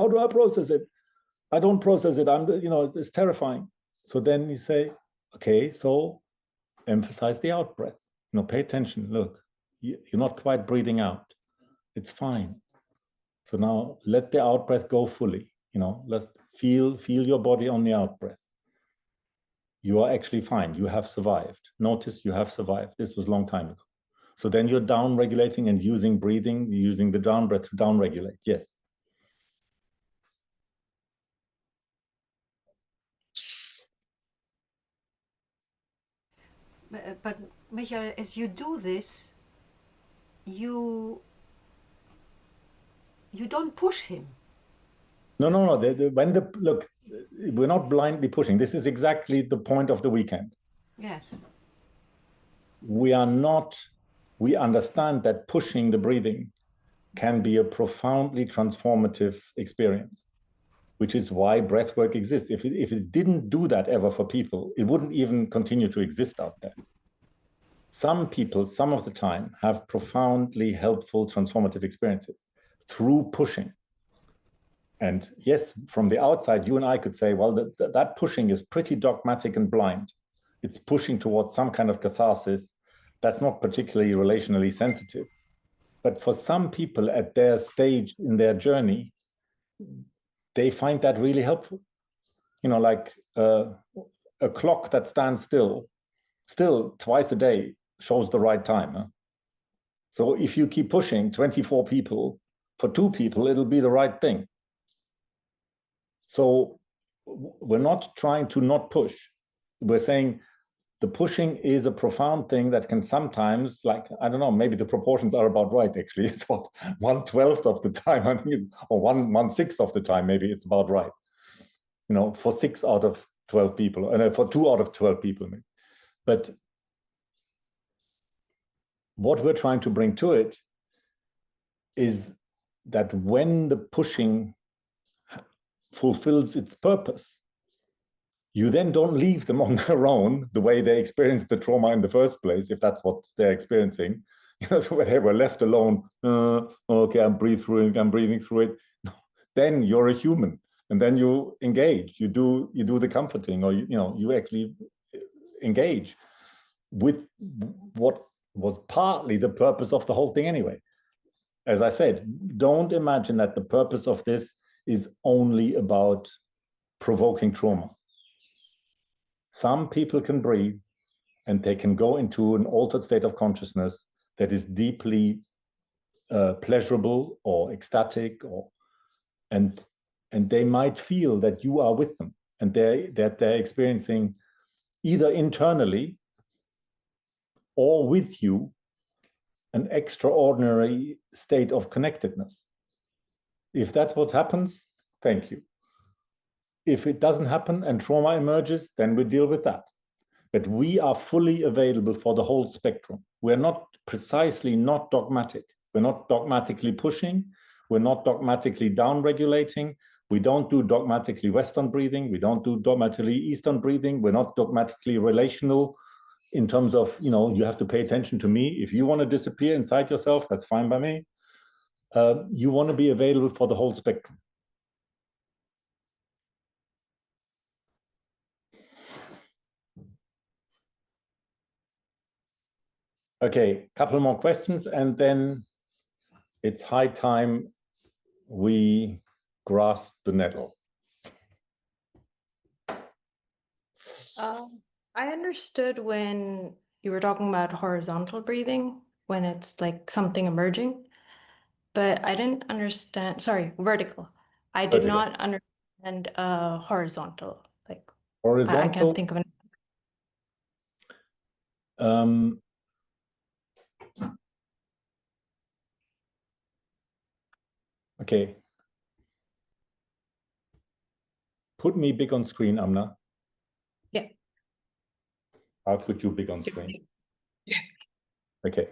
A: I don't process it. It's terrifying. So then you say, okay, so emphasize the out breath. Pay attention. Look, you're not quite breathing out. It's fine. So now let the out breath go fully. Let's feel your body on the out breath. You are actually fine. You have survived. Notice you have survived. This was a long time ago. So then you're down regulating and using breathing, using the down breath to down regulate. Yes.
E: But Michael, as you do this, you don't push him.
A: No. Look, we're not blindly pushing. This is exactly the point of the weekend.
E: Yes.
A: We understand that pushing the breathing can be a profoundly transformative experience, which is why breathwork exists. If it didn't do that ever for people, it wouldn't even continue to exist out there. Some people, some of the time, have profoundly helpful transformative experiences through pushing. And yes, from the outside, you and I could say, well, that pushing is pretty dogmatic and blind. It's pushing towards some kind of catharsis that's not particularly relationally sensitive. But for some people at their stage in their journey, they find that really helpful. Like a clock that stands still twice a day shows the right time. Huh? So if you keep pushing 24 people, for 2 people, it'll be the right thing. So we're not trying to not push. We're saying the pushing is a profound thing that can sometimes, like, I don't know, maybe the proportions are about right, actually. It's about 1/12 of the time, I think, or 1/6 of the time, maybe it's about right. For 6 out of 12 people, and for 2 out of 12 people. Maybe. But what we're trying to bring to it is that when the pushing fulfills its purpose, you then don't leave them on their own the way they experienced the trauma in the first place, if that's what they're experiencing. Where they were left alone. Okay, I'm breathing through it. Then you're a human, and then you engage. You do the comforting, or you actually engage with what was partly the purpose of the whole thing anyway. As I said, don't imagine that the purpose of this is only about provoking trauma. Some people can breathe and they can go into an altered state of consciousness that is deeply pleasurable or ecstatic, and they might feel that you are with them, and that they're experiencing either internally or with you an extraordinary state of connectedness. If that's what happens, thank you. If it doesn't happen and trauma emerges, then we deal with that. But we are fully available for the whole spectrum. We're not dogmatic. We're not dogmatically pushing. We're not dogmatically down-regulating. We don't do dogmatically Western breathing. We don't do dogmatically Eastern breathing. We're not dogmatically relational in terms of, you have to pay attention to me. If you want to disappear inside yourself, that's fine by me. You want to be available for the whole spectrum. Okay, couple more questions, and then it's high time we grasp the nettle.
N: I understood when you were talking about horizontal breathing, when it's like something emerging, but I didn't understand, sorry, vertical. I did not understand horizontal. Like
A: horizontal.
N: I can't think of it.
A: Okay. Put me big on screen, Amna.
N: Yeah.
A: I'll put you big on screen.
N: Yeah.
A: Okay.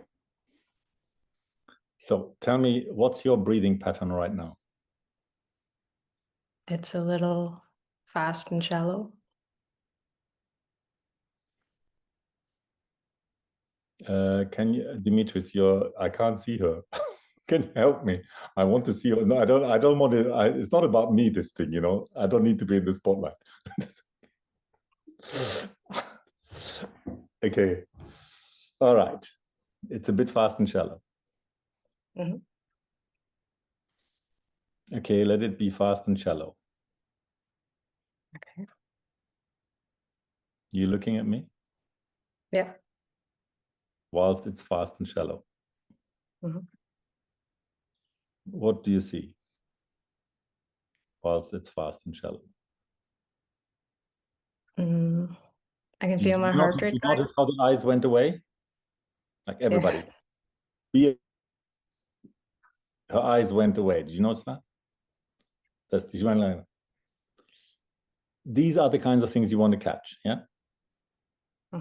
A: So tell me, what's your breathing pattern right now?
N: It's a little fast and shallow.
A: Can you, Dimitris, I can't see her. Can you help me? I want to see. No, I don't want to. It's not about me, this thing, you know. I don't need to be in the spotlight. Okay. All right. It's a bit fast and shallow.
N: Mhm.
A: Okay, let it be fast and shallow.
N: Okay.
A: You looking at me?
N: Yeah.
A: Whilst it's fast and shallow.
N: Mhm.
A: What do you see? Whilst it's fast and shallow.
N: I can feel my heart rate.
A: You notice how the eyes went away? Like everybody. Her eyes went away. Did you notice that? These are the kinds of things you want to catch, yeah?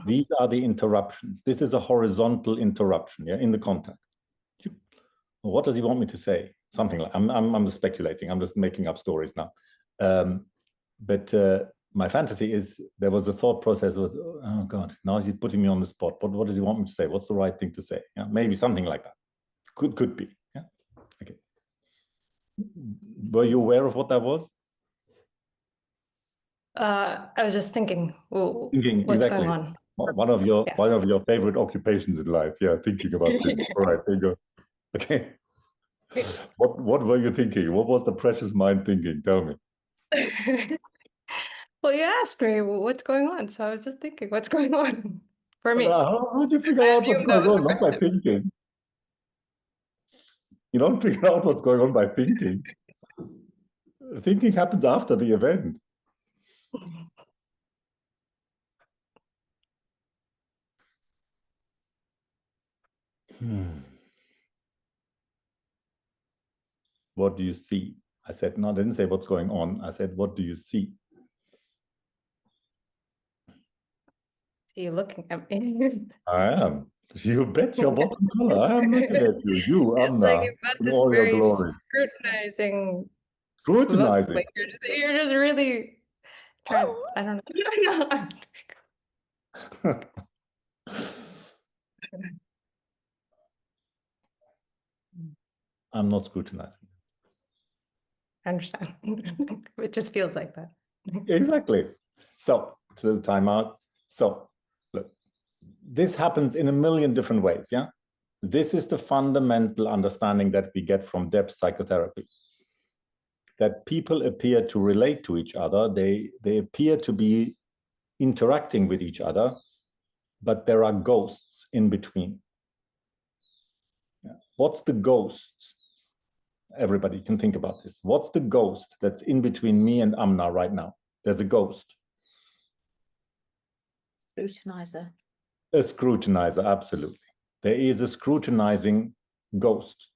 A: These are the interruptions. This is a horizontal interruption, yeah, in the contact. What does he want me to say? Something like, I'm just speculating. I'm just making up stories now. But my fantasy is there was a thought process with, oh God, now he's putting me on the spot. What does he want me to say? What's the right thing to say? Yeah, maybe something like that. Could be. Yeah. Okay. Were you aware of what that was?
N: I was just thinking, what's
A: exactly.
N: going on?
A: One of your favorite occupations in life. Yeah, thinking about things. All right, there you go. Okay. What were you thinking? What was the precious mind thinking? Tell me.
N: Well, you asked me what's going on, so I was just thinking what's going on for me.
A: How do you figure out what's going on? Not by thinking. You don't figure out what's going on by thinking. Thinking happens after the event. What do you see? I said, no, I didn't say what's going on. I said, what do you see?
N: Are you looking at me?
A: I am. You bet your bottom dollar. I am looking at you. You,
N: It's
A: Anna,
N: like you've got
A: in
N: this
A: all your
N: very
A: glory.
N: scrutinizing
A: Scrutinizing.
N: look. Like you're just really trying. I don't know.
A: I'm not scrutinizing.
N: I understand. It just feels like that.
A: Exactly. So, a little time out. So, look, this happens in a million different ways, yeah? This is the fundamental understanding that we get from depth psychotherapy. That people appear to relate to each other, they appear to be interacting with each other, but there are ghosts in between. Yeah. What's the ghost? Everybody can think about this. What's the ghost that's in between me and Amna right now? There's a ghost.
M: Scrutinizer.
A: A scrutinizer, absolutely. There is a scrutinizing ghost.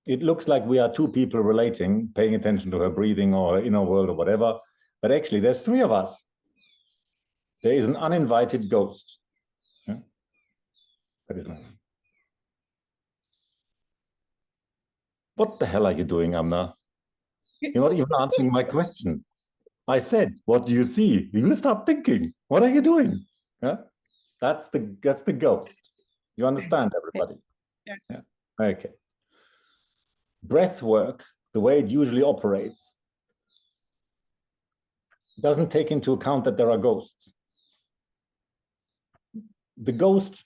A: It looks like we are two people relating, paying attention to her breathing or her inner world or whatever, but actually there's three of us. There is an uninvited ghost. Yeah? That is nice. What the hell are you doing, Amna? You're not even answering my question. I said, what do you see? You stop thinking. What are you doing? Yeah? That's the ghost. You understand, everybody?
N: Yeah.
A: Yeah. Okay. Breath work, the way it usually operates, doesn't take into account that there are ghosts. The ghost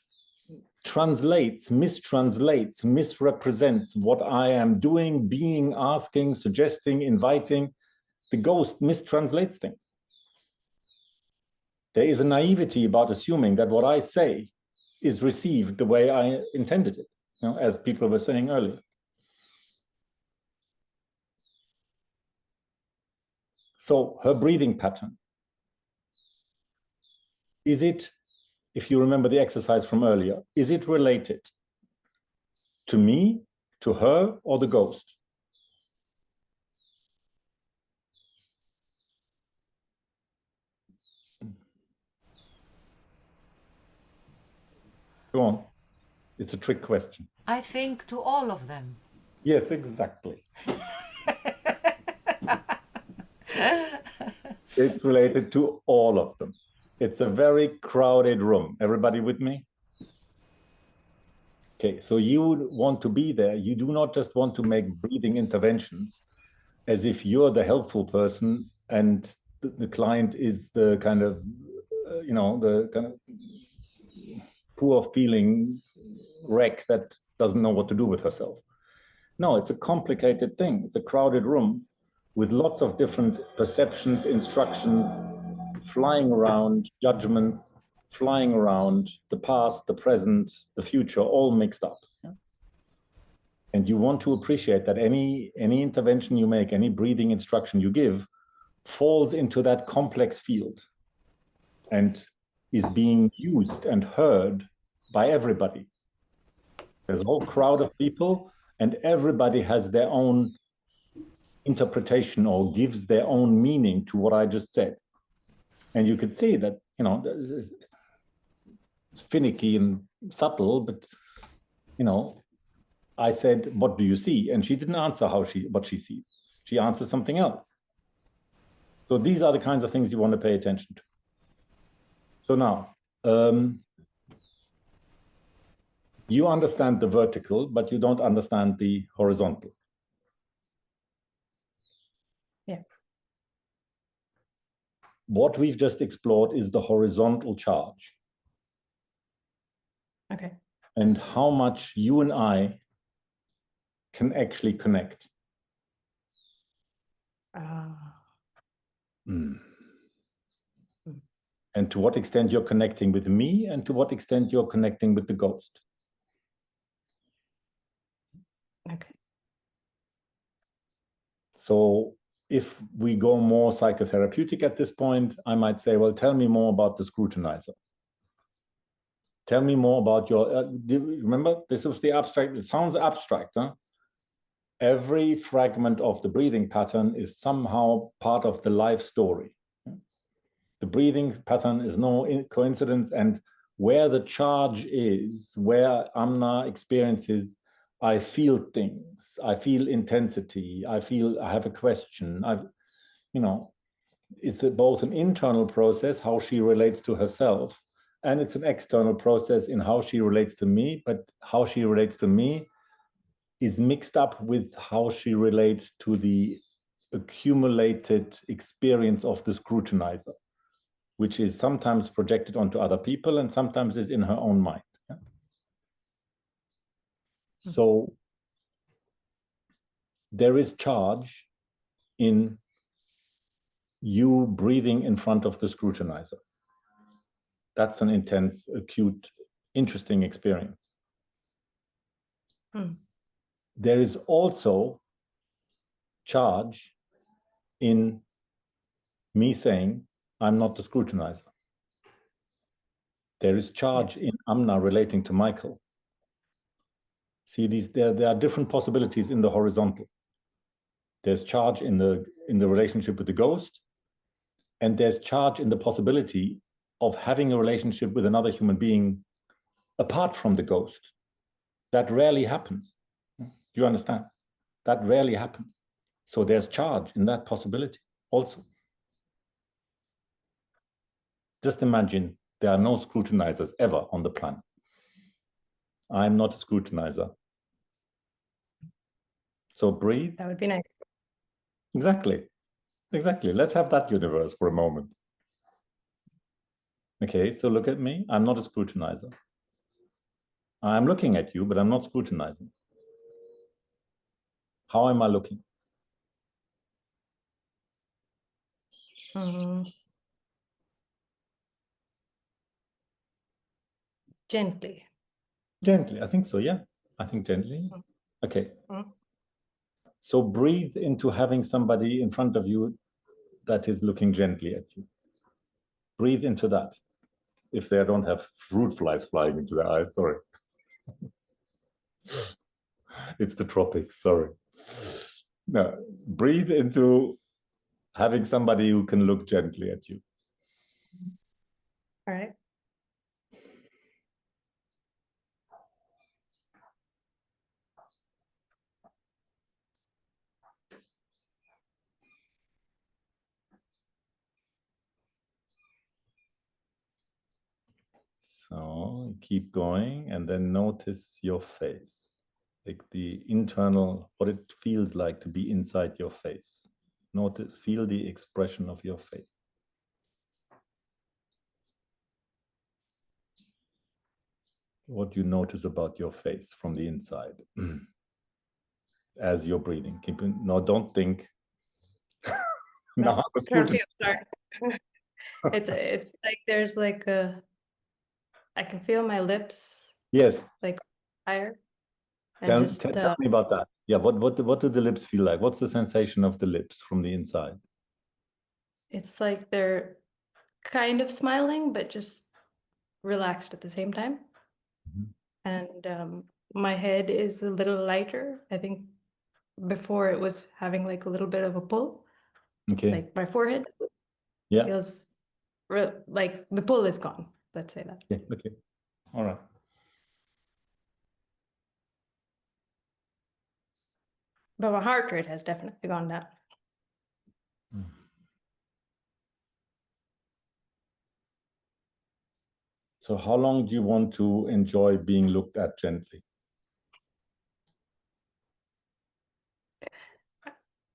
A: translates, mistranslates, misrepresents what I am doing, being, asking, suggesting, inviting. The ghost mistranslates things. There is a naivety about assuming that what I say is received the way I intended it, you know, as people were saying earlier. So her breathing pattern, is it, if you remember the exercise from earlier, is it related to me, to her, or the ghost? Go on. It's a trick question.
E: I think to all of them.
A: Yes, exactly. It's related to all of them. It's a very crowded room. Everybody with me? Okay, so you want to be there. You do not just want to make breathing interventions as if you're the helpful person and the client is the kind of, the kind of poor feeling wreck that doesn't know what to do with herself. No, it's a complicated thing. It's a crowded room with lots of different perceptions, instructions, flying around, judgments, flying around, the past, the present, the future, all mixed up. Yeah? And you want to appreciate that any intervention you make, any breathing instruction you give, falls into that complex field and is being used and heard by everybody. There's a whole crowd of people, and everybody has their own interpretation or gives their own meaning to what I just said. And you could see that, it's finicky and subtle, but, I said, what do you see? And she didn't answer what she sees. She answered something else. So these are the kinds of things you want to pay attention to. So now, you understand the vertical, but you don't understand the horizontal.
N: Yeah.
A: What we've just explored is the horizontal charge.
N: Okay.
A: And how much you and I can actually connect. And to what extent you're connecting with me, and to what extent you're connecting with the ghost.
N: Okay.
A: So if we go more psychotherapeutic at this point, I might say, well, tell me more about the scrutinizer. Tell me more about your, remember, this was the abstract, it sounds abstract, huh? Every fragment of the breathing pattern is somehow part of the life story. The breathing pattern is no coincidence, and where the charge is, where Amna experiences, I feel things, I feel intensity, I have a question, it's both an internal process, how she relates to herself, and it's an external process in how she relates to me, but how she relates to me is mixed up with how she relates to the accumulated experience of the scrutinizer, which is sometimes projected onto other people and sometimes is in her own mind. Yeah? So there is charge in you breathing in front of the scrutinizer. That's an intense, acute, interesting experience. There is also charge in me saying, I'm not the scrutinizer. There is charge in Amna relating to Michael. See, there are different possibilities in the horizontal. There's charge in the relationship with the ghost, and there's charge in the possibility of having a relationship with another human being apart from the ghost. That rarely happens. Do you understand? That rarely happens. So there's charge in that possibility also. Just imagine there are no scrutinizers ever on the planet. I'm not a scrutinizer. So breathe.
N: That would be nice.
A: Exactly. Let's have that universe for a moment. Okay, so look at me. I'm not a scrutinizer. I'm looking at you, but I'm not scrutinizing. How am I looking?
N: Gently.
A: Gently, I think so, yeah. I think gently. Okay. So breathe into having somebody in front of you that is looking gently at you. Breathe into that. If they don't have fruit flies flying into their eyes, sorry. It's the tropics, sorry. No, breathe into having somebody who can look gently at you.
N: All right.
A: So keep going, and then notice your face, like the internal, what it feels like to be inside your face. Notice, feel the expression of your face. What you notice about your face from the inside as you're breathing. No, don't think.
N: No,
A: No, it's
N: currently,
A: good.
N: I'm sorry. It's like there's like a, I can feel my lips
A: Yes.
N: like higher. And
A: Tell,
N: just
A: tell me about that. Yeah, what do the lips feel like? What's the sensation of the lips from the inside?
N: it's like they're kind of smiling, but just relaxed at the same time. And my head is a little lighter. I think before it was having like a little bit of a pull.
A: Okay.
N: Like my forehead feels like the pull is gone. Let's say that.
A: Yeah, okay. All right.
N: But my heart rate has definitely gone down.
A: So how long do you want to enjoy being looked at gently?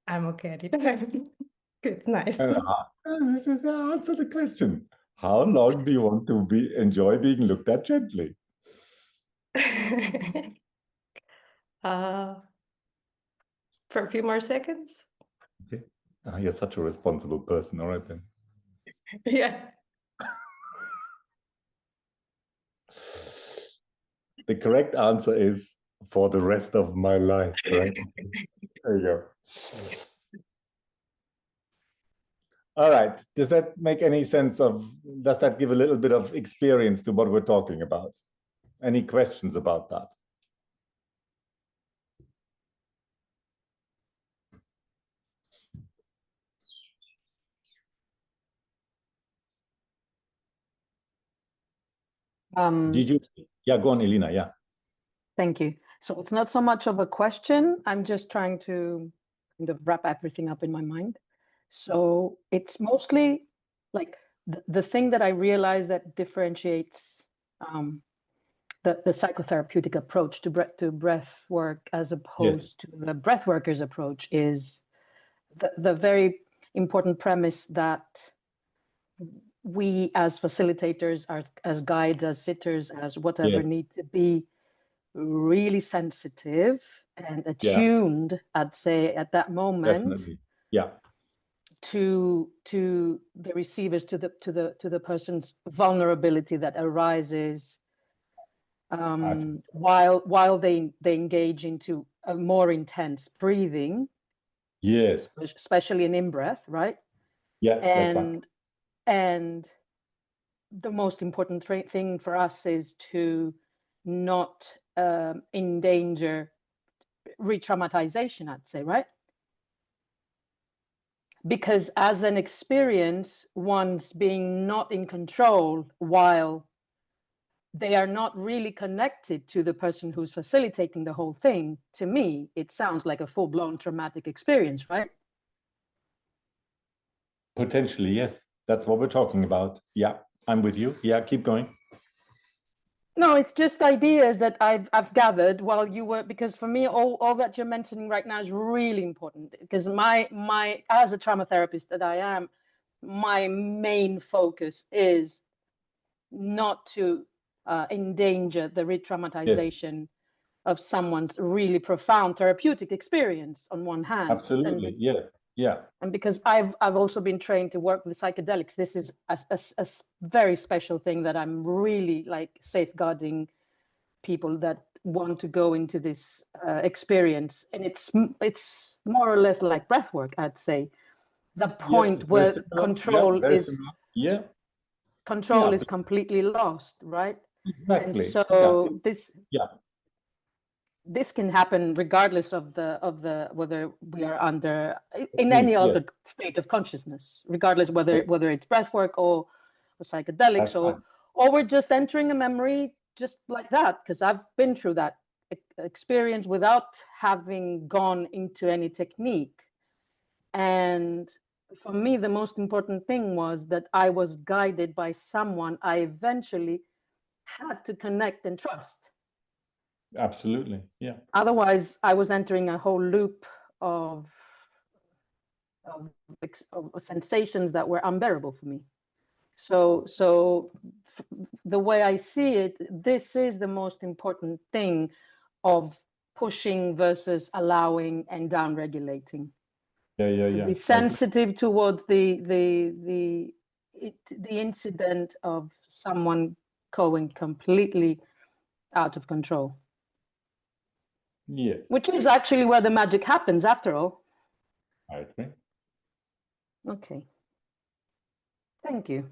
N: I'm okay anytime. It's nice.
A: This is the answer to the question. How long do you want to enjoy being looked at gently?
N: For a few more seconds.
A: Okay. You're such a responsible person. All right then.
N: Yeah.
A: The correct answer is for the rest of my life. Right? There you go. All right. Does that make any sense does that give a little bit of experience to what we're talking about? Any questions about that? Did you? Yeah, go on, Elena. Yeah.
O: Thank you. So it's not so much of a question. I'm just trying to kind of wrap everything up in my mind. So it's mostly like the thing that I realize that differentiates the psychotherapeutic approach to breath work as opposed to the breath workers approach is the very important premise that we as facilitators, as guides, as sitters, as whatever, need to be really sensitive and attuned, I'd say, at that moment.
A: Definitely. Yeah.
O: To the receivers, to the person's vulnerability that arises while they engage into a more intense breathing.
A: Yes.
O: Especially an in-breath, right?
A: Yeah, that's right.
O: And the most important thing for us is to not endanger re-traumatization, I'd say, right? Because as an experience, one's being not in control while they are not really connected to the person who's facilitating the whole thing. To me, it sounds like a full-blown traumatic experience, right?
A: Potentially, yes. That's what we're talking about. Yeah, I'm with you. Yeah, keep going.
O: No, it's just ideas that I've gathered while you were, because for me, all that you're mentioning right now is really important, because my as a trauma therapist that I am, my main focus is not to endanger the re-traumatization of someone's really profound therapeutic experience on one hand.
A: Absolutely, yes, yeah.
O: And because I've also been trained to work with psychedelics, this is a very special thing that I'm really like safeguarding people that want to go into this experience. And it's more or less like breath work, I'd say. The point where control is control is completely lost, right?
A: Exactly.
O: And so this can happen regardless of the whether we are under in any other state of consciousness, regardless whether it's breath work or psychedelics or we're just entering a memory just like that, because I've been through that experience without having gone into any technique. And for me, the most important thing was that I was guided by someone I eventually had to connect and trust.
A: Absolutely, yeah.
O: Otherwise, I was entering a whole loop of sensations that were unbearable for me. So the way I see it, this is the most important thing of pushing versus allowing and down-regulating. To be sensitive towards the incident of someone going completely out of control.
A: Yes.
O: Which is actually where the magic happens after all.
A: I agree.
O: Okay. Thank you.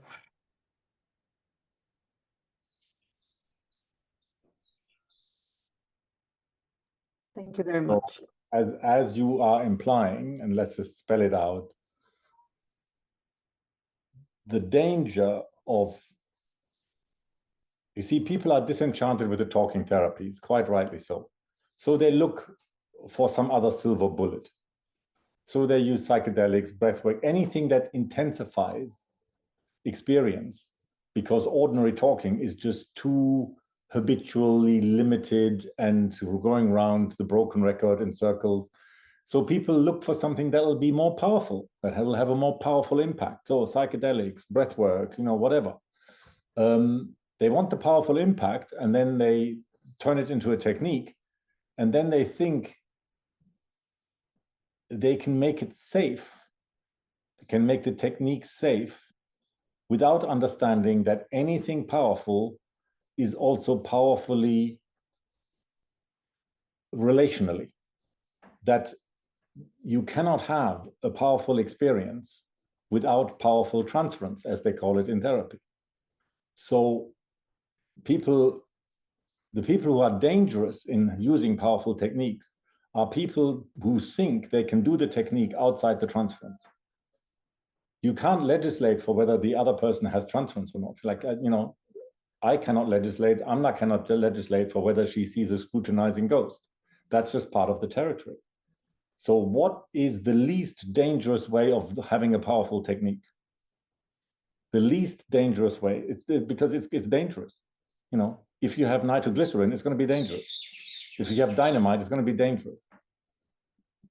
O: Thank you very much.
A: As you are implying, and let's just spell it out, the danger of, you see, people are disenchanted with the talking therapies, quite rightly so. So they look for some other silver bullet. So they use psychedelics, breathwork, anything that intensifies experience, because ordinary talking is just too habitually limited and going around the broken record in circles. So people look for something that will be more powerful, that will have a more powerful impact. So psychedelics, breathwork, whatever. They want the powerful impact, and then they turn it into a technique, and then they think they can make it safe, they can make the technique safe, without understanding that anything powerful is also powerfully relationally. That you cannot have a powerful experience without powerful transference, as they call it in therapy. So the people who are dangerous in using powerful techniques are people who think they can do the technique outside the transference. You can't legislate for whether the other person has transference or not. Like, I cannot legislate, Amna cannot legislate for whether she sees a scrutinizing ghost. That's just part of the territory. So what is the least dangerous way of having a powerful technique? The least dangerous way, because it's dangerous. If you have nitroglycerin, it's going to be dangerous. If you have dynamite, it's going to be dangerous.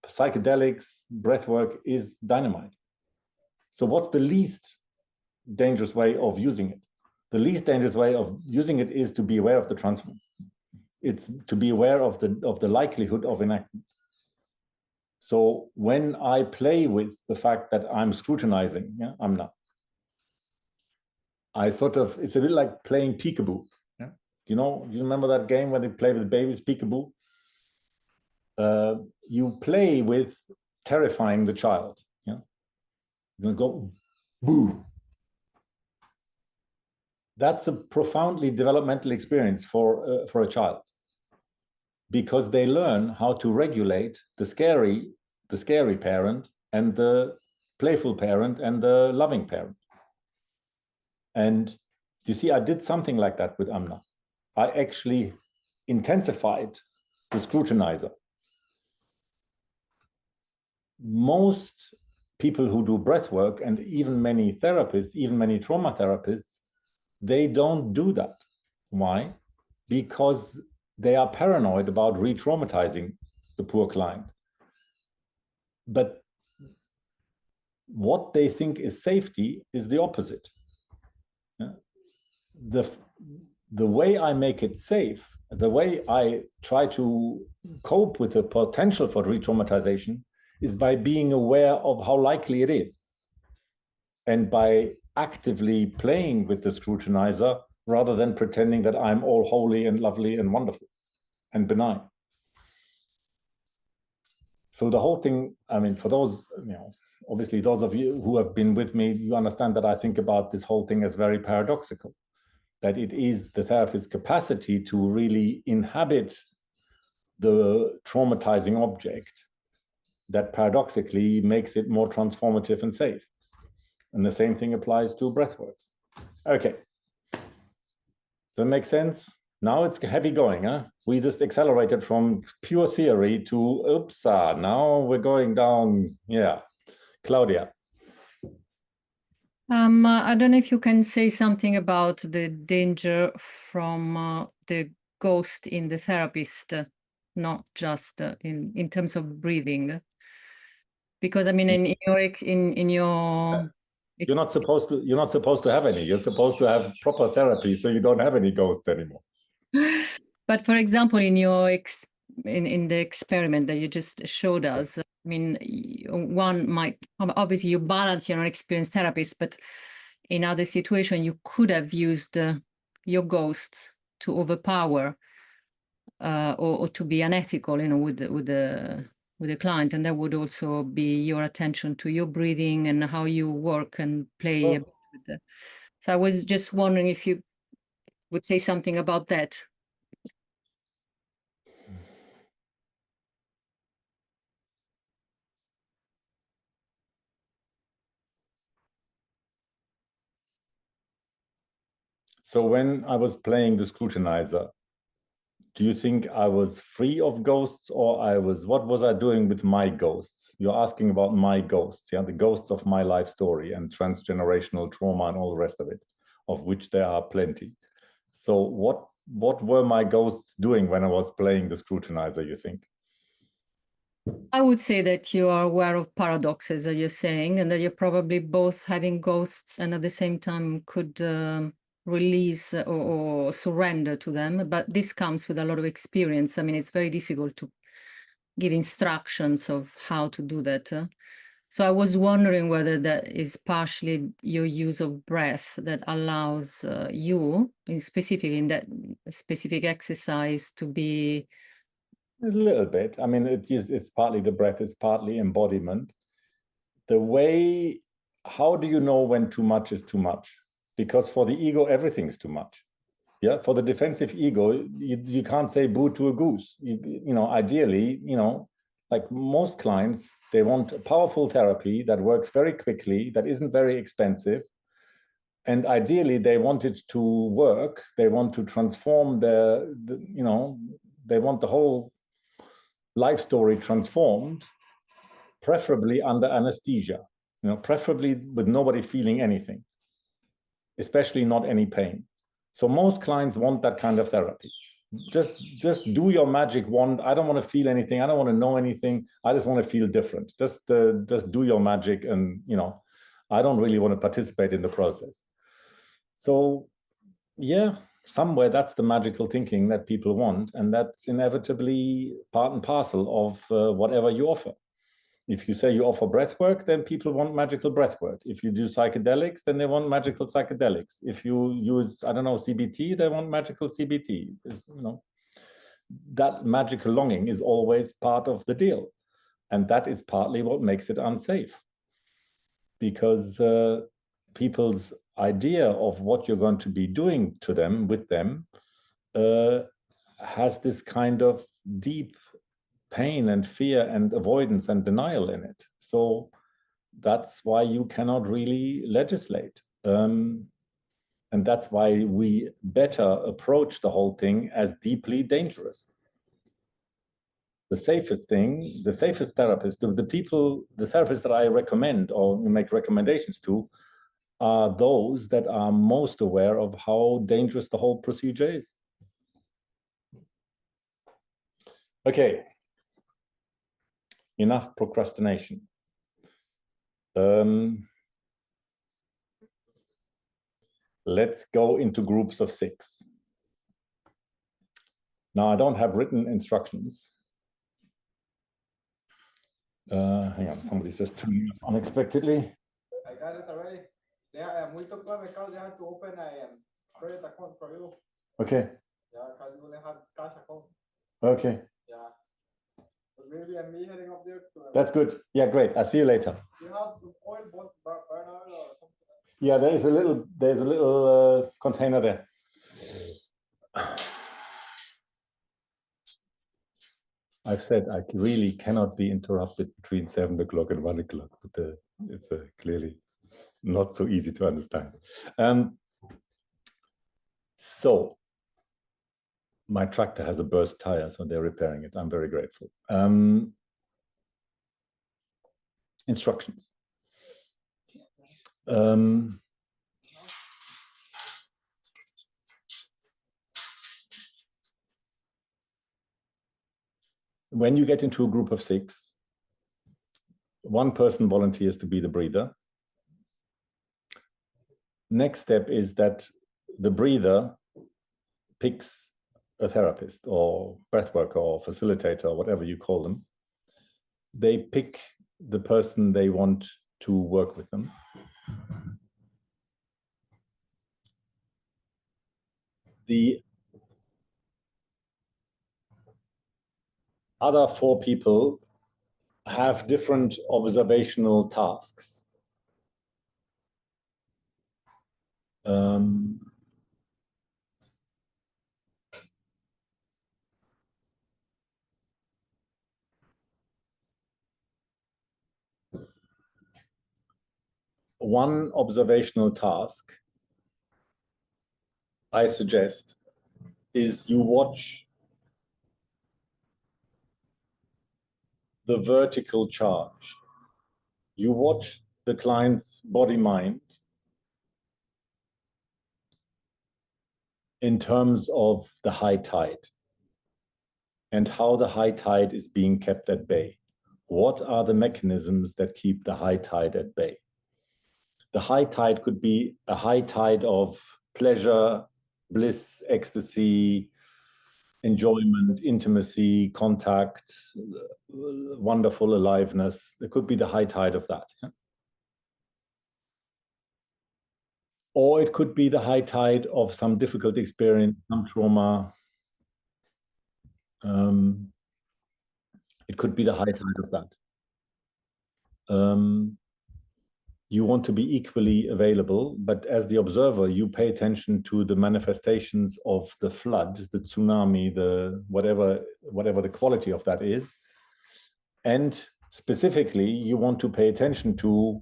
A: Psychedelics, breathwork is dynamite. So what's the least dangerous way of using it? The least dangerous way of using it is to be aware of the transference. It's to be aware of the likelihood of enactment. So when I play with the fact that I'm scrutinizing, I'm not. it's a bit like playing peekaboo. Yeah? You remember that game when they play with babies, peekaboo? You play with terrifying the child. Yeah? You're going to go, boo. That's a profoundly developmental experience for a child, because they learn how to regulate the scary parent and the playful parent and the loving parent. And you see, I did something like that with Amna. I actually intensified the scrutinizer. Most people who do breath work, and even many therapists, even many trauma therapists, they don't do that. Why? Because they are paranoid about re-traumatizing the poor client. But what they think is safety is the opposite. The way I make it safe, the way I try to cope with the potential for re-traumatization is by being aware of how likely it is, and by actively playing with the scrutinizer rather than pretending that I'm all holy and lovely and wonderful and benign. So the whole thing, for those, obviously those of you who have been with me, you understand that I think about this whole thing as very paradoxical, that it is the therapist's capacity to really inhabit the traumatizing object that paradoxically makes it more transformative and safe. And the same thing applies to breathwork. Okay. Does that make sense? Now it's heavy going, huh? We just accelerated from pure theory to, oops, now we're going down, yeah. Claudia.
B: I don't know if you can say something about the danger from the ghost in the therapist, not just in terms of breathing. Because I mean, in your
A: you're not supposed to have any. You're supposed to have proper therapy, so you don't have any ghosts anymore.
B: But for example, in your in the experiment that you just showed us, I mean, one might obviously you balance, you're an experienced therapist, but in other situation you could have used your ghosts to overpower or to be unethical, you know, with the client, and that would also be your attention to your breathing and how you work and play. A bit with the, so I was just wondering if you would say something about that.
A: So when I was playing the scrutinizer, do you think I was free of ghosts, or what was I doing with my ghosts? You're asking about my ghosts, yeah, the ghosts of my life story and transgenerational trauma and all the rest of it, of which there are plenty. So what were my ghosts doing when I was playing the scrutinizer, you think?
B: I would say that you are aware of paradoxes, as you're saying, and that you're probably both having ghosts and at the same time could release or surrender to them. But this comes with a lot of experience. I mean, it's very difficult to give instructions of how to do that. So I was wondering whether that is partially your use of breath that allows you, specifically in that specific exercise, to be...
A: A little bit. I mean, it's partly the breath, it's partly embodiment. The way, how do you know when too much is too much? Because for the ego, everything's too much. Yeah, for the defensive ego, you can't say boo to a goose. You know, ideally, you know, like most clients, they want a powerful therapy that works very quickly, that isn't very expensive. And ideally, they want it to work. They want to transform you know, they want the whole life story transformed, preferably under anesthesia, you know, preferably with nobody feeling anything, especially not any pain. So most clients want that kind of therapy. Just do your magic wand. I don't want to feel anything. I don't want to know anything. I just want to feel different. Just do your magic, and you know, I don't really want to participate in the process. So yeah, somewhere that's the magical thinking that people want, and that's inevitably part and parcel of whatever you offer. If you say you offer breathwork, then people want magical breathwork. If you do psychedelics, then they want magical psychedelics. If you use, I don't know, CBT, they want magical CBT. You know, that magical longing is always part of the deal. And that is partly what makes it unsafe. Because people's idea of what you're going to be doing to them, with them, has this kind of deep pain and fear and avoidance and denial in it. So that's why you cannot really legislate. And that's why we better approach the whole thing as deeply dangerous. The safest thing, the safest therapist, the therapists that I recommend or make recommendations to are those that are most aware of how dangerous the whole procedure is. Okay. Enough procrastination. Let's go into groups of 6. Now, I don't have written instructions. Hang on, somebody's just tuning up unexpectedly.
P: I got it already. Yeah, muito claro because you have to open a credit account for you.
A: Okay.
P: Yeah, because you only have cash account.
A: Okay.
P: Yeah. But maybe I'm me heading up there to.
A: That's good. Yeah, great. I'll see you later.
P: You have some oil burn oil or something?
A: Yeah, there's a little container there. I've said I really cannot be interrupted between 7 o'clock and 1 o'clock, but it's clearly not so easy to understand. So my tractor has a burst tire, so they're repairing it. I'm very grateful. Instructions. When you get into a group of 6, one person volunteers to be the breather. Next step is that the breather picks a therapist or breathworker or facilitator or whatever you call them. They pick the person they want to work with them. The other 4 people have different observational tasks. One observational task I suggest is you watch the vertical charge. You watch the client's body-mind in terms of the high tide and how the high tide is being kept at bay. What are the mechanisms that keep the high tide at bay? The high tide could be a high tide of pleasure, bliss, ecstasy, enjoyment, intimacy, contact, wonderful aliveness. There could be the high tide of that. Yeah? Or it could be the high tide of some difficult experience, some trauma. It could be the high tide of that. You want to be equally available, but as the observer, you pay attention to the manifestations of the flood, the tsunami, the whatever the quality of that is. And specifically, you want to pay attention to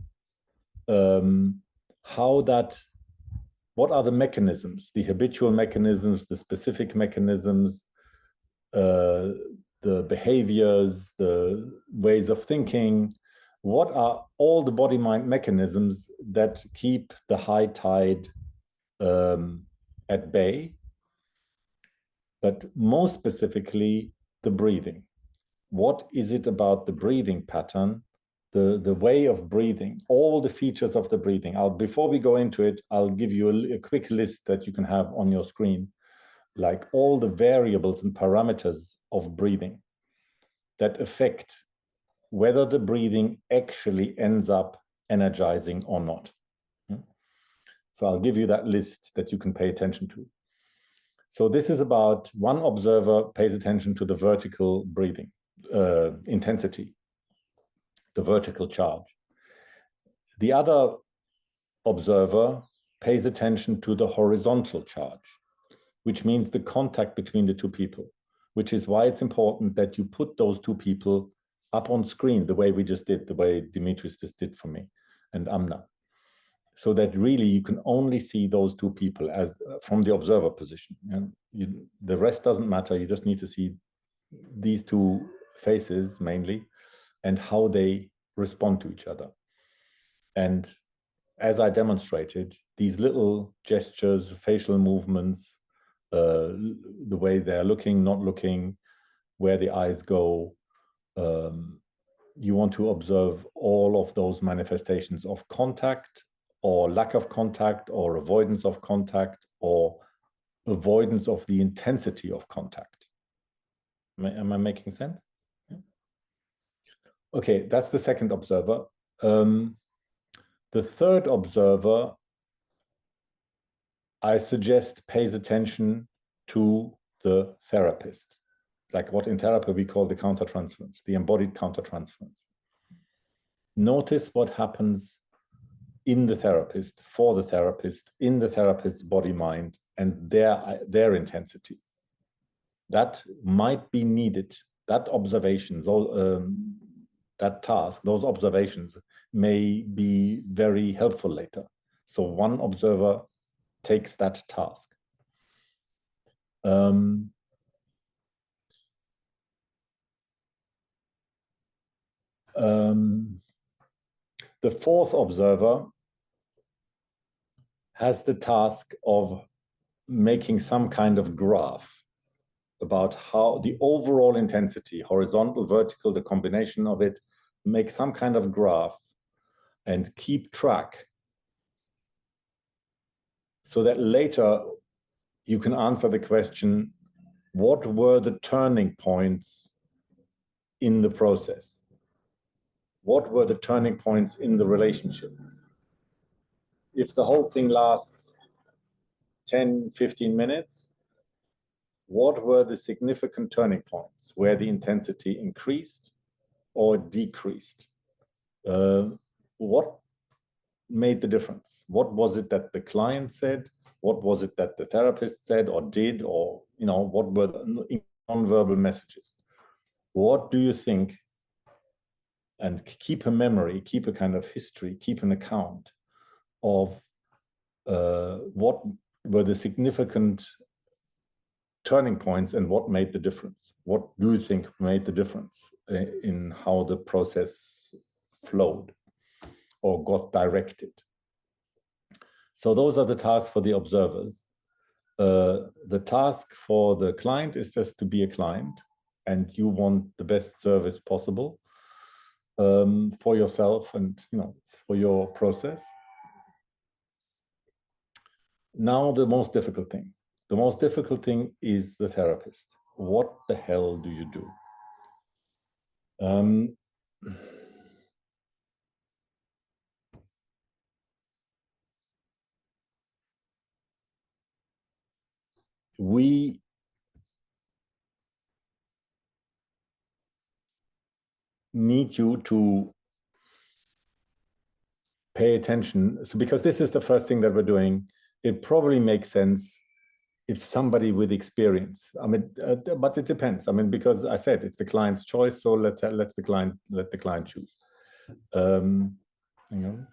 A: what are the mechanisms, the habitual mechanisms, the specific mechanisms, the behaviors, the ways of thinking. What are all the body-mind mechanisms that keep the high tide at bay? But most specifically, the breathing. What is it about the breathing pattern, the way of breathing, all the features of the breathing? Before we go into it, I'll give you a quick list that you can have on your screen, like all the variables and parameters of breathing that affect whether the breathing actually ends up energizing or not. So I'll give you that list that you can pay attention to. So this is about one observer pays attention to the vertical breathing intensity, the vertical charge. The other observer pays attention to the horizontal charge, which means the contact between the 2 people, which is why it's important that you put those 2 people up on screen the way we just did, the way Dimitris just did for me and Amna, so that really you can only see those 2 people as from the observer position. And the rest doesn't matter. You just need to see these 2 faces mainly and how they respond to each other. And as I demonstrated, these little gestures, facial movements, the way they're looking, not looking, where the eyes go, you want to observe all of those manifestations of contact or lack of contact or avoidance of contact or avoidance of the intensity of contact. Am I making sense? Yeah. Okay, that's the second observer. The third observer, I suggest, pays attention to the therapist, like what in therapy we call the countertransference, the embodied countertransference. Notice what happens in the therapist, for the therapist, in the therapist's body, mind, and their intensity. That might be needed. That observations, that task, those observations may be very helpful later. So one observer takes that task. The fourth observer has the task of making some kind of graph about how the overall intensity, horizontal, vertical, the combination of it, make some kind of graph and keep track so that later you can answer the question, what were the turning points in the process? What were the turning points in the relationship? If the whole thing lasts 10, 15 minutes, what were the significant turning points where the intensity increased or decreased? What made the difference? What was it that the client said? What was it that the therapist said or did? Or, what were the nonverbal messages? What do you think? And keep a memory, keep a kind of history, keep an account of what were the significant turning points and what made the difference. What do you think made the difference in how the process flowed or got directed? So those are the tasks for the observers. The task for the client is just to be a client, and you want the best service possible for yourself and for your process. Now the most difficult thing. The most difficult thing is the therapist. What the hell do you do? We need you to pay attention. So because this is the first thing that we're doing, it probably makes sense if somebody with experience, but it depends. Because I said it's the client's choice, so let the client choose. Hang on,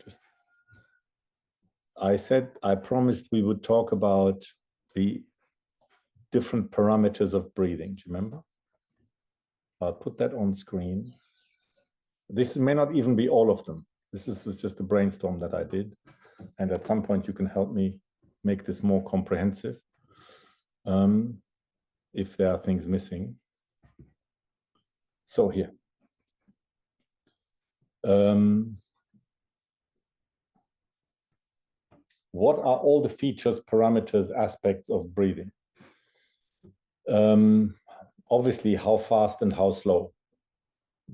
A: I promised we would talk about the different parameters of breathing. Do you remember? I'll put that on screen. This may not even be all of them. This is just a brainstorm that I did, and at some point you can help me make this more comprehensive. If there are things missing. So here. What are all the features, parameters, aspects of breathing? Obviously, how fast and how slow.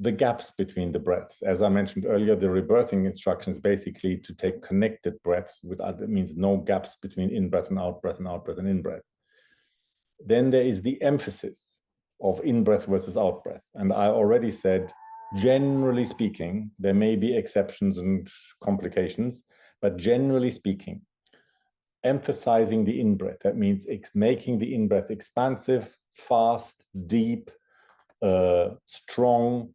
A: The gaps between the breaths. As I mentioned earlier, the rebirthing instructions basically to take connected breaths. That means no gaps between in-breath and out-breath and out-breath and in-breath. Then there is the emphasis of in-breath versus out-breath. And I already said, generally speaking, there may be exceptions and complications, but generally speaking, emphasizing the in-breath, that means making the in-breath expansive, fast, deep, strong,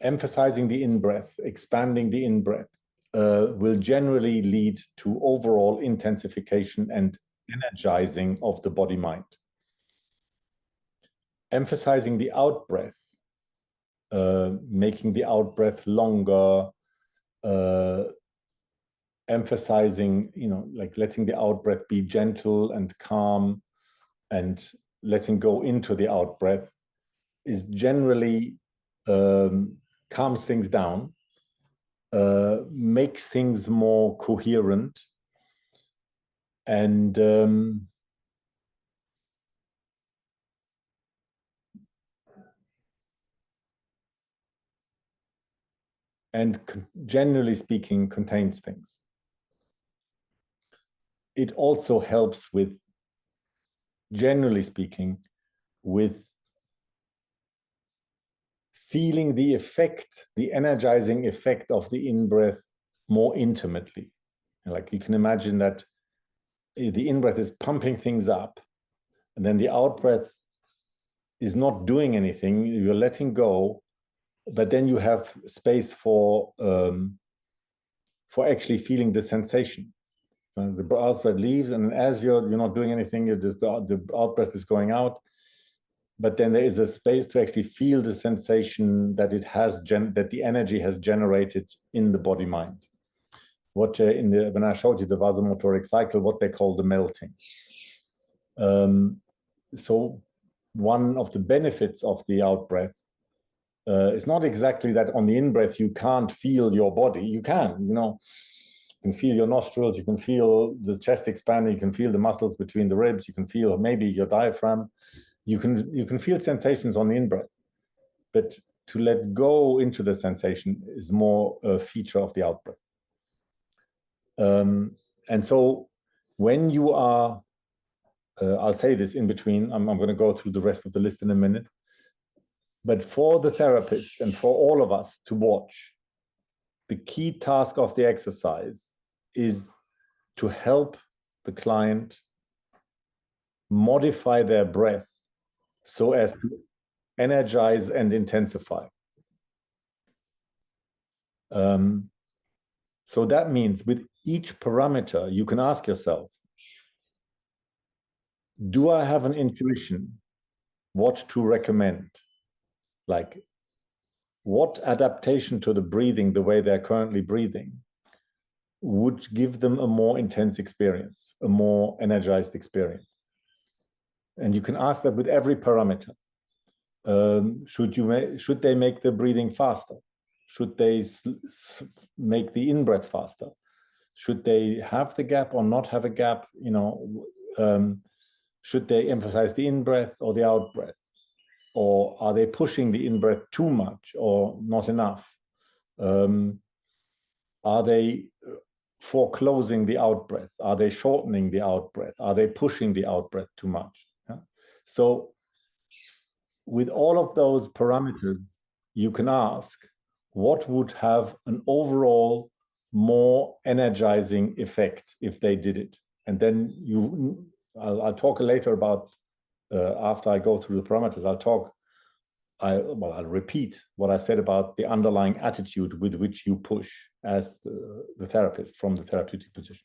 A: emphasizing the in-breath, expanding the in-breath, will generally lead to overall intensification and energizing of the body-mind. Emphasizing the out-breath, making the out-breath longer, emphasizing, like letting the out-breath be gentle and calm and letting go into the out-breath is generally calms things down, makes things more coherent, and generally speaking, contains things. It also helps with, generally speaking, with feeling the effect, the energizing effect of the in-breath more intimately. Like you can imagine that the in-breath is pumping things up, and then the out-breath is not doing anything, you're letting go, but then you have space for actually feeling the sensation. The out-breath leaves, and as you're not doing anything, the out-breath is going out, but then there is a space to actually feel the sensation that it has that the energy has generated in the body-mind. what when I showed you the vasomotoric cycle, what they call the melting. So one of the benefits of the out-breath is not exactly that on the in-breath you can't feel your body. You can, you can feel your nostrils, you can feel the chest expanding, you can feel the muscles between the ribs, you can feel maybe your diaphragm. You can feel sensations on the in-breath, but to let go into the sensation is more a feature of the out-breath. And so when you are, I'll say this in between, I'm going to go through the rest of the list in a minute, but for the therapist and for all of us to watch, the key task of the exercise is to help the client modify their breath so as to energize and intensify. So that means with each parameter, you can ask yourself, do I have an intuition what to recommend? Like, what adaptation to the breathing, the way they're currently breathing, would give them a more intense experience, a more energized experience? And you can ask that with every parameter. Should they make the breathing faster? Should they make the in-breath faster? Should they have the gap or not have a gap? Should they emphasize the in-breath or the out-breath? Or are they pushing the in-breath too much or not enough? Are they foreclosing the out-breath? Are they shortening the out-breath? Are they pushing the out-breath too much? Yeah? So with all of those parameters, you can ask, what would have an overall more energizing effect if they did it? And then I'll talk later about, after I go through the parameters, I'll repeat what I said about the underlying attitude with which you push as the therapist from the therapeutic position.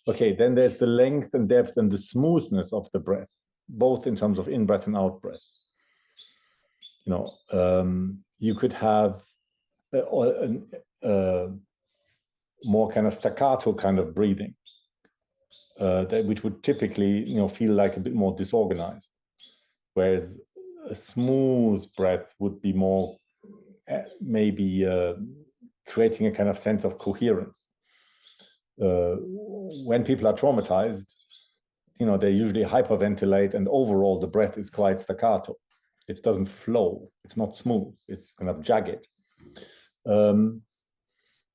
A: Okay, then there's the length and depth and the smoothness of the breath, both in terms of in-breath and out-breath. You could have more kind of staccato kind of breathing, which would typically, feel like a bit more disorganized, whereas a smooth breath would be more maybe creating a kind of sense of coherence. When people are traumatized, they usually hyperventilate, and overall the breath is quite staccato. It doesn't flow. It's not smooth. It's kind of jagged.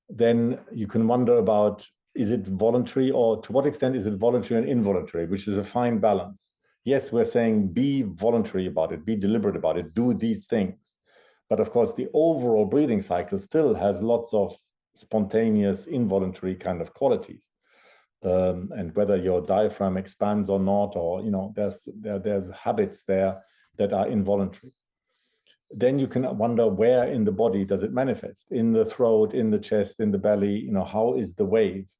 A: Then you can wonder about, is it voluntary, or to what extent is it voluntary and involuntary, which is a fine balance. Yes, we're saying be voluntary about it, be deliberate about it, do these things. But of course, the overall breathing cycle still has lots of spontaneous, involuntary kind of qualities. And whether your diaphragm expands or not, or there's habits there that are involuntary. Then you can wonder, where in the body does it manifest? In the throat, in the chest, in the belly? How is the wave?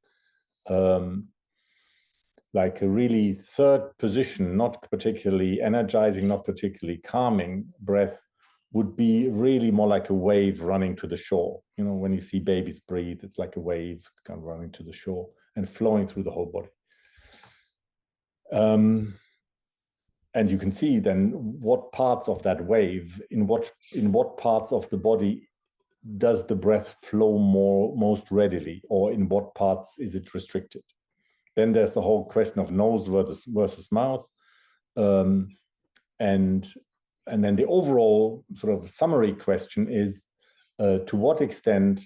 A: Like a really third position, not particularly energizing, not particularly calming breath, would be really more like a wave running to the shore. When you see babies breathe, it's like a wave kind of running to the shore and flowing through the whole body. And you can see then what parts of that wave, in what parts of the body does the breath flow most readily, or in what parts is it restricted? Then there's the whole question of nose versus mouth. And then the overall sort of summary question is, to what extent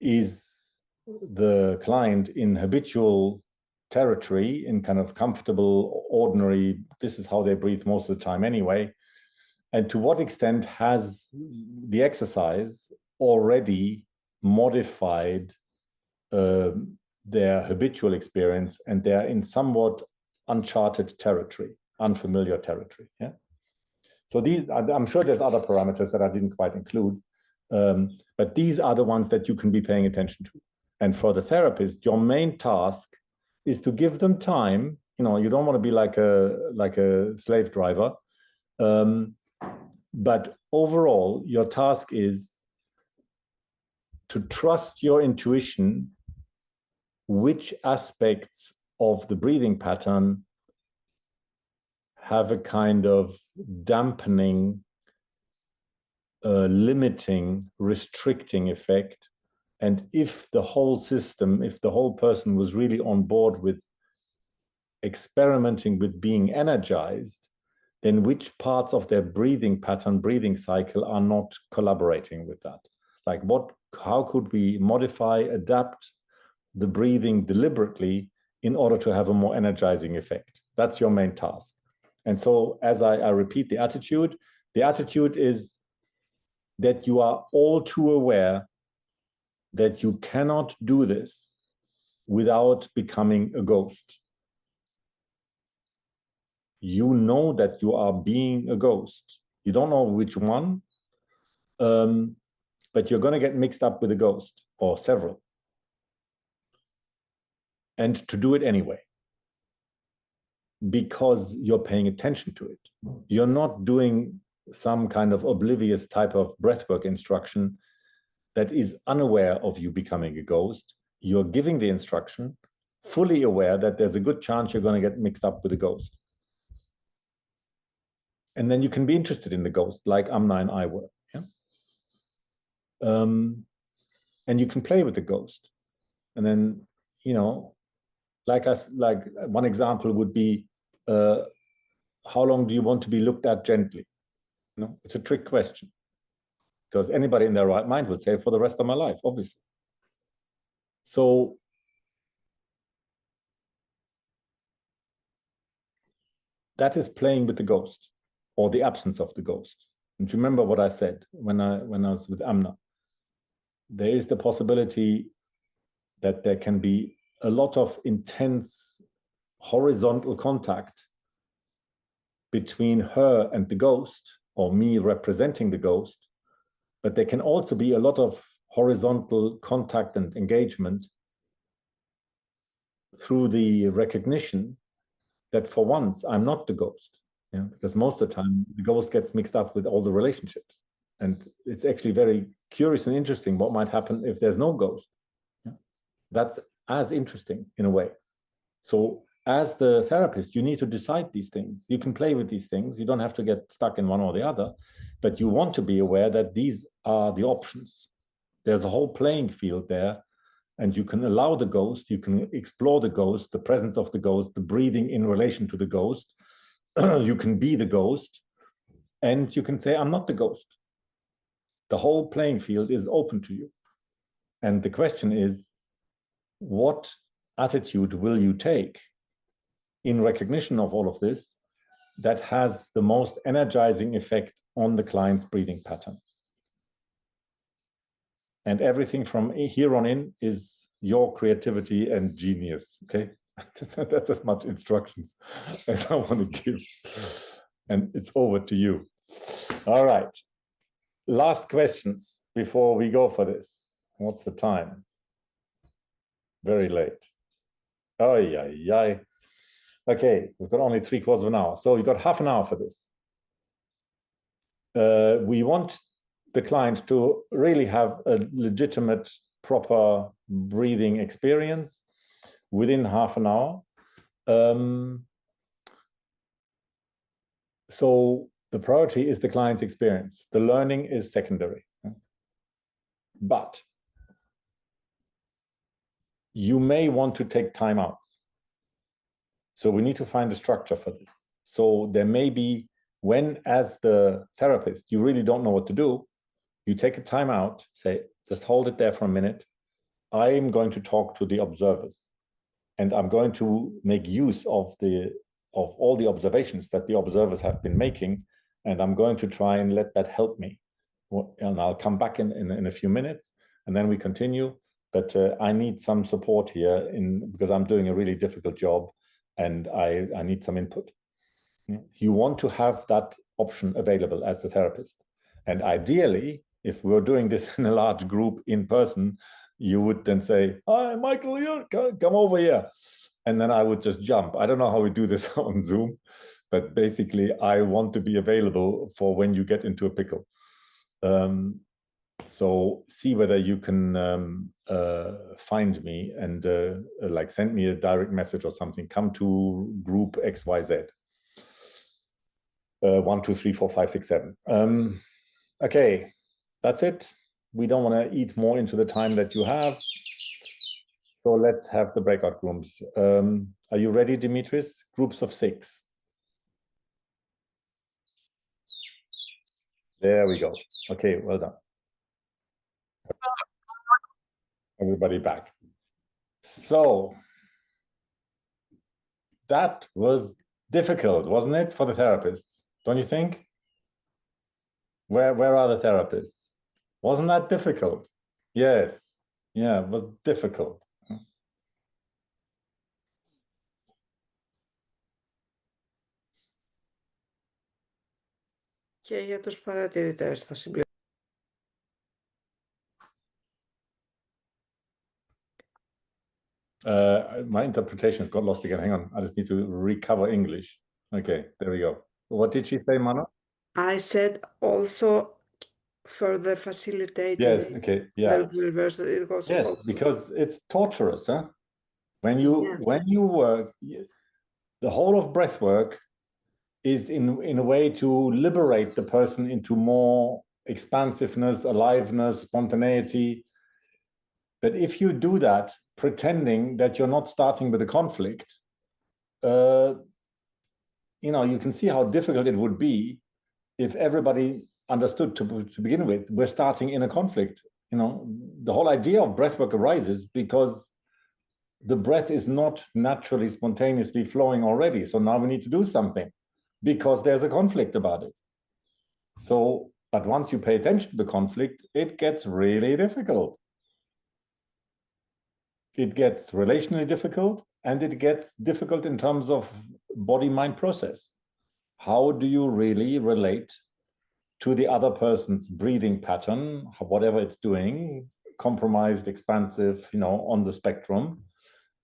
A: is the client in habitual territory, in kind of comfortable, ordinary, this is how they breathe most of the time anyway, and to what extent has the exercise already modified their habitual experience, and they're in somewhat uncharted territory, unfamiliar territory. Yeah. So these, I'm sure there's other parameters that I didn't quite include, but these are the ones that you can be paying attention to. And for the therapist, your main task is to give them time. You don't want to be like a slave driver, but overall, your task is to trust your intuition which aspects of the breathing pattern have a kind of dampening, limiting, restricting effect. And if the whole system, if the whole person was really on board with experimenting with being energized, then which parts of their breathing pattern, breathing cycle are not collaborating with that? Like how could we modify, adapt the breathing deliberately in order to have a more energizing effect? That's your main task. And so as I repeat the attitude is that you are all too aware that you cannot do this without becoming a ghost. You know that you are being a ghost. You don't know which one, but you're going to get mixed up with a ghost or several. And to do it anyway, because you're paying attention to it. You're not doing some kind of oblivious type of breathwork instruction that is unaware of you becoming a ghost. You're giving the instruction, fully aware that there's a good chance you're going to get mixed up with a ghost. And then you can be interested in the ghost, like Amna and I were. Yeah? And you can play with the ghost. And then, you know, like one example would be, how long do you want to be looked at gently? You know, it's a trick question. Because anybody in their right mind would say, for the rest of my life, obviously. So that is playing with the ghost, or the absence of the ghost. And you remember what I said when I was with Amna. There is the possibility that there can be a lot of intense horizontal contact between her and the ghost, or me representing the ghost, but there can also be a lot of horizontal contact and engagement through the recognition that for once I'm not the ghost. Yeah? Because most of the time the ghost gets mixed up with all the relationships. And it's actually very curious and interesting what might happen if there's no ghost. Yeah? That's as interesting in a way. So as the therapist, you need to decide these things. You can play with these things. You don't have to get stuck in one or the other, but you want to be aware that these are the options. There's a whole playing field there, and you can allow the ghost, you can explore the ghost, the presence of the ghost, the breathing in relation to the ghost. You can be the ghost, and you can say, I'm not the ghost. The whole playing field is open to you. And the question is, what attitude will you take in recognition of all of this that has the most energizing effect on the client's breathing pattern? And everything from here on in is your creativity and genius, okay? That's as much instructions as I want to give. And it's over to you. All right. Last questions before we go for this. What's the time? Very late. Oh, yeah. Okay, we've got only 3/4 of an hour. So you've got half an hour for this. We want the client to really have a legitimate, proper breathing experience within half an hour. So the priority is the client's experience. The learning is secondary. But you may want to take time out. So we need to find a structure for this. So there may be, when as the therapist, you really don't know what to do, you take a time out, say, just hold it there for a minute. I am going to talk to the observers, and I'm going to make use of all the observations that the observers have been making, and I'm going to try and let that help me. And I'll come back in a few minutes, and then we continue. But I need some support here because I'm doing a really difficult job, and I need some input. You want to have that option available as a therapist. And ideally, if we're doing this in a large group in person, you would then say, hi, Michael, here, come over here. And then I would just jump. I don't know how we do this on Zoom, but basically I want to be available for when you get into a pickle. So see whether you can find me and like send me a direct message or something. Come to group XYZ. 1, 2, 3, 4, 5, 6, 7. Okay, that's it. We don't want to eat more into the time that you have. So let's have the breakout rooms. Are you ready, Dimitris? Groups of 6. There we go. Okay, well done. Everybody back. So that was difficult, wasn't it, for the therapists? Don't you think? Where are the therapists? Wasn't that difficult? Yes. Yeah, it was difficult.
Q: Και για τους παρατηρητές θα συμπληρώσω.
A: My interpretations got lost again. Hang on, I just need to recover English. Okay, there we go. What did she say, Mano?
Q: I said also for the facilitator.
A: Yes, okay, yeah.
Q: It goes
A: yes,
Q: also.
A: Because it's torturous, huh? When you work, the whole of breathwork is in a way to liberate the person into more expansiveness, aliveness, spontaneity. But if you do that, pretending that you're not starting with a conflict, you can see how difficult it would be if everybody understood to begin with, we're starting in a conflict. The whole idea of breathwork arises because the breath is not naturally, spontaneously flowing already. So now we need to do something because there's a conflict about it. So, but once you pay attention to the conflict, it gets really difficult. It gets relationally difficult, and it gets difficult in terms of body-mind process. How do you really relate to the other person's breathing pattern, whatever it's doing, compromised, expansive, on the spectrum?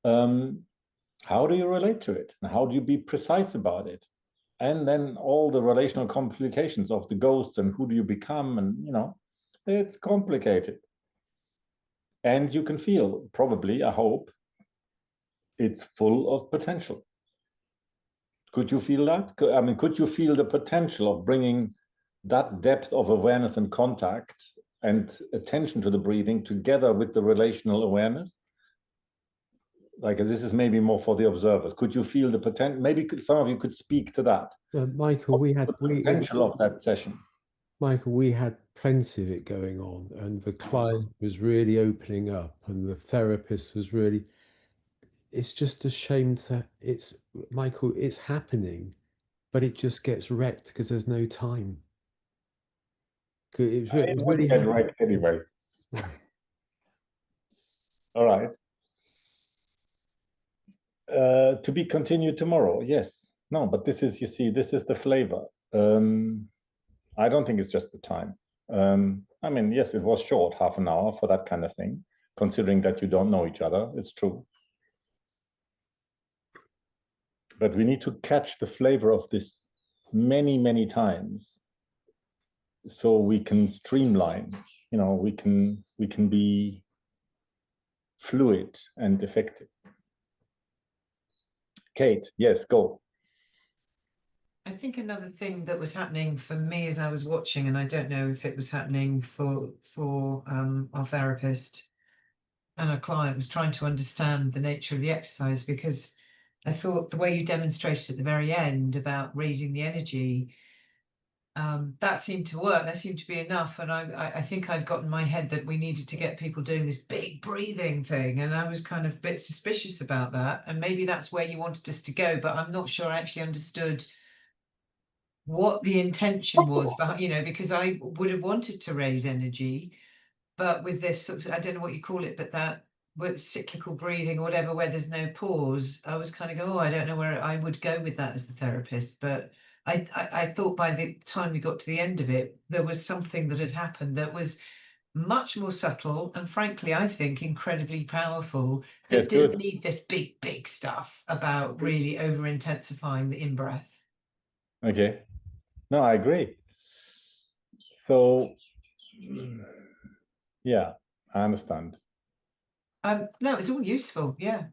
A: How do you relate to it? And how do you be precise about it? And then all the relational complications of the ghosts and who do you become, and it's complicated. And you can feel, probably, I hope, it's full of potential. Could you feel that? I mean, could you feel the potential of bringing that depth of awareness and contact and attention to the breathing together with the relational awareness? Like, this is maybe more for the observers. Could you feel the potential? Maybe some of you could speak to that.
K: Michael, we had
A: the potential of that session.
K: Michael, we had plenty of it going on, and the client was really opening up, and the therapist was really. It's just a shame Michael, it's happening, but it just gets wrecked because there's no time. It really
A: get wrecked anyway. All right. To be continued tomorrow. Yes. No, but this is, you see, this is the flavor. I don't think it's just the time. I mean, yes, it was short, half an hour for that kind of thing, considering that you don't know each other. It's true. But we need to catch the flavor of this many, many times so we can streamline, we can be fluid and effective. Kate, yes, go.
L: I think another thing that was happening for me as I was watching, and I don't know if it was happening for our therapist and our client, was trying to understand the nature of the exercise, because I thought the way you demonstrated at the very end about raising the energy, that seemed to work. That seemed to be enough. And I think I'd got in my head that we needed to get people doing this big breathing thing. And I was kind of a bit suspicious about that. And maybe that's where you wanted us to go, but I'm not sure I actually understood what the intention was behind, because I would have wanted to raise energy, but with this sort of, I don't know what you call it, but that cyclical breathing or whatever, where there's no pause, I was kind of going, I don't know where I would go with that as the therapist. But I thought by the time we got to the end of it, there was something that had happened that was much more subtle and, frankly, I think incredibly powerful, that didn't need this big stuff about really over intensifying the in-breath.
A: Okay. No, I agree. So Yeah, I understand.
L: No, it's all useful. Yeah.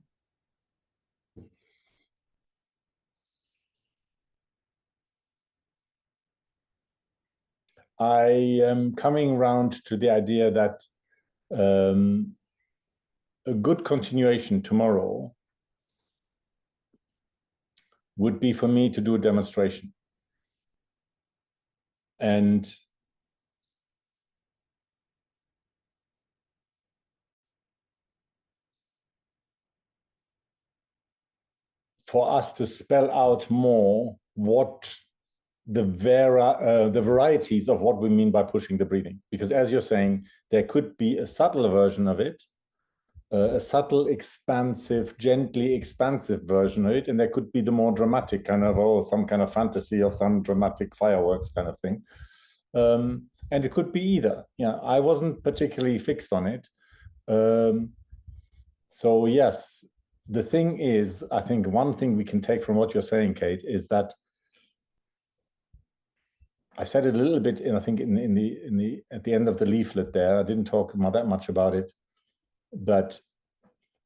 A: I am coming round to the idea that a good continuation tomorrow would be for me to do a demonstration. And for us to spell out more what the varieties of what we mean by pushing the breathing. Because as you're saying, there could be a subtle version of it, a subtle, expansive, gently expansive version of it, and there could be the more dramatic kind of, oh, some kind of fantasy of some dramatic fireworks kind of thing. And it could be either. Yeah, I wasn't particularly fixed on it. So yes, the thing is, I think one thing we can take from what you're saying, Kate, is that I said it a little bit, I think, at the end of the leaflet there. I didn't talk that much about it, but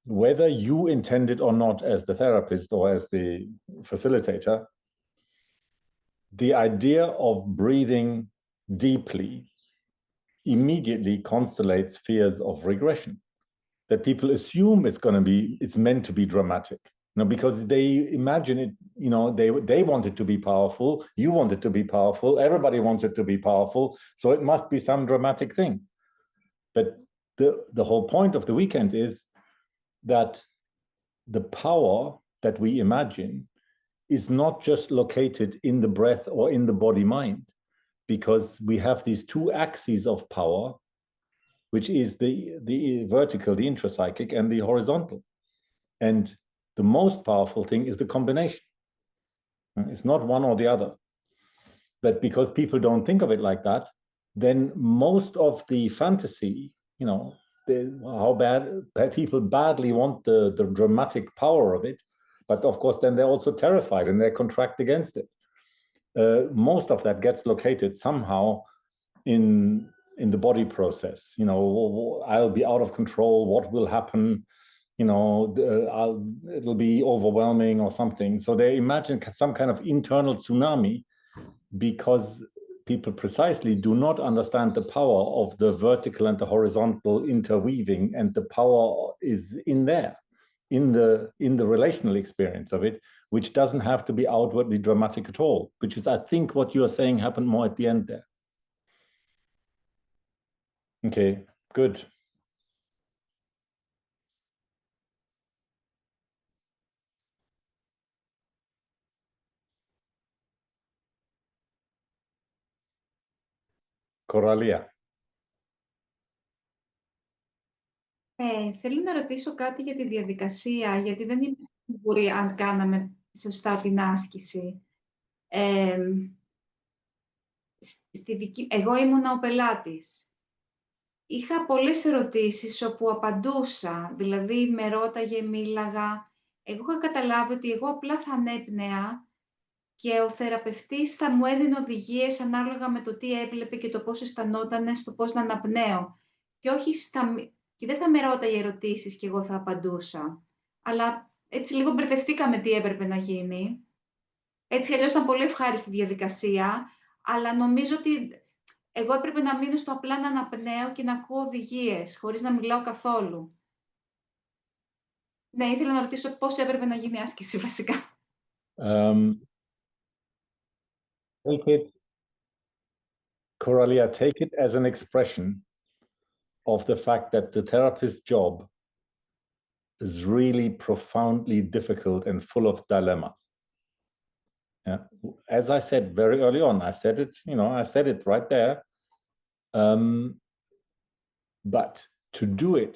A: whether you intend it or not as the therapist or as the facilitator, the idea of breathing deeply immediately constellates fears of regression. That people assume it's meant to be dramatic. Because they imagine it, they want it to be powerful, you want it to be powerful, everybody wants it to be powerful, so it must be some dramatic thing. But the whole point of the weekend is that the power that we imagine is not just located in the breath or in the body-mind, because we have these two axes of power, which is the vertical, the intrapsychic, and the horizontal. And the most powerful thing is the combination. It's not one or the other. But because people don't think of it like that, then most of the fantasy, how bad people badly want the dramatic power of it, but of course then they're also terrified and they contract against it. Most of that gets located somehow in the body process. I'll be out of control, what will happen, it'll be overwhelming or something. So they imagine some kind of internal tsunami because people precisely do not understand the power of the vertical and the horizontal interweaving, and the power is in there, in the relational experience of it, which doesn't have to be outwardly dramatic at all, which is, I think, what you are saying happened more at the end there. Okay, good. Coralia.
F: Θέλω να ρωτήσω κάτι για τη διαδικασία, γιατί δεν είμαι σίγουρη αν κάναμε σωστά την άσκηση. Εγώ ήμουνα ο πελάτης. Είχα πολλές ερωτήσεις όπου απαντούσα, δηλαδή με ρώταγε, μίλαγα. Εγώ είχα καταλάβει ότι εγώ απλά θα ανέπνεα και ο θεραπευτής θα μου έδινε οδηγίες ανάλογα με το τι έβλεπε και το πώς αισθανόταν στο πώς να αναπνέω. Και όχι και δεν θα με ρώταγε ερωτήσεις και εγώ θα απαντούσα. Αλλά έτσι λίγο μπερδευτήκαμε τι έπρεπε να γίνει. Έτσι αλλιώς ήταν πολύ ευχάριστη διαδικασία, αλλά νομίζω ότι εγώ έπρεπε να μείνω στο απλά να αναπνέω και να ακούω οδηγίες, χωρίς να μιλάω καθόλου. Ναι, ήθελα να ρωτήσω πώς έπρεπε να γίνει η άσκηση βασικά.
A: Take it, Coralia, take it as an expression of the fact that the therapist's job is really profoundly difficult and full of dilemmas. Yeah. As I said very early on, I said it right there. But to do it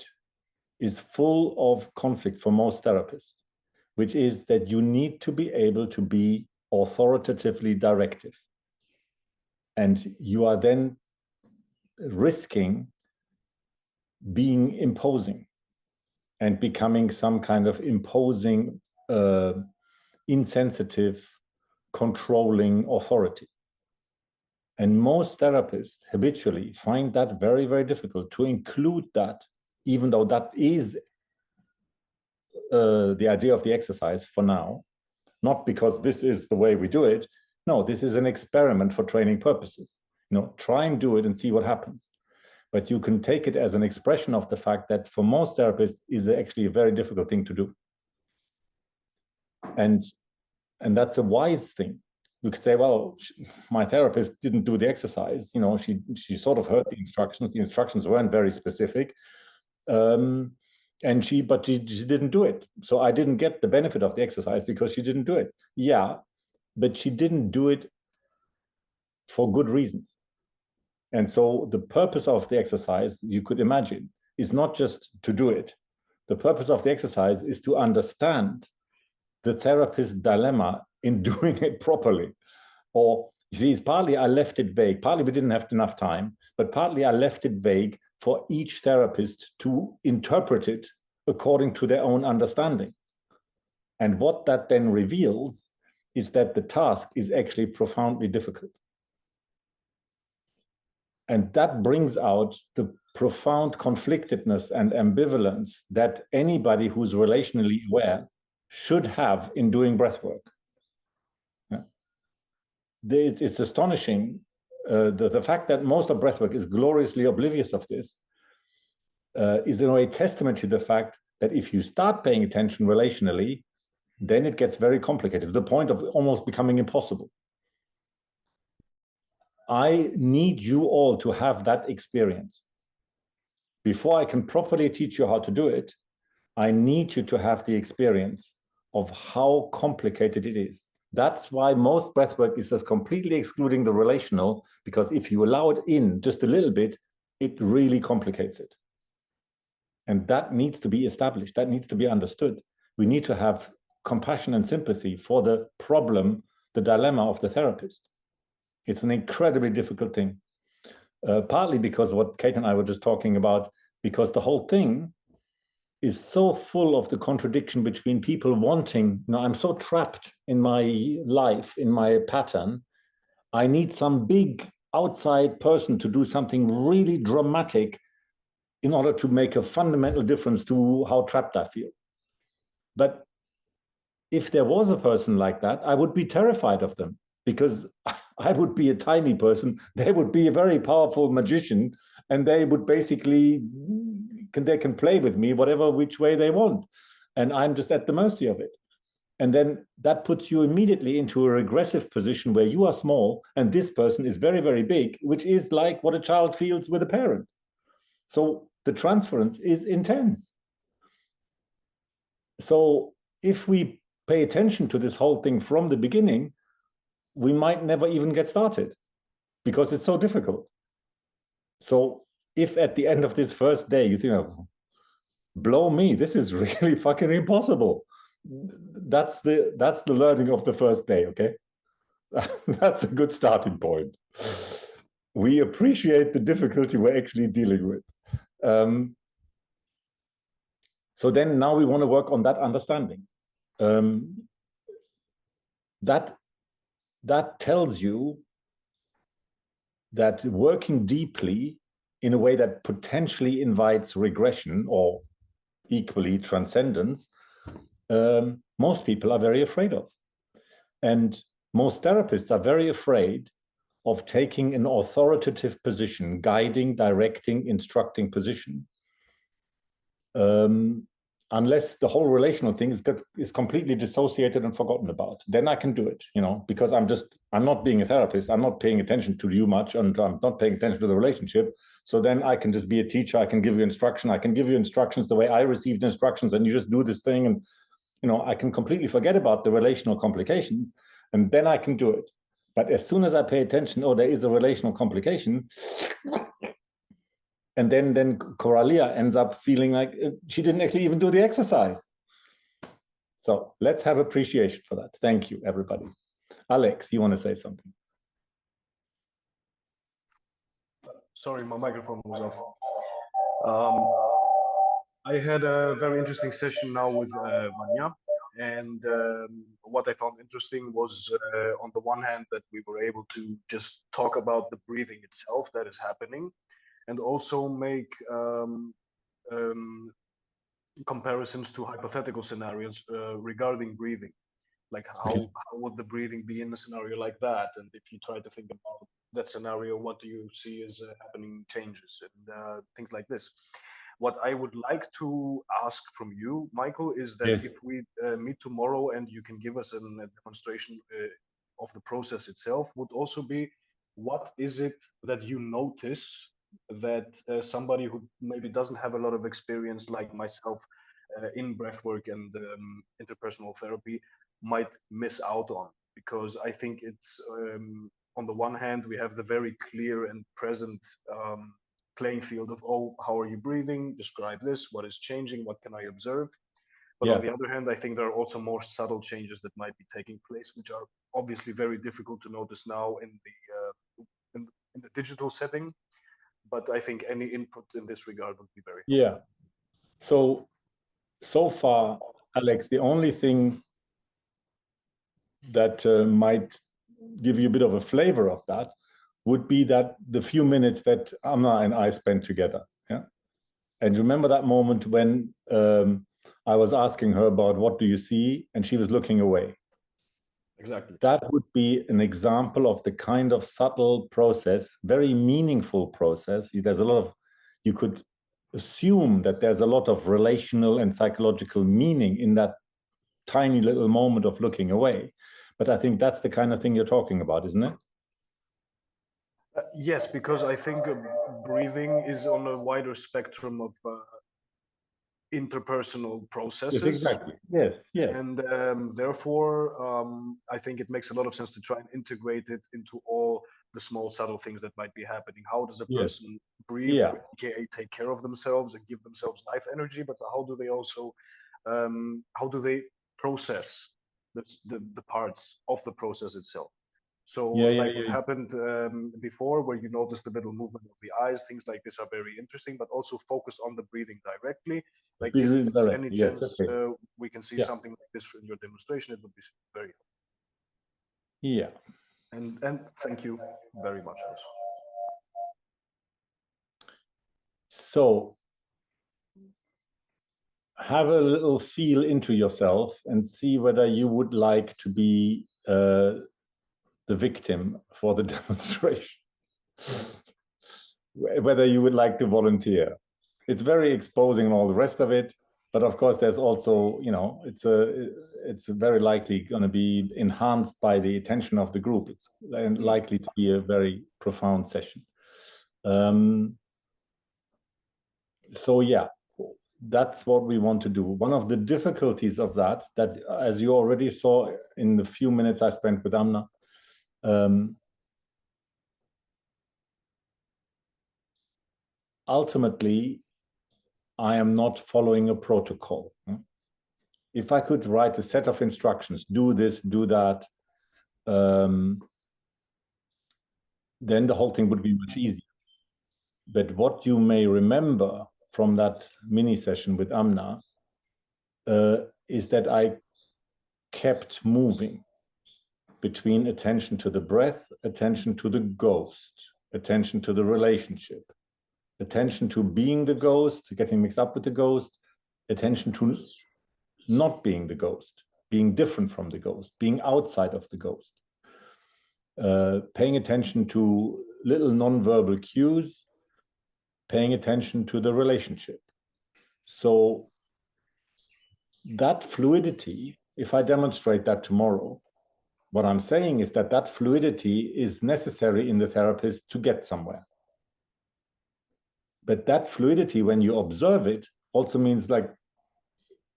A: is full of conflict for most therapists, which is that you need to be able to be authoritatively directive. And you are then risking being imposing and becoming some kind of imposing, insensitive, controlling authority. And most therapists habitually find that very, very difficult to include that, even though that is the idea of the exercise for now, not because this is the way we do it. No, this is an experiment for training purposes. Try and do it and see what happens. But you can take it as an expression of the fact that for most therapists is actually a very difficult thing to do. And that's a wise thing. You could say, well, my therapist didn't do the exercise. She sort of heard the instructions. The instructions weren't very specific. But she didn't do it. So I didn't get the benefit of the exercise because she didn't do it. Yeah, but she didn't do it for good reasons. And so the purpose of the exercise, you could imagine, is not just to do it. The purpose of the exercise is to understand the therapist's dilemma in doing it properly. Or, you see, it's partly I left it vague, partly we didn't have enough time, but partly I left it vague for each therapist to interpret it according to their own understanding. And what that then reveals is that the task is actually profoundly difficult. And that brings out the profound conflictedness and ambivalence that anybody who's relationally aware should have in doing breathwork. It's astonishing. The fact that most of breathwork is gloriously oblivious of this is in a way testament to the fact that if you start paying attention relationally, then it gets very complicated, to the point of almost becoming impossible. I need you all to have that experience. Before I can properly teach you how to do it, I need you to have the experience of how complicated it is. That's why most breathwork is just completely excluding the relational, because if you allow it in just a little bit, it really complicates it. And that needs to be established. That needs to be understood. We need to have compassion and sympathy for the problem, the dilemma of the therapist. It's an incredibly difficult thing. Partly because what Kate and I were just talking about, because the whole thing is so full of the contradiction between people wanting, I'm so trapped in my life, in my pattern, I need some big outside person to do something really dramatic in order to make a fundamental difference to how trapped I feel. But if there was a person like that, I would be terrified of them, because I would be a tiny person, they would be a very powerful magician, and they would basically, they can play with me whatever which way they want. And I'm just at the mercy of it. And then that puts you immediately into a regressive position where you are small and this person is very, very big, which is like what a child feels with a parent. So the transference is intense. So if we pay attention to this whole thing from the beginning, we might never even get started because it's so difficult. So if at the end of this first day you think, blow me, this is really fucking impossible, that's the learning of the first day, okay? That's a good starting point. We appreciate the difficulty we're actually dealing with. So then now we want to work on that understanding. That tells you that working deeply in a way that potentially invites regression or equally transcendence, most people are very afraid of. And most therapists are very afraid of taking an authoritative position, guiding, directing, instructing position, unless the whole relational thing is completely dissociated and forgotten about. Then I can do it, because I'm not being a therapist, I'm not paying attention to you much, and I'm not paying attention to the relationship. So then I can just be a teacher, I can give you instruction, I can give you instructions the way I received instructions, and you just do this thing, and I can completely forget about the relational complications, and then I can do it. But as soon as I pay attention, there is a relational complication, and then Coralia ends up feeling like she didn't actually even do the exercise. So let's have appreciation for that. Thank you, everybody. Alex, you want to say something?
R: Sorry, my microphone was off. I had a very interesting session now with Vanya, And what I found interesting was, on the one hand, that we were able to just talk about the breathing itself that is happening, and also make comparisons to hypothetical scenarios regarding breathing. Like how would the breathing be in a scenario like that? And if you try to think about that scenario, what do you see as happening changes and things like this? What I would like to ask from you, Michael, is that
A: Yes.
R: if we meet tomorrow and you can give us a demonstration of the process itself, would also be, what is it that you notice that somebody who maybe doesn't have a lot of experience like myself in breathwork and interpersonal therapy might miss out on? Because I think it's, on the one hand, we have the very clear and present playing field of, oh, how are you breathing? Describe this. What is changing? What can I observe? But on the other hand, I think there are also more subtle changes that might be taking place, which are obviously very difficult to notice now in the digital setting. But I think any input in this regard would be very helpful.
A: Yeah. So far, Alex, the only thing that might give you a bit of a flavor of that would be that the few minutes that Amna and I spent together. Yeah. And remember that moment when I was asking her about what do you see, and she was looking away.
R: Exactly.
A: That would be an example of the kind of subtle process, very meaningful process. There's a lot of, you could assume that there's a lot of relational and psychological meaning in that tiny little moment of looking away. But I think that's the kind of thing you're talking about, isn't it?
R: Yes, because I think breathing is on a wider spectrum of interpersonal processes.
A: Yes, exactly. Yes, yes.
R: And therefore, I think it makes a lot of sense to try and integrate it into all the small, subtle things that might be happening. How does a person breathe, aka take care of themselves and give themselves life energy? But how do they also, how do they process the parts of the process itself? So like what happened before, where you notice the little movement of the eyes, things like this are very interesting, but also focus on the breathing directly. Like if there's any chance we can see something like this in your demonstration, it would be very helpful.
A: Yeah.
R: And thank you very much also.
A: So have a little feel into yourself and see whether you would like to be the victim for the demonstration. Whether you would like to volunteer. It's very exposing and all the rest of it, but of course there's also, you know, it's very likely going to be enhanced by the attention of the group. It's likely to be a very profound session. So yeah, that's what we want to do. One of the difficulties of that, as you already saw in the few minutes I spent with Amna, ultimately, I am not following a protocol. If I could write a set of instructions, do this, do that, then the whole thing would be much easier. But what you may remember from that mini session with Amna is that I kept moving between attention to the breath, attention to the ghost, attention to the relationship, attention to being the ghost, getting mixed up with the ghost, attention to not being the ghost, being different from the ghost, being outside of the ghost, paying attention to little nonverbal cues, paying attention to the relationship. So that fluidity, if I demonstrate that tomorrow, what I'm saying is that that fluidity is necessary in the therapist to get somewhere. But that fluidity, when you observe it, also means like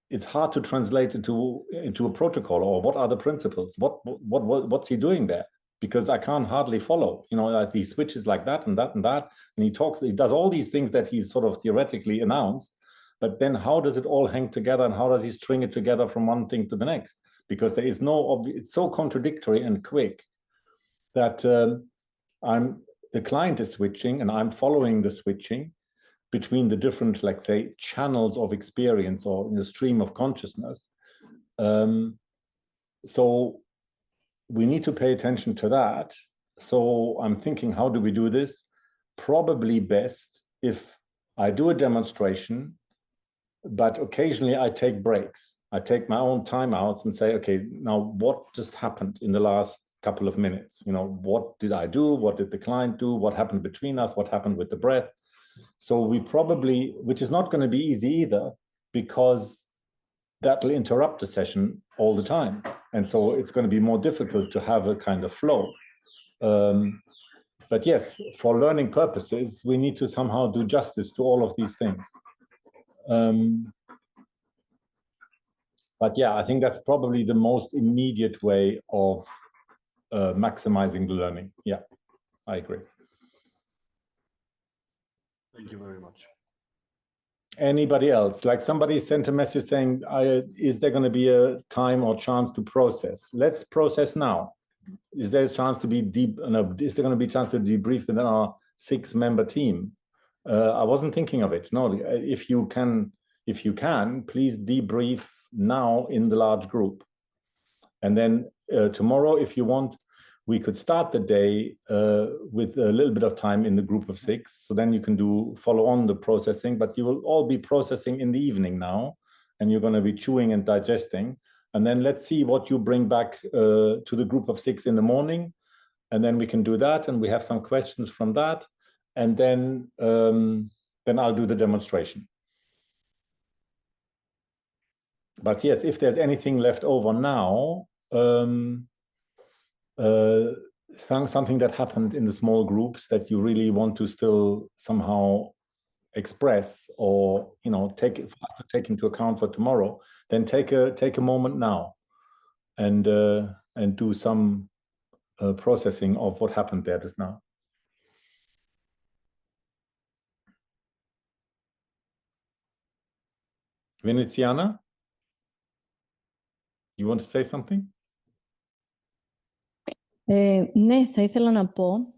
A: it's hard to translate into a protocol, or what are the principles? What's he doing there? Because I can't hardly follow. You know, like he switches like that and that and that, and he does all these things that he's sort of theoretically announced. But then how does it all hang together, and how does he string it together from one thing to the next? Because there is no, it's so contradictory and quick that the client is switching and I'm following the switching between the different, like say, channels of experience or in the stream of consciousness. So we need to pay attention to that. So I'm thinking, how do we do this? Probably best if I do a demonstration, but occasionally I take breaks. I take my own timeouts and say, okay, now what just happened in the last couple of minutes? You know, what did I do? What did the client do? What happened between us? What happened with the breath? So we probably, which is not going to be easy either, because that'll interrupt the session all the time. And so it's going to be more difficult to have a kind of flow. But yes, for learning purposes, we need to somehow do justice to all of these things. But yeah, I think that's probably the most immediate way of maximizing the learning. Yeah, I agree.
R: Thank you very much.
A: Anybody else? Like somebody sent a message saying, is there going to be a time or chance to process? Let's process now. Is there a chance to be deep? No, is there going to be a chance to debrief within our 6-member team? I wasn't thinking of it. No, if you can, please debrief now in the large group. And then tomorrow, if you want, we could start the day with a little bit of time in the group of 6. So then you can follow on the processing, but you will all be processing in the evening now, and you're going to be chewing and digesting. And then let's see what you bring back to the group of 6 in the morning. And then we can do that. And we have some questions from that. And then I'll do the demonstration. But yes, if there's anything left over now, something that happened in the small groups that you really want to still somehow express, or take into account for tomorrow, then take a moment now and do some processing of what happened there just now. Veneziana, you want to say something?
S: Ναι, θα ήθελα να πω,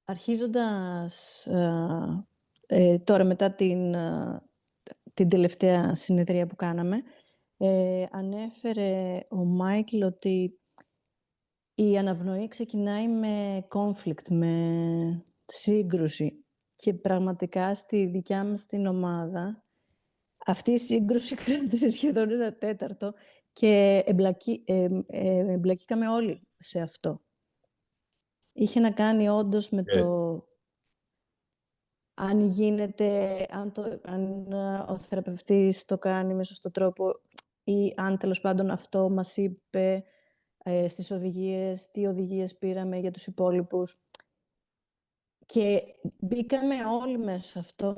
S: αρχίζοντας τώρα μετά την τελευταία συνεδρία που κάναμε, ανέφερε ο Μάικλ ότι η αναπνοή ξεκινάει με conflict, με σύγκρουση. Και πραγματικά στη δικιά μας την ομάδα αυτή η σύγκρουση κράτησε σχεδόν 1/4 και εμπλακήκαμε όλοι σε αυτό. Είχε να κάνει όντως με το αν γίνεται, αν ο θεραπευτής το κάνει με σωστό τρόπο, ή αν τέλος πάντων αυτό μας είπε στις οδηγίες, τι οδηγίες πήραμε για τους υπόλοιπους. Και μπήκαμε όλοι μέσα σε αυτό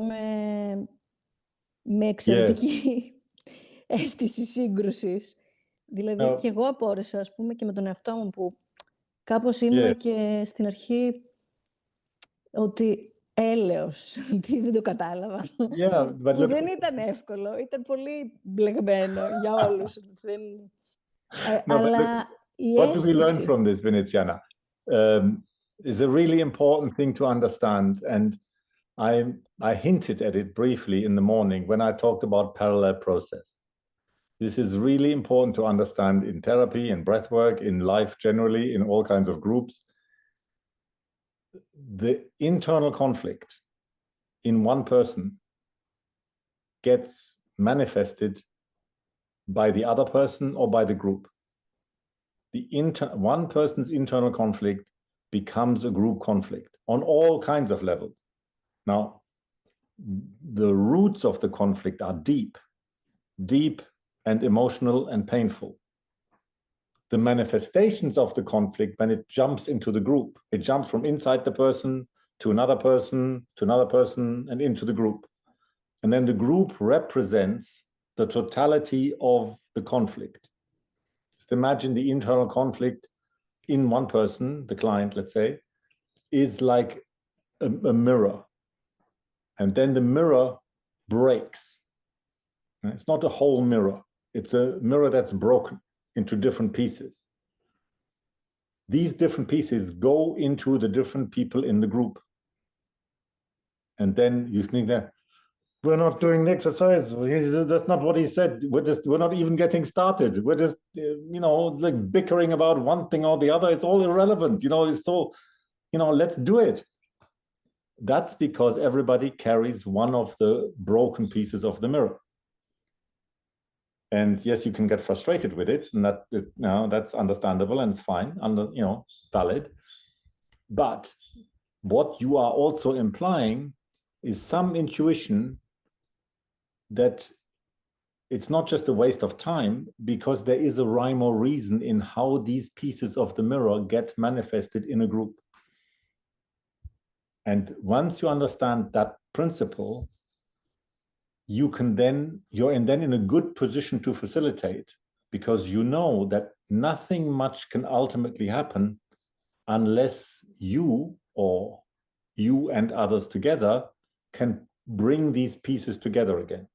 S: με εξαιρετική αίσθηση σύγκρουσης. Δηλαδή και εγώ απόρρισα, ας πούμε, και με τον εαυτό μου που κάπως ήμουν και στην αρχή ότι έλεος, ότι δεν το κατάλαβα. Που δεν ήταν εύκολο, ήταν πολύ μπλεγμένο για όλους. Αλλά η
A: what do we learn
S: αίσθηση...
A: from this, Veneziana? Is a really important thing to understand, and I hinted at it briefly in the morning when I talked about parallel process. This is really important to understand in therapy, in breathwork, in life generally, in all kinds of groups. The internal conflict in one person gets manifested by the other person or by the group. One person's internal conflict becomes a group conflict on all kinds of levels. Now, the roots of the conflict are deep and emotional and painful. The manifestations of the conflict, when it jumps into the group, it jumps from inside the person to another person, to another person, and into the group. And then the group represents the totality of the conflict. Just imagine the internal conflict in one person, the client, let's say, is like a mirror. And then the mirror breaks. It's not a whole mirror. It's a mirror that's broken into different pieces. These different pieces go into the different people in the group. And then you think that we're not doing the exercise. That's not what he said. We're not even getting started. We're just, like bickering about one thing or the other. It's all irrelevant. It's so, let's do it. That's because everybody carries one of the broken pieces of the mirror. And yes, you can get frustrated with it, and that's understandable and it's fine, valid. But what you are also implying is some intuition that it's not just a waste of time, because there is a rhyme or reason in how these pieces of the mirror get manifested in a group. And once you understand that principle, you're then in a good position to facilitate, because you know that nothing much can ultimately happen unless you and others together can bring these pieces together again.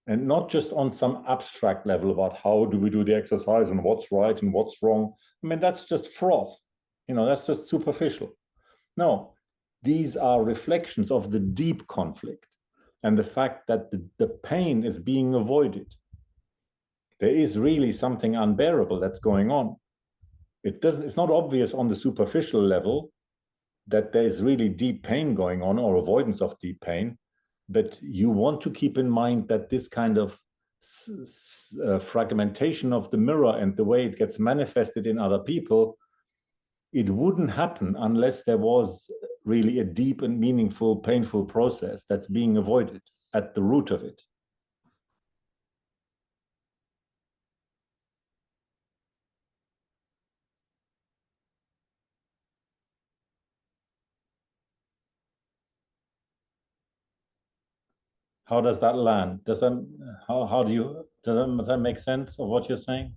A: And not just on some abstract level about how do we do the exercise and what's right and what's wrong. I mean, that's just froth. That's just superficial. No, these are reflections of the deep conflict and the fact that the pain is being avoided. There is really something unbearable that's going on. It's not obvious on the superficial level that there is really deep pain going on or avoidance of deep pain, but you want to keep in mind that this kind of fragmentation of the mirror and the way it gets manifested in other people, it wouldn't happen unless there was really a deep and meaningful, painful process that's being avoided at the root of it. How does that land? Does that make sense of what you're saying?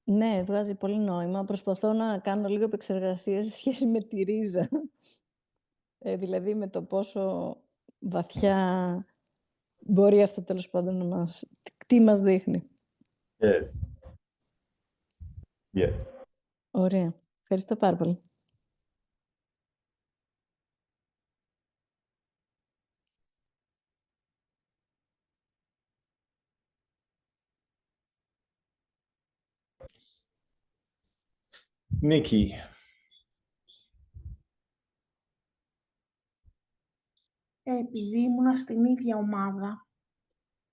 S: Ναι, βγάζει πολύ νόημα. Προσπαθώ να κάνω λίγο επεξεργασία σε σχέση με τη ρίζα. Δηλαδή με το πόσο βαθιά μπορεί αυτό τέλος πάντων τι μας δείχνει.
A: Yes. Yes.
S: Ωραία. Ευχαριστώ πάρα πολύ.
A: Nikki.
T: Επειδή ήμουνα στην ίδια ομάδα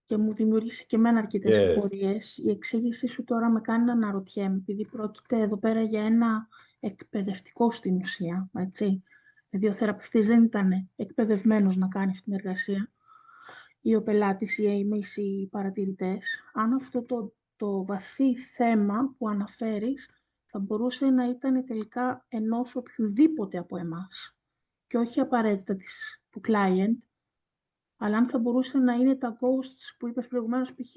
T: και μου δημιουργήσει και εμένα αρκετές απορίες, η εξήγησή σου τώρα με κάνει να αναρωτιέμαι, επειδή πρόκειται εδώ πέρα για ένα εκπαιδευτικό στην ουσία, έτσι. Δηλαδή ο θεραπευτής δεν ήταν εκπαιδευμένος να κάνει αυτή την εργασία, ή ο πελάτης ή εμείς οι παρατηρητές. Αν αυτό το βαθύ θέμα που αναφέρεις θα μπορούσε να ήταν τελικά ενός οποιοδήποτε από εμάς και όχι απαραίτητα του client, αλλά αν θα μπορούσε να είναι τα ghosts που είπες προηγουμένως, π.χ.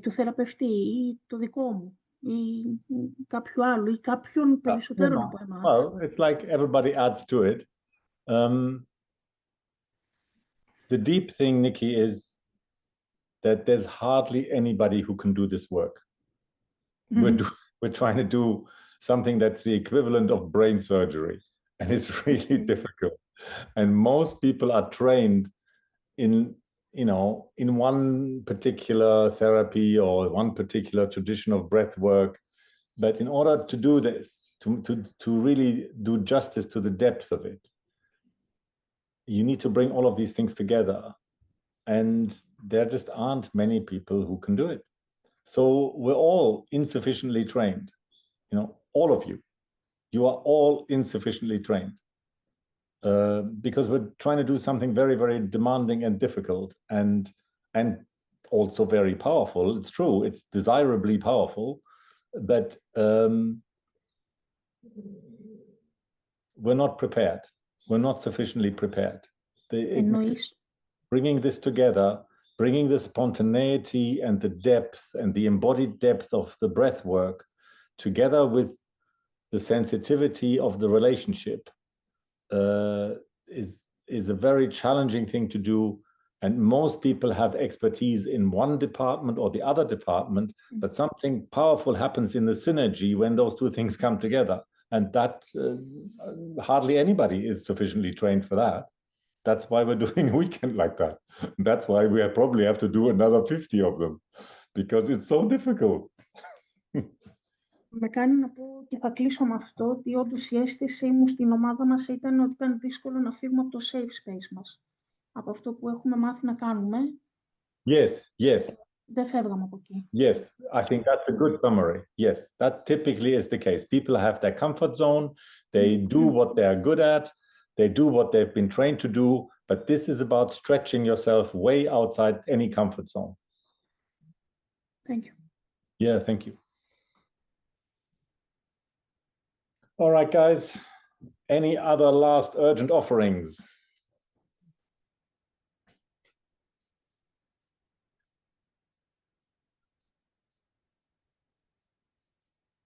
T: του θεραπευτή ή το δικό μου ή κάποιου άλλου ή κάποιον περισσότερον από εμάς.
A: Well, it's like everybody adds to it. The deep thing, Nikki, is that there's hardly anybody who can do this work. We're trying to do something that's the equivalent of brain surgery, and it's really difficult. And most people are trained in one particular therapy or one particular tradition of breath work. But in order to do this, to really do justice to the depth of it, you need to bring all of these things together. And there just aren't many people who can do it. So we're all insufficiently trained. All of you. You are all insufficiently trained. Because we're trying to do something very, very demanding and difficult and also very powerful. It's true, it's desirably powerful, but we're not prepared. We're not sufficiently prepared. Bringing this together, bringing the spontaneity and the depth and the embodied depth of the breath work together with the sensitivity of the relationship is a very challenging thing to do, and most people have expertise in one department or the other department, but something powerful happens in the synergy when those two things come together. And that hardly anybody is sufficiently trained for that. That's why we're doing a weekend like that. That's why we probably have to do another 50 of them, because it's so difficult.
T: Με κάνει να πω, και θα κλείσω με αυτό, ότι όντως η αίσθησή μου στην ομάδα μας ήταν ότι ήταν δύσκολο να φύγουμε από το safe space μας. Από αυτό που έχουμε μάθει να κάνουμε.
A: Yes, yes.
T: Δεν φεύγαμε από εκεί.
A: Yes, I think that's a good summary. Yes, that typically is the case. People have their comfort zone. They do what they are good at. They do what they've been trained to do. But this is about stretching yourself way outside any comfort zone.
T: Thank you.
A: Yeah, thank you. All right, guys. Any other last urgent offerings?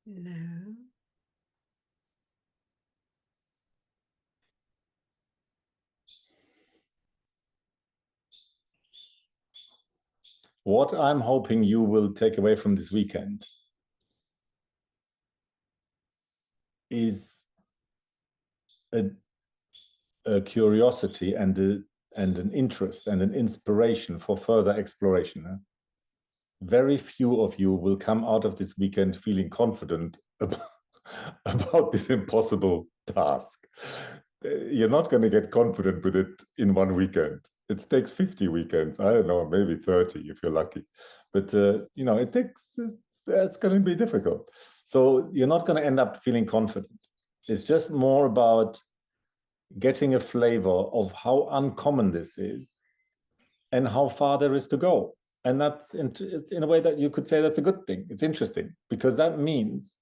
Q: No.
A: What I'm hoping you will take away from this weekend is a curiosity and an interest and an inspiration for further exploration. Very few of you will come out of this weekend feeling confident about this impossible task. You're not going to get confident with it in one weekend. It takes 50 weekends. I don't know, maybe 30 if you're lucky. But, you know, it's going to be difficult. So you're not going to end up feeling confident. It's just more about getting a flavor of how uncommon this is and how far there is to go. And that's in a way that you could say that's a good thing. It's interesting because that means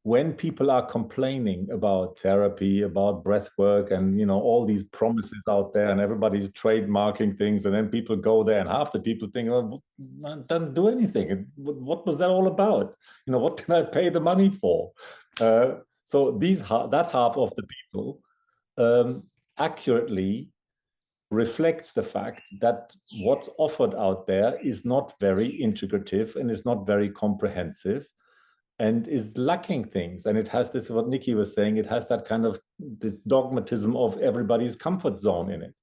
A: when people are complaining about therapy, about breath work, and, you know, all these promises out there, and everybody's trademarking things, and then people go there, and half the people think, oh, it doesn't do anything. What was that all about? You know, what did I pay the money for? So that half of the people accurately reflects the fact that what's offered out there is not very integrative and is not very comprehensive, and is lacking things. And it has this, what Nikki was saying, it has that kind of the dogmatism of everybody's comfort zone in it.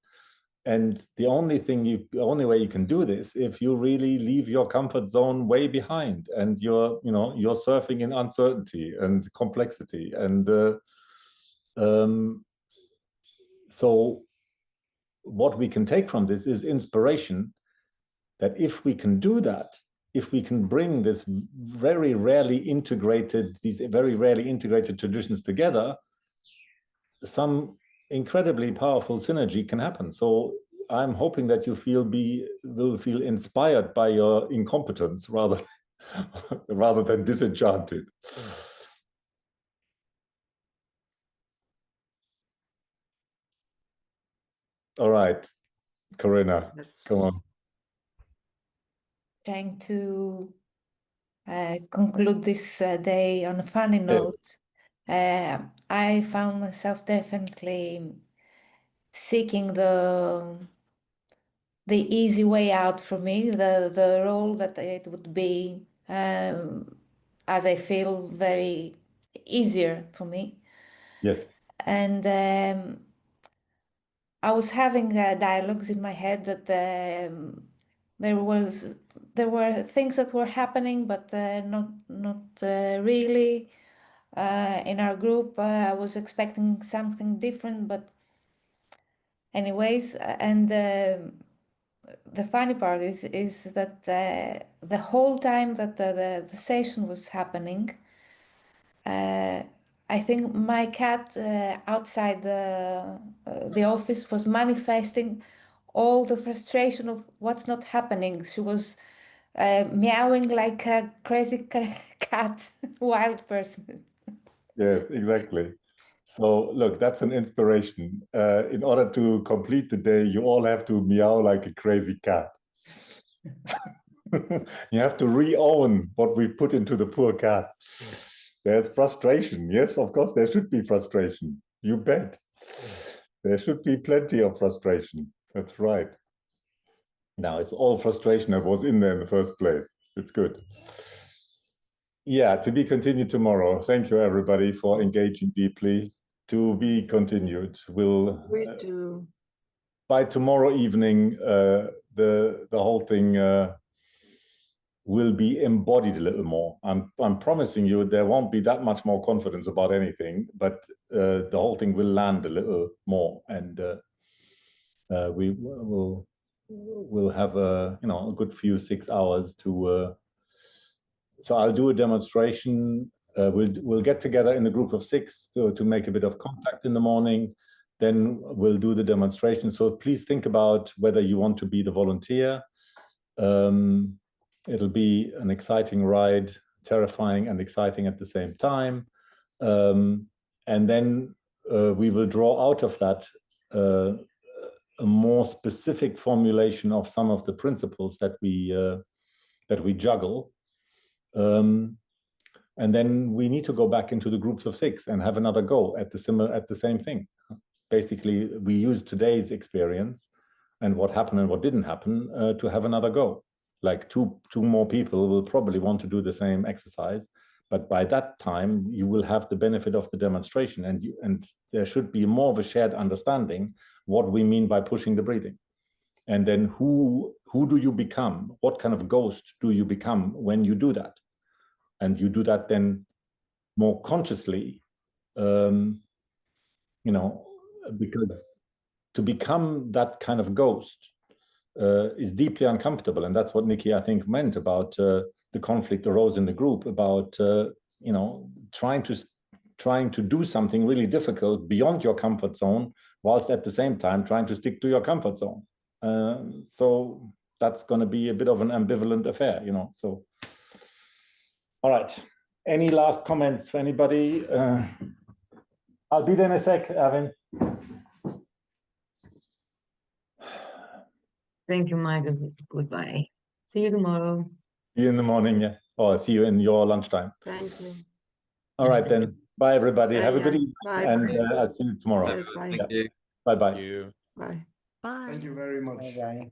A: And the only way you can do this, if you really leave your comfort zone way behind and you're surfing in uncertainty and complexity. And so what we can take from this is inspiration, that if we can do that, if we can bring these very rarely integrated traditions together, some incredibly powerful synergy can happen. So I'm hoping that you will feel inspired by your incompetence rather than disenchanted. All right, Corinna, come on.
U: Trying to conclude this day on a funny note. I found myself definitely seeking the easy way out for me, the role that it would be, as I feel, very easier for me.
A: Yes.
U: And I was having dialogues in my head that there were things that were happening, but not really. In our group, I was expecting something different, but anyways, and the funny part is that the whole time that the session was happening, I think my cat outside the office was manifesting all the frustration of what's not happening. She was meowing like a crazy cat, wild person.
A: Yes, exactly. So look, that's an inspiration. In order to complete the day, you all have to meow like a crazy cat. You have to re-own what we put into the poor cat. There's frustration. Yes, of course, there should be frustration. You bet. There should be plenty of frustration. That's right. Now, it's all frustration that was in there in the first place. It's good. Yeah, to be continued tomorrow. Thank you, everybody, for engaging deeply. To be continued. We'll by tomorrow evening, the whole thing will be embodied a little more. I'm promising you there won't be that much more confidence about anything, but the whole thing will land a little more, and we'll have a a good few 6 hours to. So I'll do a demonstration. We'll get together in the group of 6 to make a bit of contact in the morning. Then we'll do the demonstration. So please think about whether you want to be the volunteer. It'll be an exciting ride, terrifying and exciting at the same time. And then we will draw out of that a more specific formulation of some of the principles that we juggle. And then we need to go back into the groups of 6 and have another go at the same thing. Basically, we use today's experience and what happened and what didn't happen to have another go. Like two more people will probably want to do the same exercise, but by that time you will have the benefit of the demonstration, and there should be more of a shared understanding what we mean by pushing the breathing. And then who do you become? What kind of ghost do you become when you do that? And you do that then more consciously, because to become that kind of ghost is deeply uncomfortable. And that's what Nikki, I think, meant about the conflict arose in the group about, trying to do something really difficult beyond your comfort zone, whilst at the same time trying to stick to your comfort zone. So that's going to be a bit of an ambivalent affair, so. All right. Any last comments for anybody? I'll be there in a sec, Arvin.
I: Thank you, Michael. Goodbye. See you tomorrow.
A: See you in the morning, yeah. Or see you in your lunchtime.
Q: Thank you.
A: All right, then. Bye, everybody.
Q: Bye,
A: Have a good evening.
Q: bye,
A: And
Q: bye.
A: I'll see you tomorrow.
Q: Yes, bye.
A: Yeah. Bye-bye.
Q: Bye.
R: Thank you very much.
I: Bye-bye.